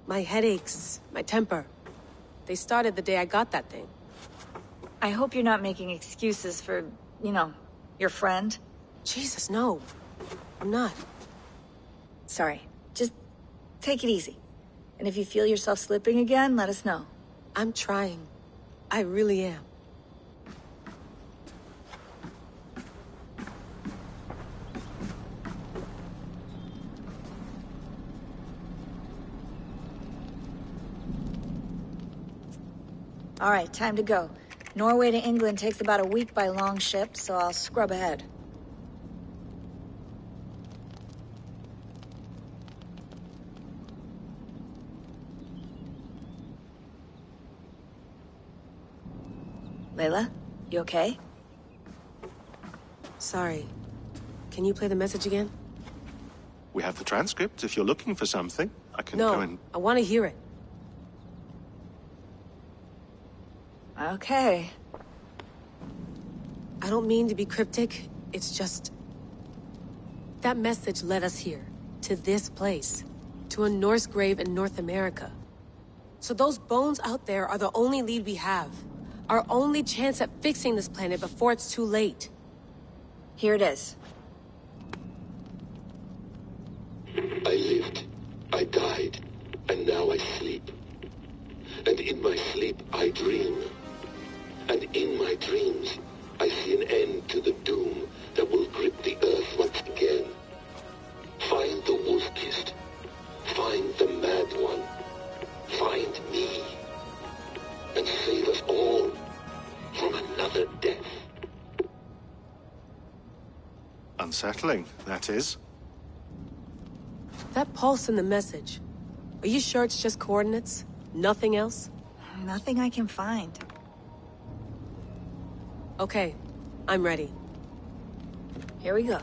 My headaches, my temper. They started the day I got that thing. I hope you're not making excuses for, you know, your friend. Jesus, no. I'm not. Sorry. Just take it easy. And if you feel yourself slipping again, let us know. I'm trying. I really am. All right, time to go. Norway to England takes about a week by long ship, so I'll scrub ahead. Layla, you okay? Sorry. Can you play the message again? We have the transcript. If you're looking for something, I can No, go and... I want to hear it. Okay. I don't mean to be cryptic. It's just... That message led us here. To this place. To a Norse grave in North America. So those bones out there are the only lead we have. Our only chance at fixing this planet before it's too late. Here it is. I lived, I died, and now I sleep. And in my sleep I dream. And in my dreams, I see an end to the doom that will grip the earth once again. Find the wolf-kissed. Find the mad one. Find me. And save us all from another death. Unsettling, that is. That pulse in the message. Are you sure it's just coordinates? Nothing else? Nothing I can find. Okay, I'm ready. Here we go.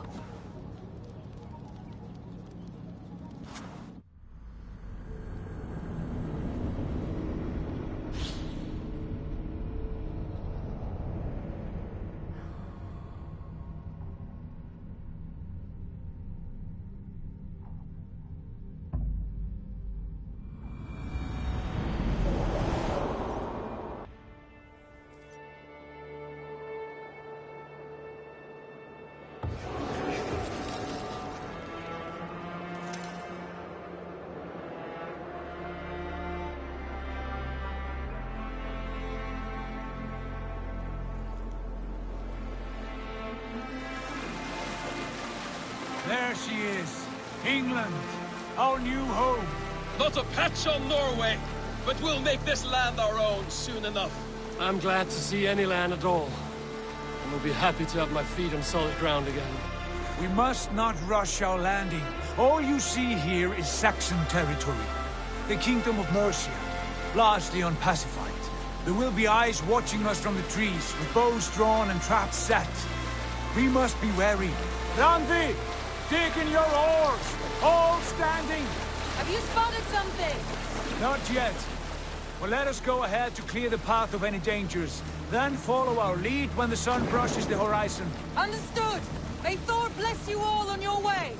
There she is. England. Our new home. Not a patch on Norway, but we'll make this land our own soon enough. I'm glad to see any land at all. And will be happy to have my feet on solid ground again. We must not rush our landing. All you see here is Saxon territory. The Kingdom of Mercia, largely unpacified. There will be eyes watching us from the trees, with bows drawn and traps set. We must be wary. Randvi! Dig in your oars! All standing! Have you spotted something? Not yet. But let us go ahead to clear the path of any dangers. Then follow our lead when the sun brushes the horizon. Understood! May Thor bless you all on your way!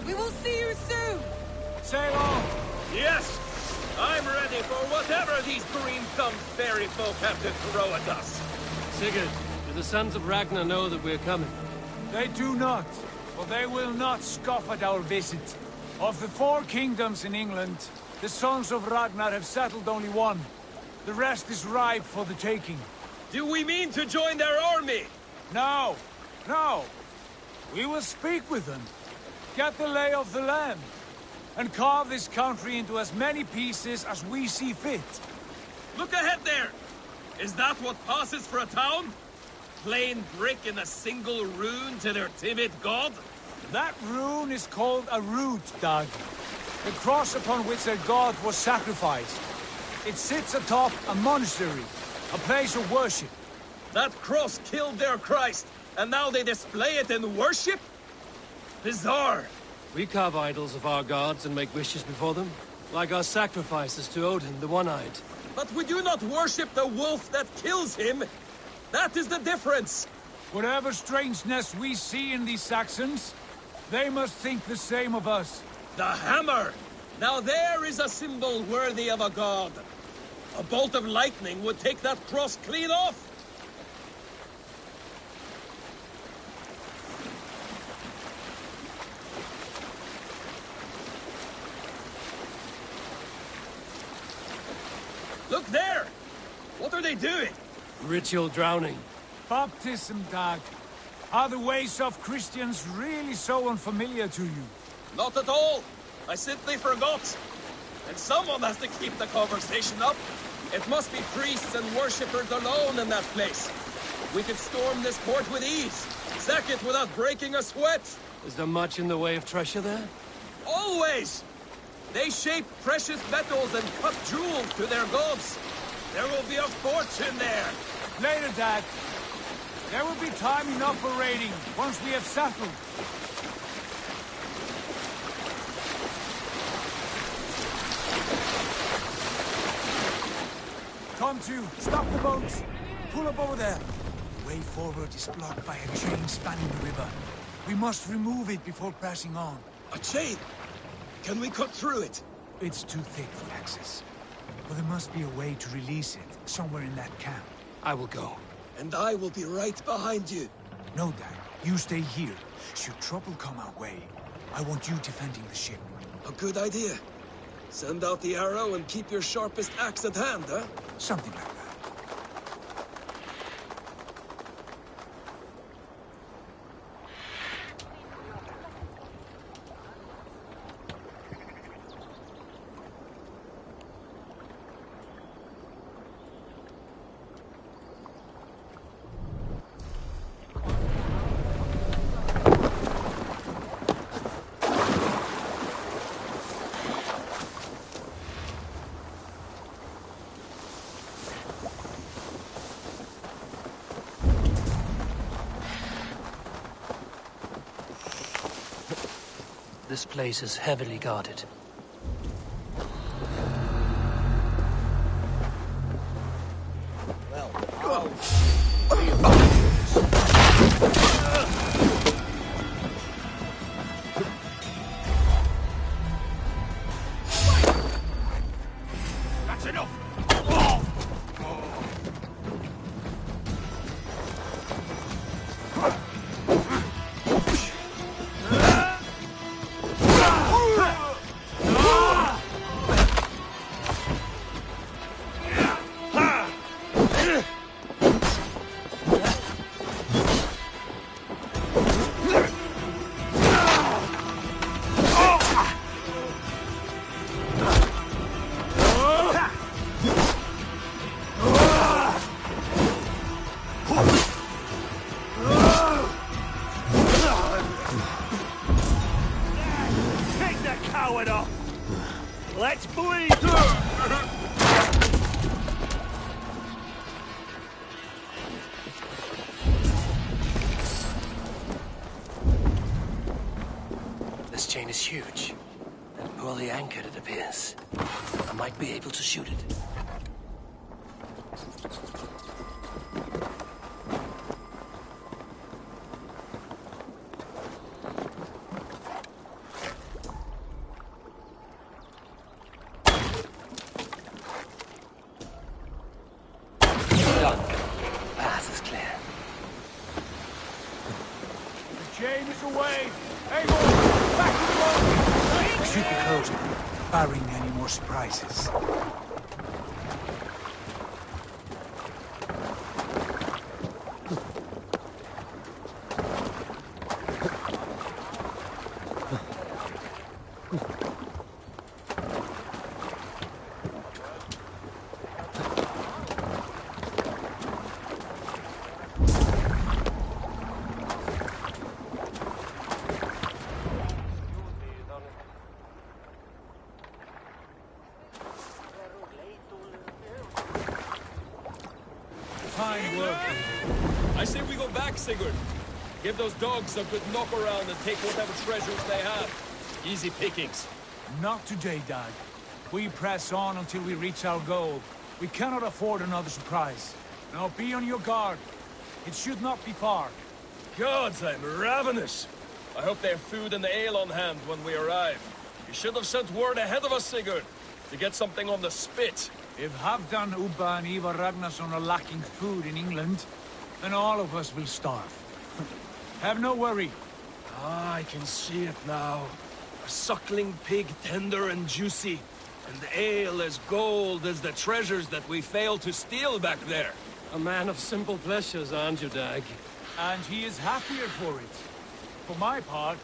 We will see you soon! Sail on! Yes! I'm ready for whatever these green-thumbed fairy folk have to throw at us! Sigurd, do the sons of Ragnar know that we're coming? They do not, but they will not scoff at our visit. Of the 4 kingdoms in England, the sons of Ragnar have settled only one. The rest is ripe for the taking. Do we mean to join their army? No, no. We will speak with them, get the lay of the land, and carve this country into as many pieces as we see fit. Look ahead there! Is that what passes for a town? Plain brick in a single rune to their timid god? That rune is called a root, Doug. The cross upon which their god was sacrificed. It sits atop a monastery, a place of worship. That cross killed their Christ, and now they display it in worship? Bizarre. We carve idols of our gods and make wishes before them, like our sacrifices to Odin, the One-Eyed. But we do not worship the wolf that kills him. That is the difference. Whatever strangeness we see in these Saxons, they must think the same of us. The hammer! Now there is a symbol worthy of a god. A bolt of lightning would take that cross clean off. Look there! What are they doing? Ritual drowning. Baptism, Dag. Are the ways of Christians really so unfamiliar to you? Not at all. I simply forgot. And someone has to keep the conversation up. It must be priests and worshippers alone in that place. We could storm this port with ease. Sack it without breaking a sweat. Is there much in the way of treasure there? Always! They shape precious metals and cut jewels to their gods. There will be a fortune there. Later, Dad. There will be time enough for raiding, once we have settled. Come to, stop the boats. Pull up over there. The way forward is blocked by a chain spanning the river. We must remove it before passing on. A chain? Can we cut through it? It's too thick for access. But there must be a way to release it, somewhere in that camp. I will go. And I will be right behind you. No, Dad. You stay here. Should trouble come our way, I want you defending the ship. A good idea. Send out the arrow and keep your sharpest axe at hand, huh? Something like that. This place is heavily guarded. That's enough! Let's bleed! This chain is huge, and poorly anchored, it appears. I might be able to shoot it. Chain is away! Eivor, back to the boat! We should be closed, barring any more surprises. Sigurd. Give those dogs a good knock around and take whatever treasures they have. Easy pickings. Not today, Dag. We press on until we reach our goal. We cannot afford another surprise. Now be on your guard. It should not be far. Gods, I'm ravenous. I hope they have food and ale on hand when we arrive. You should have sent word ahead of us, Sigurd, to get something on the spit. If Halfdan, Ubba and Ivar Ragnarsson are lacking food in England, then all of us will starve. Have no worry. Ah, I can see it now. A suckling pig, tender and juicy. And the ale as gold as the treasures that we failed to steal back there. A man of simple pleasures, aren't you, Dag? And he is happier for it. For my part,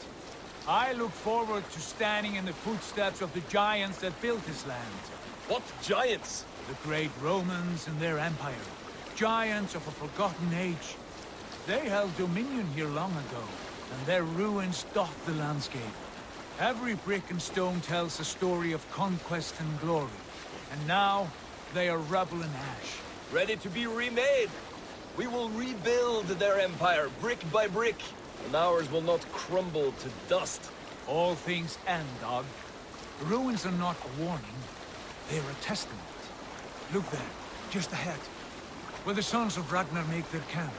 I look forward to standing in the footsteps of the giants that built this land. What giants? The great Romans and their empire. Giants of a forgotten age. They held dominion here long ago, and their ruins dot the landscape. Every brick and stone tells a story of conquest and glory. And now, they are rubble and ash. Ready to be remade. We will rebuild their empire, brick by brick, and ours will not crumble to dust. All things end, Dog. The ruins are not a warning. They are a testament. Look there, just ahead, where the sons of Ragnar make their camp.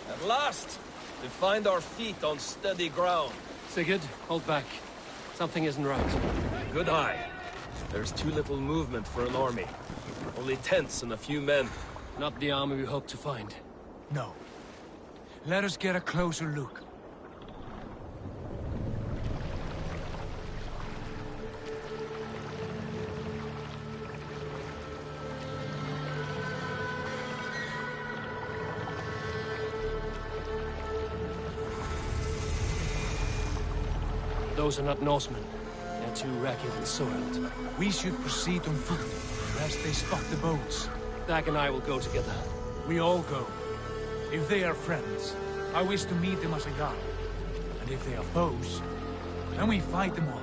At last, to find our feet on steady ground. Sigurd, hold back. Something isn't right. Good eye. There's too little movement for an army. Only tents and a few men. Not the army we hope to find. No. Let us get a closer look. Those are not Norsemen. They're too ragged and soiled. We should proceed on foot, lest they spot the boats. Dag and I will go together. We all go. If they are friends, I wish to meet them as a Jarl. And if they are foes, then we fight them all,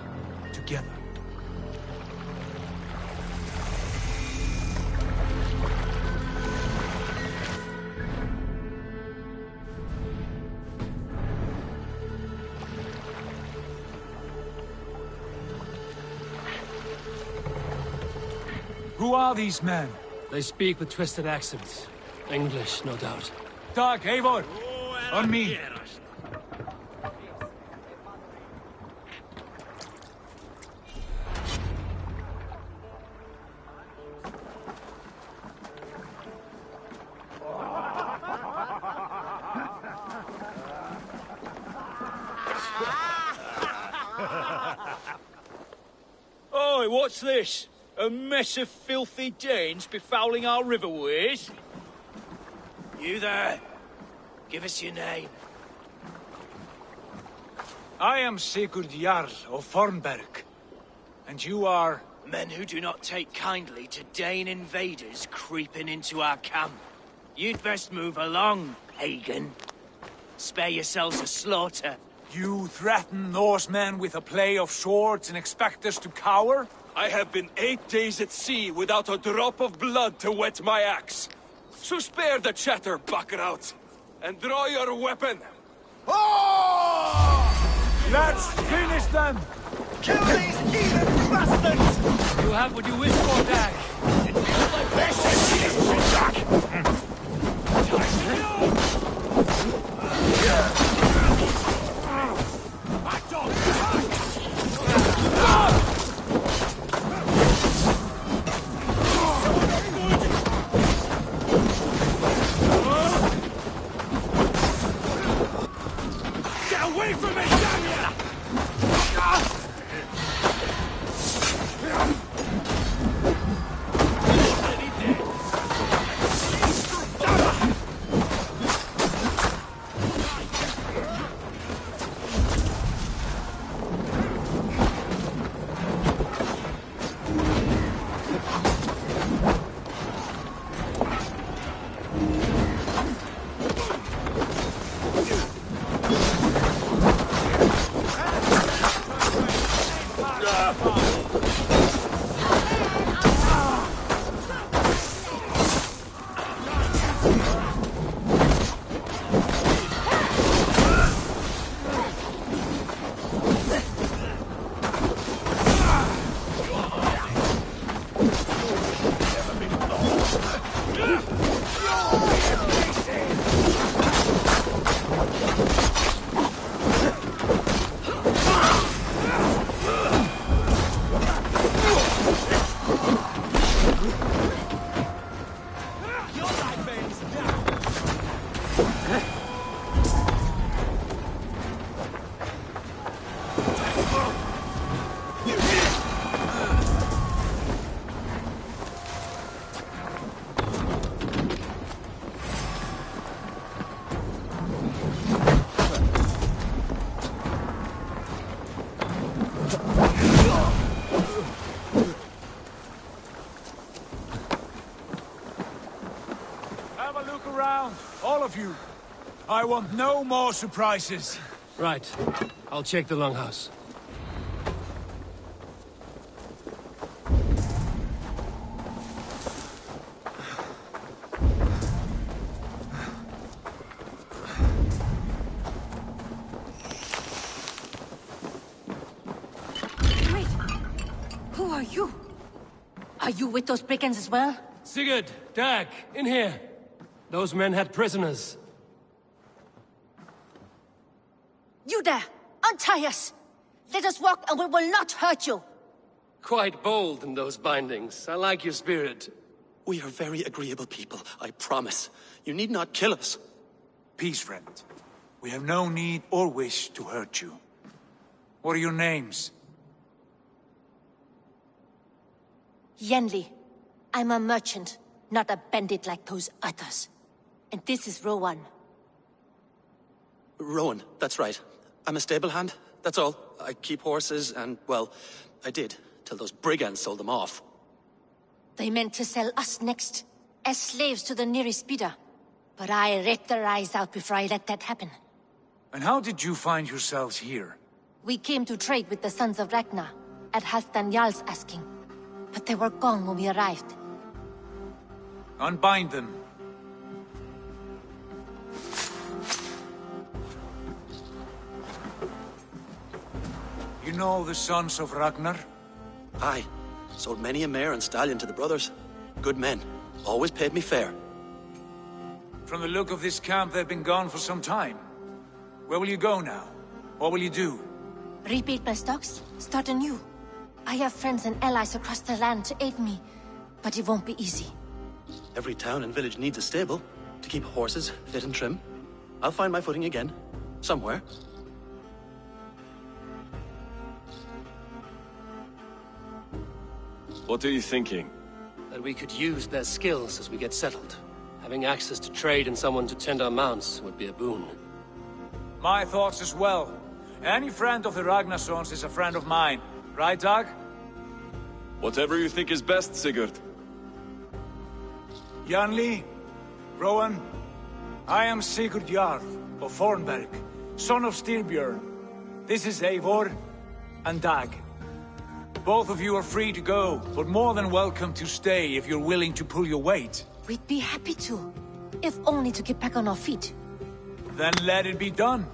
together. Who are these men? They speak with twisted accents. English, no doubt. Dag, Eivor! On me! Oi, what's this? A mess of filthy Danes befouling our riverways? You there. Give us your name. I am Sigurd Jarl of Fornberg. And you are... Men who do not take kindly to Dane invaders creeping into our camp. You'd best move along, pagan. Spare yourselves a slaughter. You threaten Norsemen with a play of swords and expect us to cower? I have been 8 days at sea without a drop of blood to wet my axe. So spare the chatter, Buckerout, and draw your weapon. Oh! Let's finish them! Kill these heathen bastards! You have what you wish for, Dag. It feels like this is Get away from me, damn ya! Have a look around, all of you. I want no more surprises. Right. I'll check the longhouse. Wait! Who are you? Are you with those brigands as well? Sigurd, Dag, in here. Those men had prisoners. You there! Untie us! Let us walk and we will not hurt you! Quite bold in those bindings. I like your spirit. We are very agreeable people, I promise. You need not kill us. Peace, friend. We have no need or wish to hurt you. What are your names? Yenli. I'm a merchant, not a bandit like those others. And this is Rowan. Rowan, that's right. I'm a stable hand, that's all. I keep horses and, well, I did, till those brigands sold them off. They meant to sell us next, as slaves to the nearest bidder. But I ripped their eyes out before I let that happen. And how did you find yourselves here? We came to trade with the Sons of Ragnar, at Halfdan Jarl's asking. But they were gone when we arrived. Unbind them. You know the Sons of Ragnar? Aye. Sold many a mare and stallion to the brothers. Good men. Always paid me fair. From the look of this camp, they've been gone for some time. Where will you go now? What will you do? Rebuild my stocks, start anew. I have friends and allies across the land to aid me, but it won't be easy. Every town and village needs a stable to keep horses fit and trim. I'll find my footing again. Somewhere. What are you thinking? That we could use their skills as we get settled. Having access to trade and someone to tend our mounts would be a boon. My thoughts as well. Any friend of the Ragnarsons is a friend of mine. Right, Dag? Whatever you think is best, Sigurd. Janli, Rowan, I am Sigurd Jarl of Fornberg, son of Styrbjörn. This is Eivor and Dag. Both of you are free to go, but more than welcome to stay if you're willing to pull your weight. We'd be happy to, if only to get back on our feet. Then let it be done.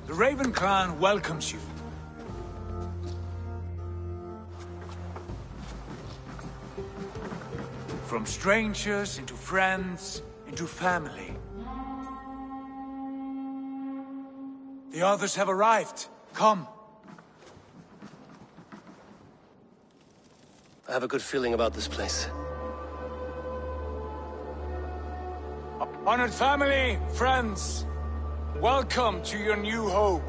The Raven Clan welcomes you. From strangers into friends, into family. The others have arrived. Come. I have a good feeling about this place. Honored family, friends, welcome to your new home.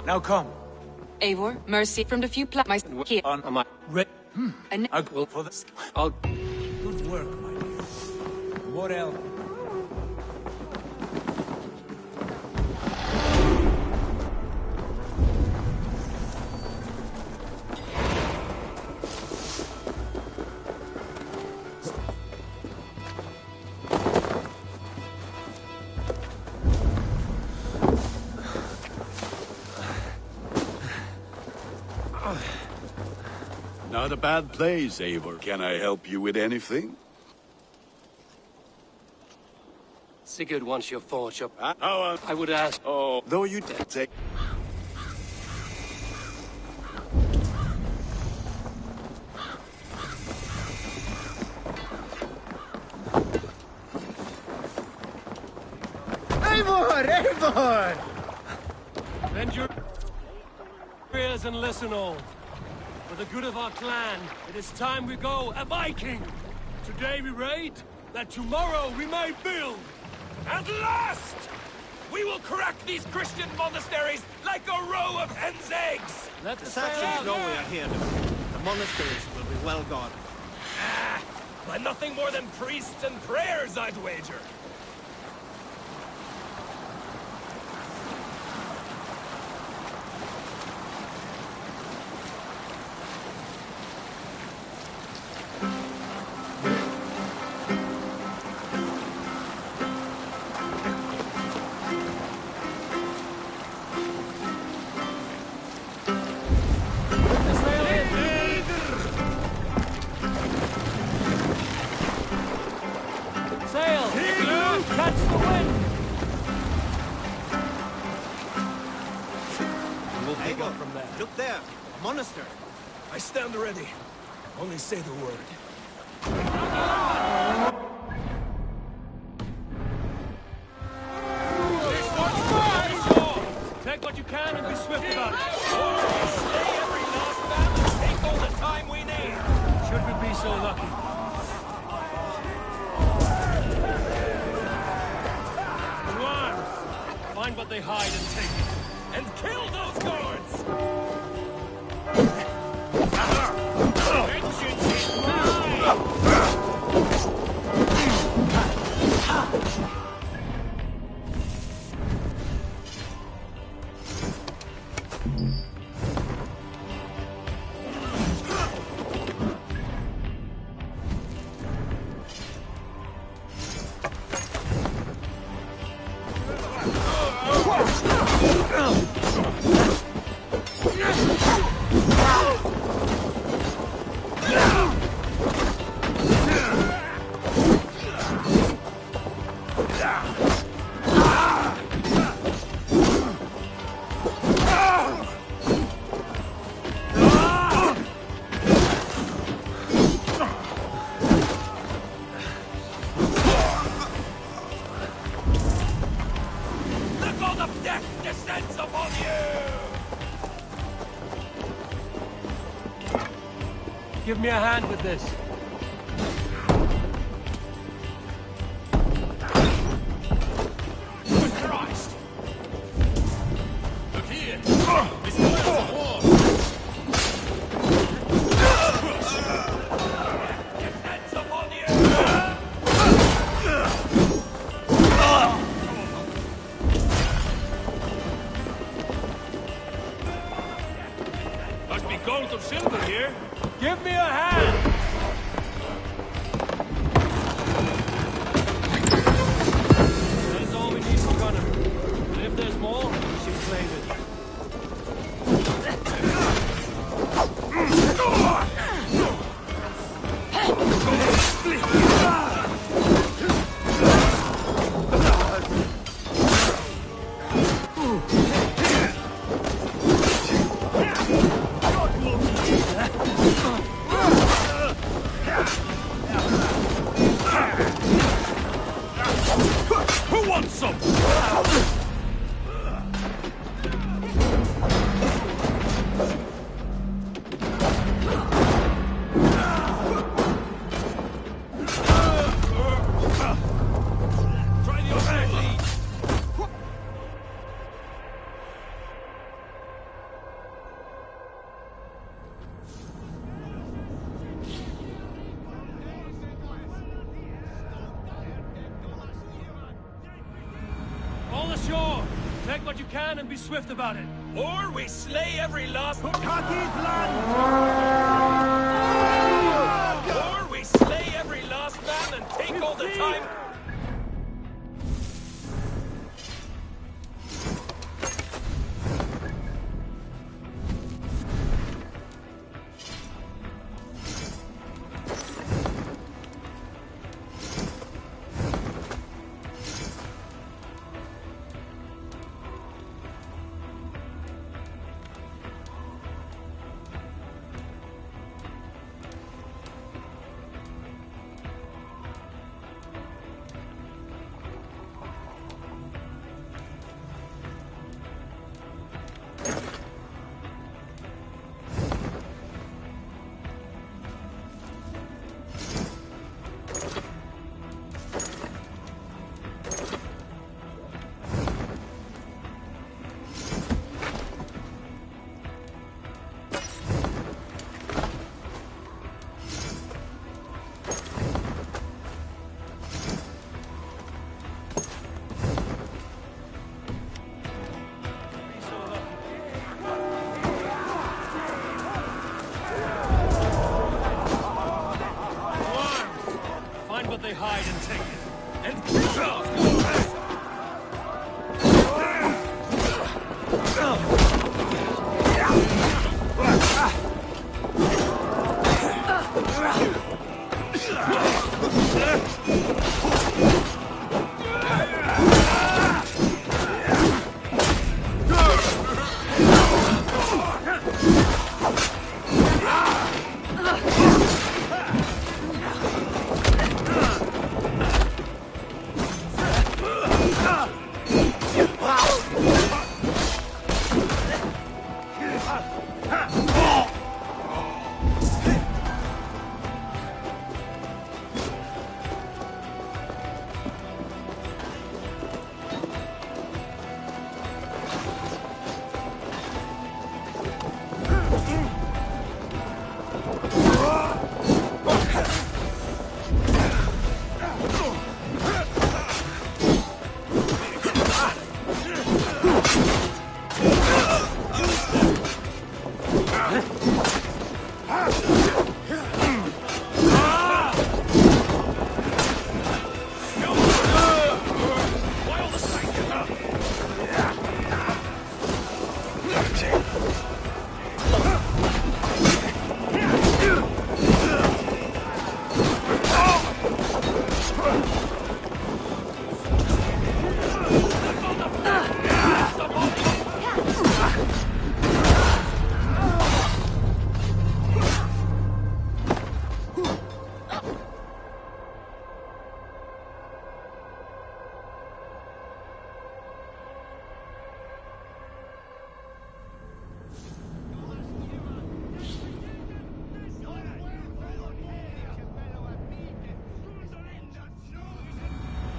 Now come. Eivor, mercy from the few my here. On my And I will for this. I'll. Good work, my dear. What else? at a bad place, Eivor. Can I help you with anything? Sigurd wants your forge up. How I would ask. Oh, though you take... Eivor! Eivor! Bend your ears and listen all. For the good of our clan, it is time we go a Viking. Today we raid, that tomorrow we may build. At last! We will crack these Christian monasteries like a row of hen's eggs! Let The Saxons know we are here. The monasteries will be well guarded. By nothing more than priests and prayers, I'd wager. Look there, a monastery. I stand ready. Only say the word. Take what you can and be swift about it. Slay every last man and take all the time we need. Should we be so lucky? Dwarves! Find what they hide and take it. And kill those guards! Give me a hand with this. Christ! Look here! This spoils of war! Hands upon you! Must be gold or silver here. Give me a hand! That is all we need for Gunnar. And if there's more, we should claim it. Who wants some? Try the other lead. All ashore! Take what you can and be swift about it. Or we slay every last... Or we slay every last man and take all the time...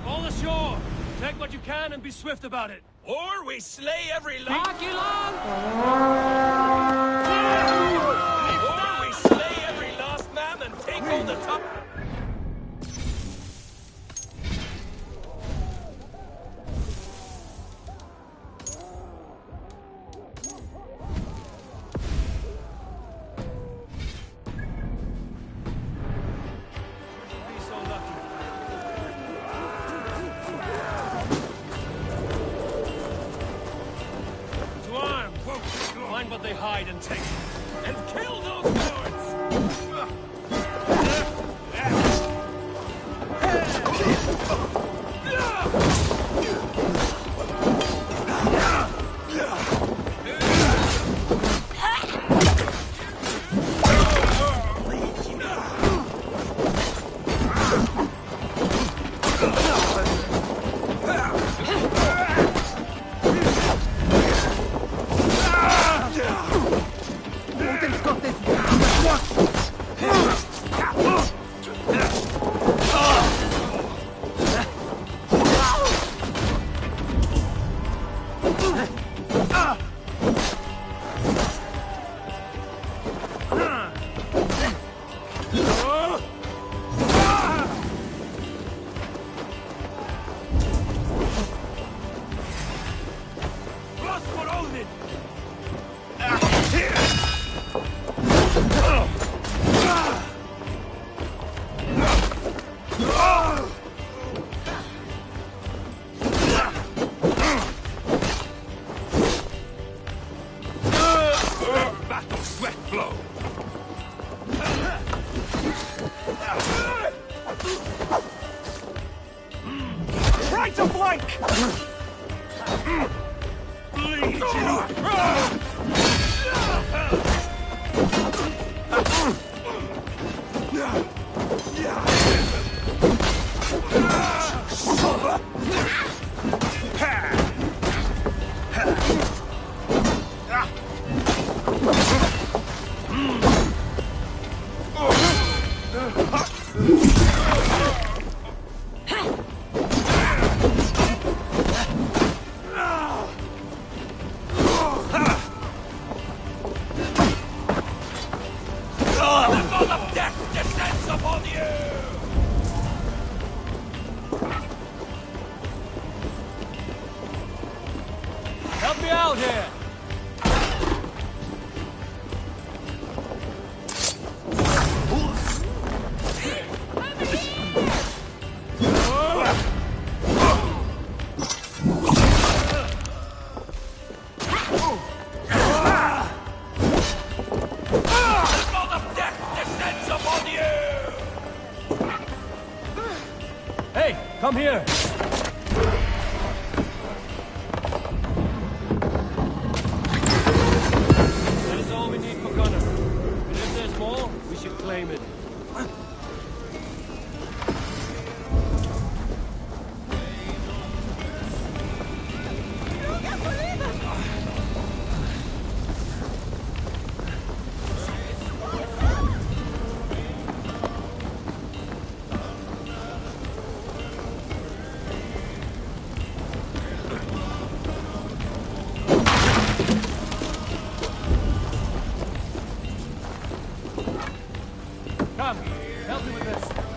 All ashore! Take what you can and be swift about it. Or we slay every Or we slay every last man and take all the top. Find what they hide and take. And kill those lords! Right to flank! Bleed Help me out here! Hey, come here! That is all we need for Gunnar. And if there's more, we should claim it. Come, help me with this.